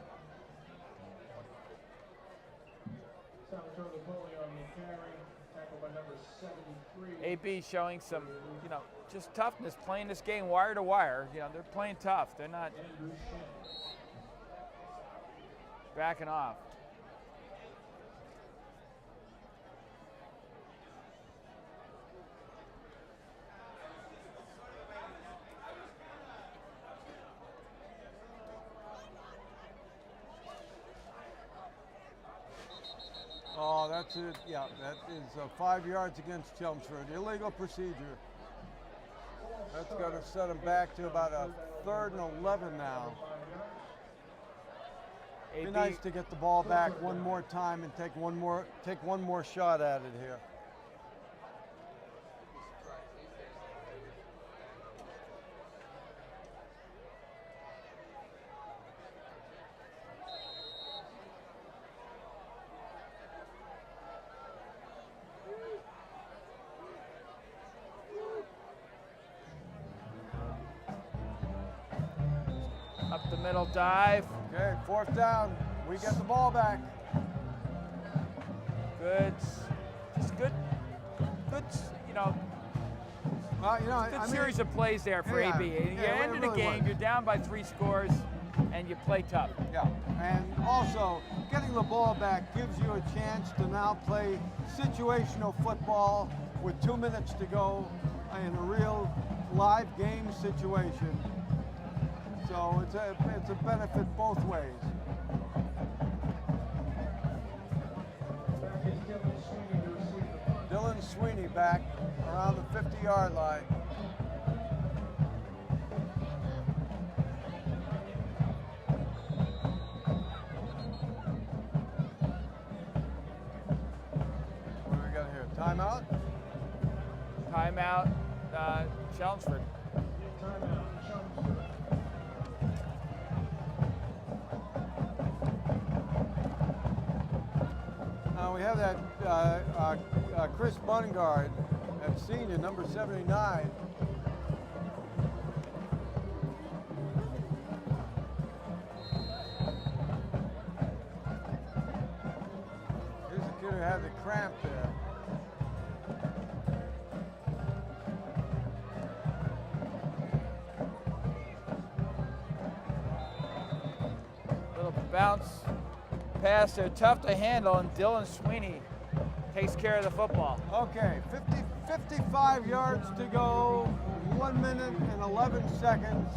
Salvatore Napoli on the carry, tackled by number 73. AB showing some, just toughness, playing this game wire to wire. They're playing tough. They're not backing off. Oh, that's it. Yeah, that is 5 yards against Chelmsford. Illegal procedure. That's going to set them back to about a 3rd and 11 now. It'd be nice to get the ball back one more time and take one more shot at it here. Up the middle dive. Okay, 4th down. We get the ball back. Good. Just good. Good. Good series of plays there for AB. You ended the game. You're down by 3 scores, and you play tough. Yeah, and also getting the ball back gives you a chance to now play situational football with 2 minutes to go in a real live game situation. So it's a benefit both ways. Dylan Sweeney back around the 50-yard line. What do we got here? Timeout? Timeout, Chelmsford. We have that Chris Bungard, that senior, number 79. Here's a kid who had the cramp there. Little bounce pass. They're tough to handle, and Dylan Sweeney takes care of the football. Okay, 55 yards to go, 1 minute and 11 seconds.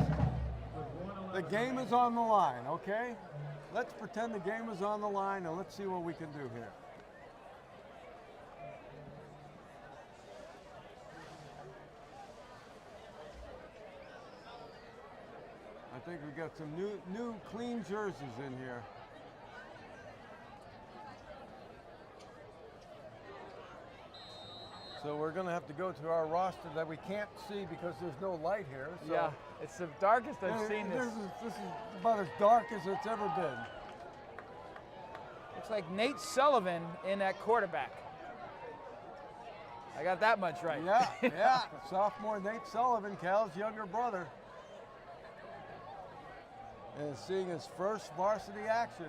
The game is on the line, okay? Let's pretend the game is on the line, and let's see what we can do here. I think we got some new clean jerseys in here. So we're going to have to go to our roster that we can't see because there's no light here. So Yeah, it's the darkest I've seen this. This is about as dark as it's ever been. Looks like Nate Sullivan in at quarterback. I got that much right. Yeah, yeah. Sophomore Nate Sullivan, Cal's younger brother, and seeing his first varsity action.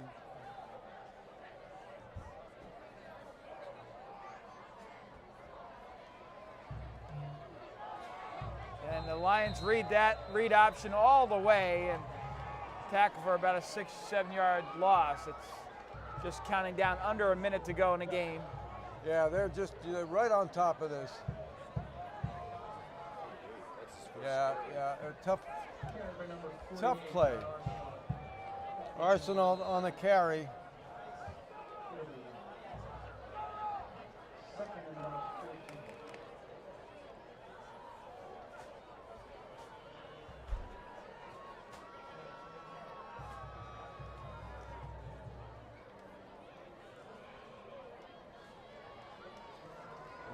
And the Lions read that read option all the way and tackle for about a 6-7 yard loss. It's just counting down under a minute to go in the game. Yeah, they're right on top of this. Yeah, a tough play. Arsenal on the carry.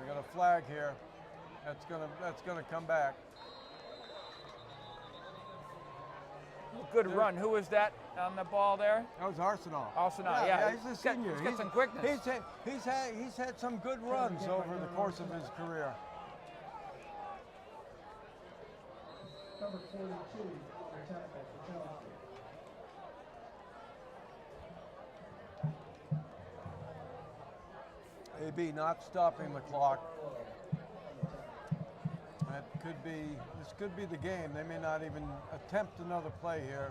We got a flag here. That's gonna come back. Good run. Who was that on the ball there? That was Arsenal. Arsenal, yeah. He's a senior. He's got some quickness. He's had some good runs over the course of his career. Number 42, the tackle for Chelmsford. AB not stopping the clock. This could be the game. They may not even attempt another play here.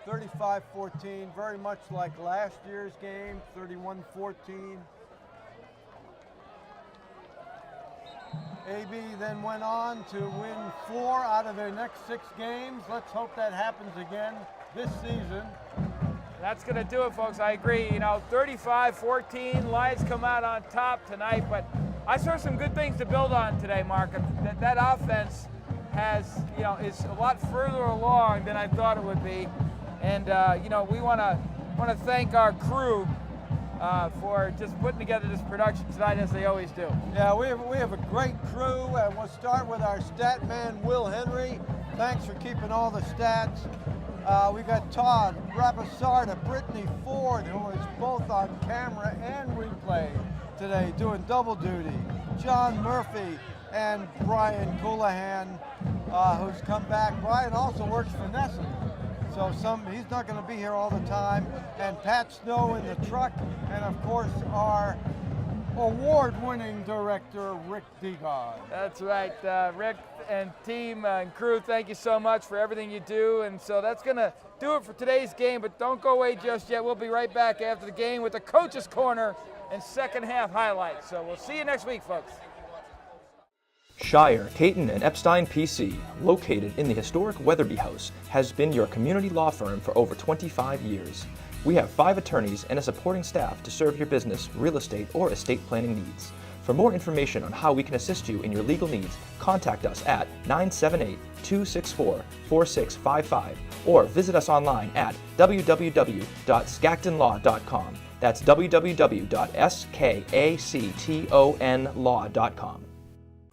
35-14, very much like last year's game, 31-14. AB then went on to win 4 out of their next 6 games. Let's hope that happens again this season. That's going to do it, folks. I agree. 35-14. Lions come out on top tonight, but I saw some good things to build on today, Mark. That offense is a lot further along than I thought it would be, and we want to thank our crew for just putting together this production tonight, as they always do. Yeah, we have a great crew, and we'll start with our stat man, Will Henry. Thanks for keeping all the stats. We got Todd Rapasarda, Brittany Ford, who is both on camera and replay today, doing double duty. John Murphy and Brian Coulahan, who's come back. Brian also works for Nestle, so he's not going to be here all the time. And Pat Snow in the truck, and of course our award-winning director, Rick Degard. That's right, Rick and team and crew, thank you so much for everything you do. And so that's going to do it for today's game, but don't go away just yet. We'll be right back after the game with the Coach's Corner and second half highlights. So we'll see you next week, folks. Shire, Caton, and Epstein PC, located in the historic Weatherby House, has been your community law firm for over 25 years. We have 5 attorneys and a supporting staff to serve your business, real estate, or estate planning needs. For more information on how we can assist you in your legal needs, contact us at 978-264-4655 or visit us online at www.skactonlaw.com. That's www.skactonlaw.com.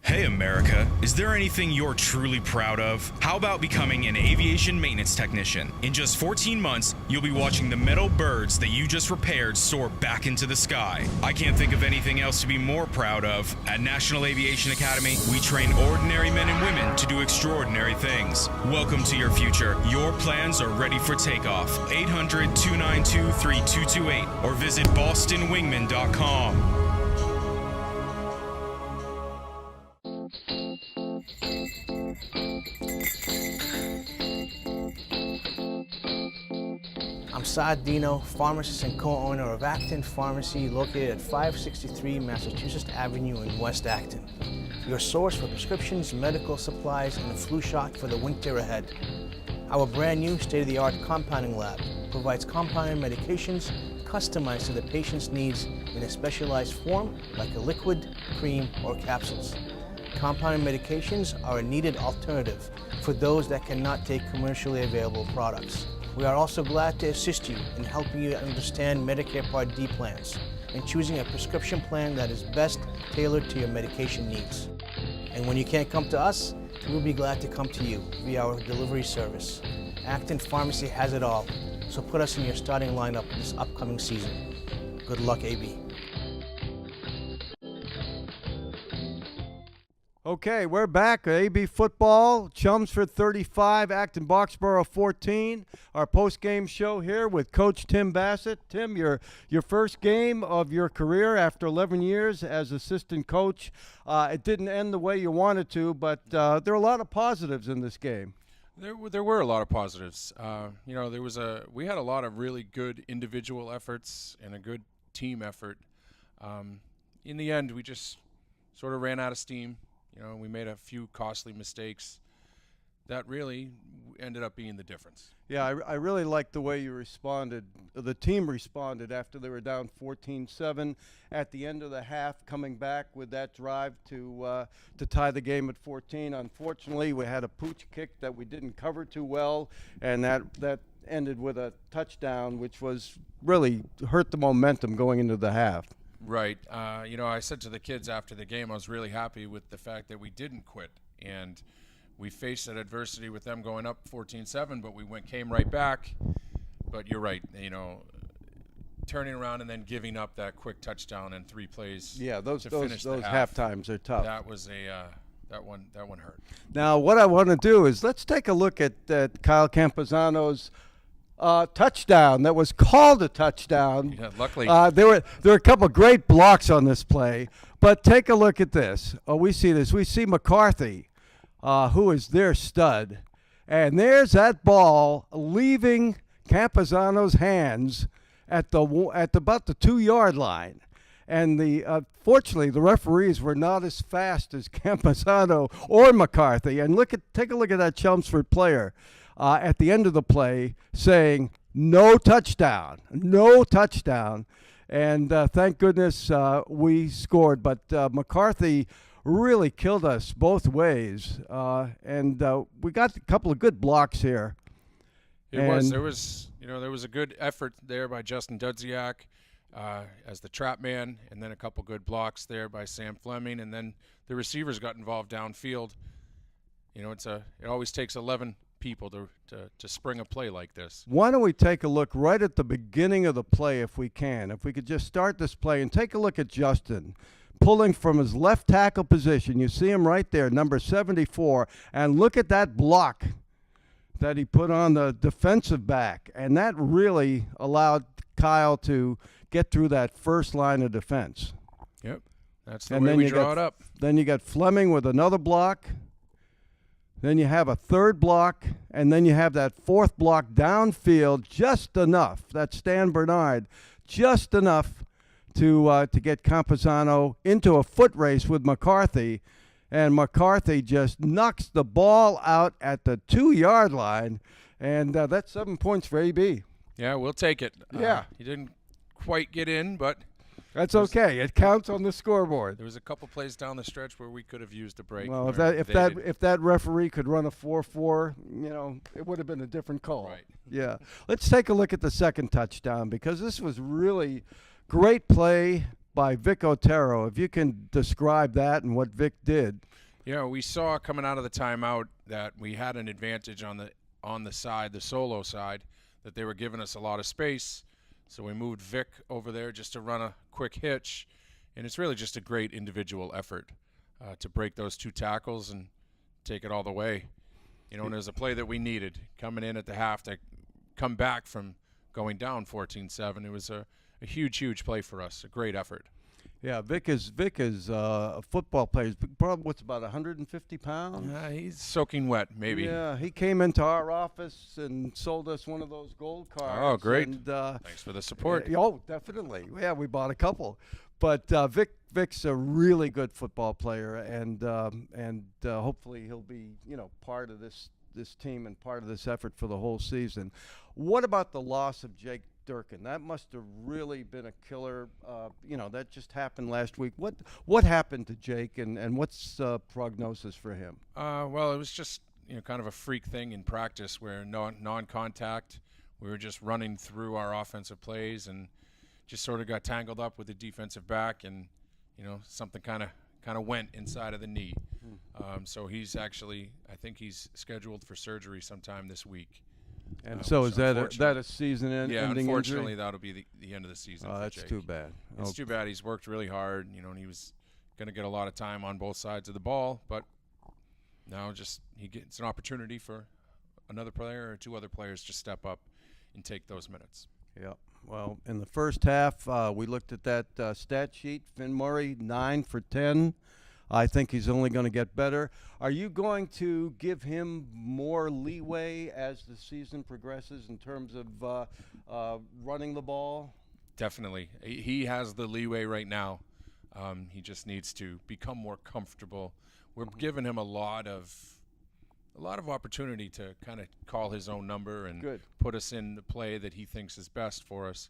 Hey America, is there anything you're truly proud of? How about becoming an aviation maintenance technician? In just 14 months, you'll be watching the metal birds that you just repaired soar back into the sky. I can't think of anything else to be more proud of. At National Aviation Academy, we train ordinary men and women to do extraordinary things. Welcome to your future. Your plans are ready for takeoff. 800-292-3228 or visit bostonwingman.com. I'm Saad Dino, pharmacist and co-owner of Acton Pharmacy, located at 563 Massachusetts Avenue in West Acton. Your source for prescriptions, medical supplies, and a flu shot for the winter ahead. Our brand new state-of-the-art compounding lab provides compounded medications customized to the patient's needs in a specialized form like a liquid, cream, or capsules. Compounded medications are a needed alternative for those that cannot take commercially available products. We are also glad to assist you in helping you understand Medicare Part D plans and choosing a prescription plan that is best tailored to your medication needs. And when you can't come to us, we'll be glad to come to you via our delivery service. Acton Pharmacy has it all, so put us in your starting lineup this upcoming season. Good luck, AB. Okay, we're back at AB Football, Chelmsford 35, Acton Boxborough 14. Our post-game show here with Coach Tim Bassett. Tim, your first game of your career after 11 years as assistant coach. It didn't end the way you wanted to, but there are a lot of positives in this game. There were a lot of positives. We had a lot of really good individual efforts and a good team effort. In the end, we just sort of ran out of steam. We made a few costly mistakes that really ended up being the difference. Yeah, I really liked the way you responded. The team responded after they were down 14-7 at the end of the half, coming back with that drive to tie the game at 14. Unfortunately, we had a pooch kick that we didn't cover too well, and that ended with a touchdown, which was really hurt the momentum going into the half. Right. I said to the kids after the game, I was really happy with the fact that we didn't quit. And we faced that adversity with them going up 14-7, but we came right back. But you're right, turning around and then giving up that quick touchdown in 3 plays. Yeah, those half half times are tough. That was that one hurt. Now, what I want to do is let's take a look at Kyle Campuzano's touchdown that was called a touchdown. Yeah, luckily. There were a couple of great blocks on this play, but take a look at this. We see this. We see McCarthy, who is their stud, and there's that ball leaving Campuzano's hands at about the 2-yard line. And fortunately, the referees were not as fast as Campuzano or McCarthy. And take a look at that Chelmsford player at the end of the play saying, no touchdown. And thank goodness we scored. But McCarthy really killed us both ways. And we got a couple of good blocks here. There was a good effort there by Justin Dudziak as the trap man, and then a couple good blocks there by Sam Fleming, and then the receivers got involved downfield. It always takes 11 people to spring a play like this. Why don't we take a look right at the beginning of the play if we can? If we could just start this play and take a look at Justin pulling from his left tackle position. You see him right there, number 74, and look at that block that he put on the defensive back, and that really allowed Kyle to get through that first line of defense. Yep, that's the way we draw it up. Then you got Fleming with another block. Then you have a third block, and then you have that fourth block downfield, just enough. That's Stan Bernard, just enough to get Campuzano into a foot race with McCarthy, and McCarthy just knocks the ball out at the 2-yard line, and that's 7 points for AB. Yeah, we'll take it. Yeah. He didn't quite get in, but that's okay. It counts on the scoreboard. There was a couple plays down the stretch where we could have used a break. Well, if that referee could run a 4-4, it would have been a different call. Right. Yeah. Let's take a look at the second touchdown, because this was really great play by Vic Otero. If you can describe that and what Vic did. We saw coming out of the timeout that we had an advantage on the side, the solo side, that they were giving us a lot of space. So we moved Vic over there just to run a quick hitch, and it's really just a great individual effort to break those 2 tackles and take it all the way. And there's a play that we needed coming in at the half to come back from going down 14-7. It was a huge play for us, a great effort. Yeah, Vic is a football player. He's probably about 150 pounds. He's soaking wet, maybe. Yeah, he came into our office and sold us one of those gold cards. Oh, great! And, thanks for the support. Definitely. Yeah, we bought a couple. But Vic's a really good football player, and hopefully he'll be part of this team and part of this effort for the whole season. What about the loss of Jake Durkin? That must have really been a killer. That just happened last week. What happened to Jake, and what's prognosis for him? Well, it was just kind of a freak thing in practice where non-contact. We were just running through our offensive plays and just sort of got tangled up with the defensive back, and something kind of went inside of the knee. Hmm. So he's actually, I think he's scheduled for surgery sometime this week. And so which is that unfortunately- a season-ending Yeah, injury? unfortunately, that'll be the end of the season. Oh, for that's Jake. too bad. It's Oh, too bad. He's worked really hard, and he was going to get a lot of time on both sides of the ball, but now he gets an opportunity for another player or two other players to step up and take those minutes. Yeah. Well, in the first half, we looked at that stat sheet. Finn Murray, 9 for 10. I think he's only going to get better. Are you going to give him more leeway as the season progresses in terms of running the ball? Definitely. He has the leeway right now. He just needs to become more comfortable. We're giving him a lot of opportunity to kind of call his own number and put us in the play that he thinks is best for us.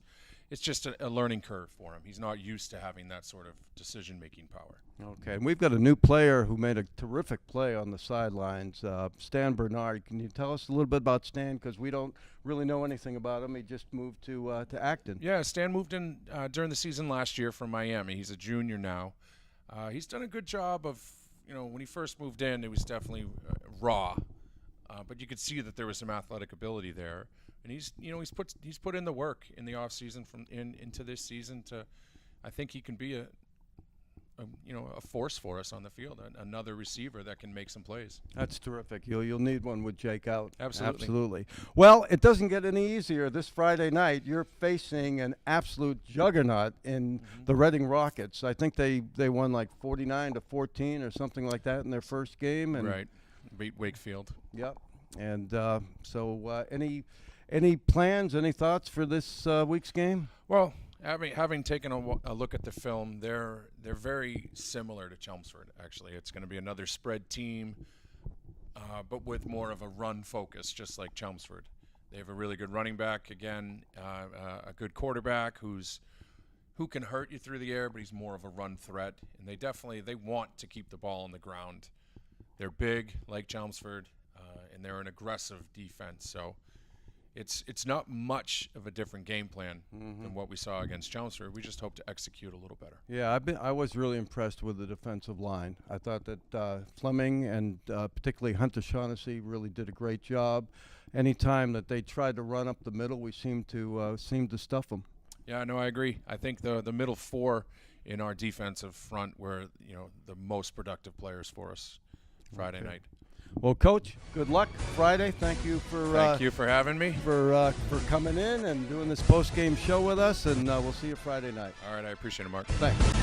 It's just a learning curve for him. He's not used to having that sort of decision-making power. Okay, and we've got a new player who made a terrific play on the sidelines, Stan Bernard. Can you tell us a little bit about Stan? Because we don't really know anything about him. He just moved to Acton. Yeah, Stan moved in during the season last year from Miami. He's a junior now. He's done a good job of, when he first moved in, it was definitely raw, but you could see that there was some athletic ability there. And he's put in the work in the off season into this season to, I think he can be a force for us on the field, another receiver that can make some plays. That's terrific. You'll need one with Jake out. Absolutely. Well, it doesn't get any easier. This Friday night, you're facing an absolute juggernaut in the Reading Rockets. I think they won like 49-14 or something like that in their first game. And Right. Beat Wakefield. Yep. And so any plans, any thoughts for this week's game? Well, having taken a look at the film, they're very similar to Chelmsford. Actually, it's going to be another spread team, but with more of a run focus, just like Chelmsford. They have a really good running back again, a good quarterback who can hurt you through the air, but he's more of a run threat. And they want to keep the ball on the ground. They're big like Chelmsford, and they're an aggressive defense. So it's not much of a different game plan than what we saw against Chelmsford. We just hope to execute a little better. Yeah, I was really impressed with the defensive line. I thought that Fleming and particularly Hunter Shaughnessy really did a great job. Anytime that they tried to run up the middle, we seemed to stuff them. Yeah, no, I agree. I think the middle four in our defensive front were the most productive players for us Friday night. Well, Coach, good luck Friday. Thank you for having me. For coming in and doing this post-game show with us, and we'll see you Friday night. All right, I appreciate it, Mark. Thanks.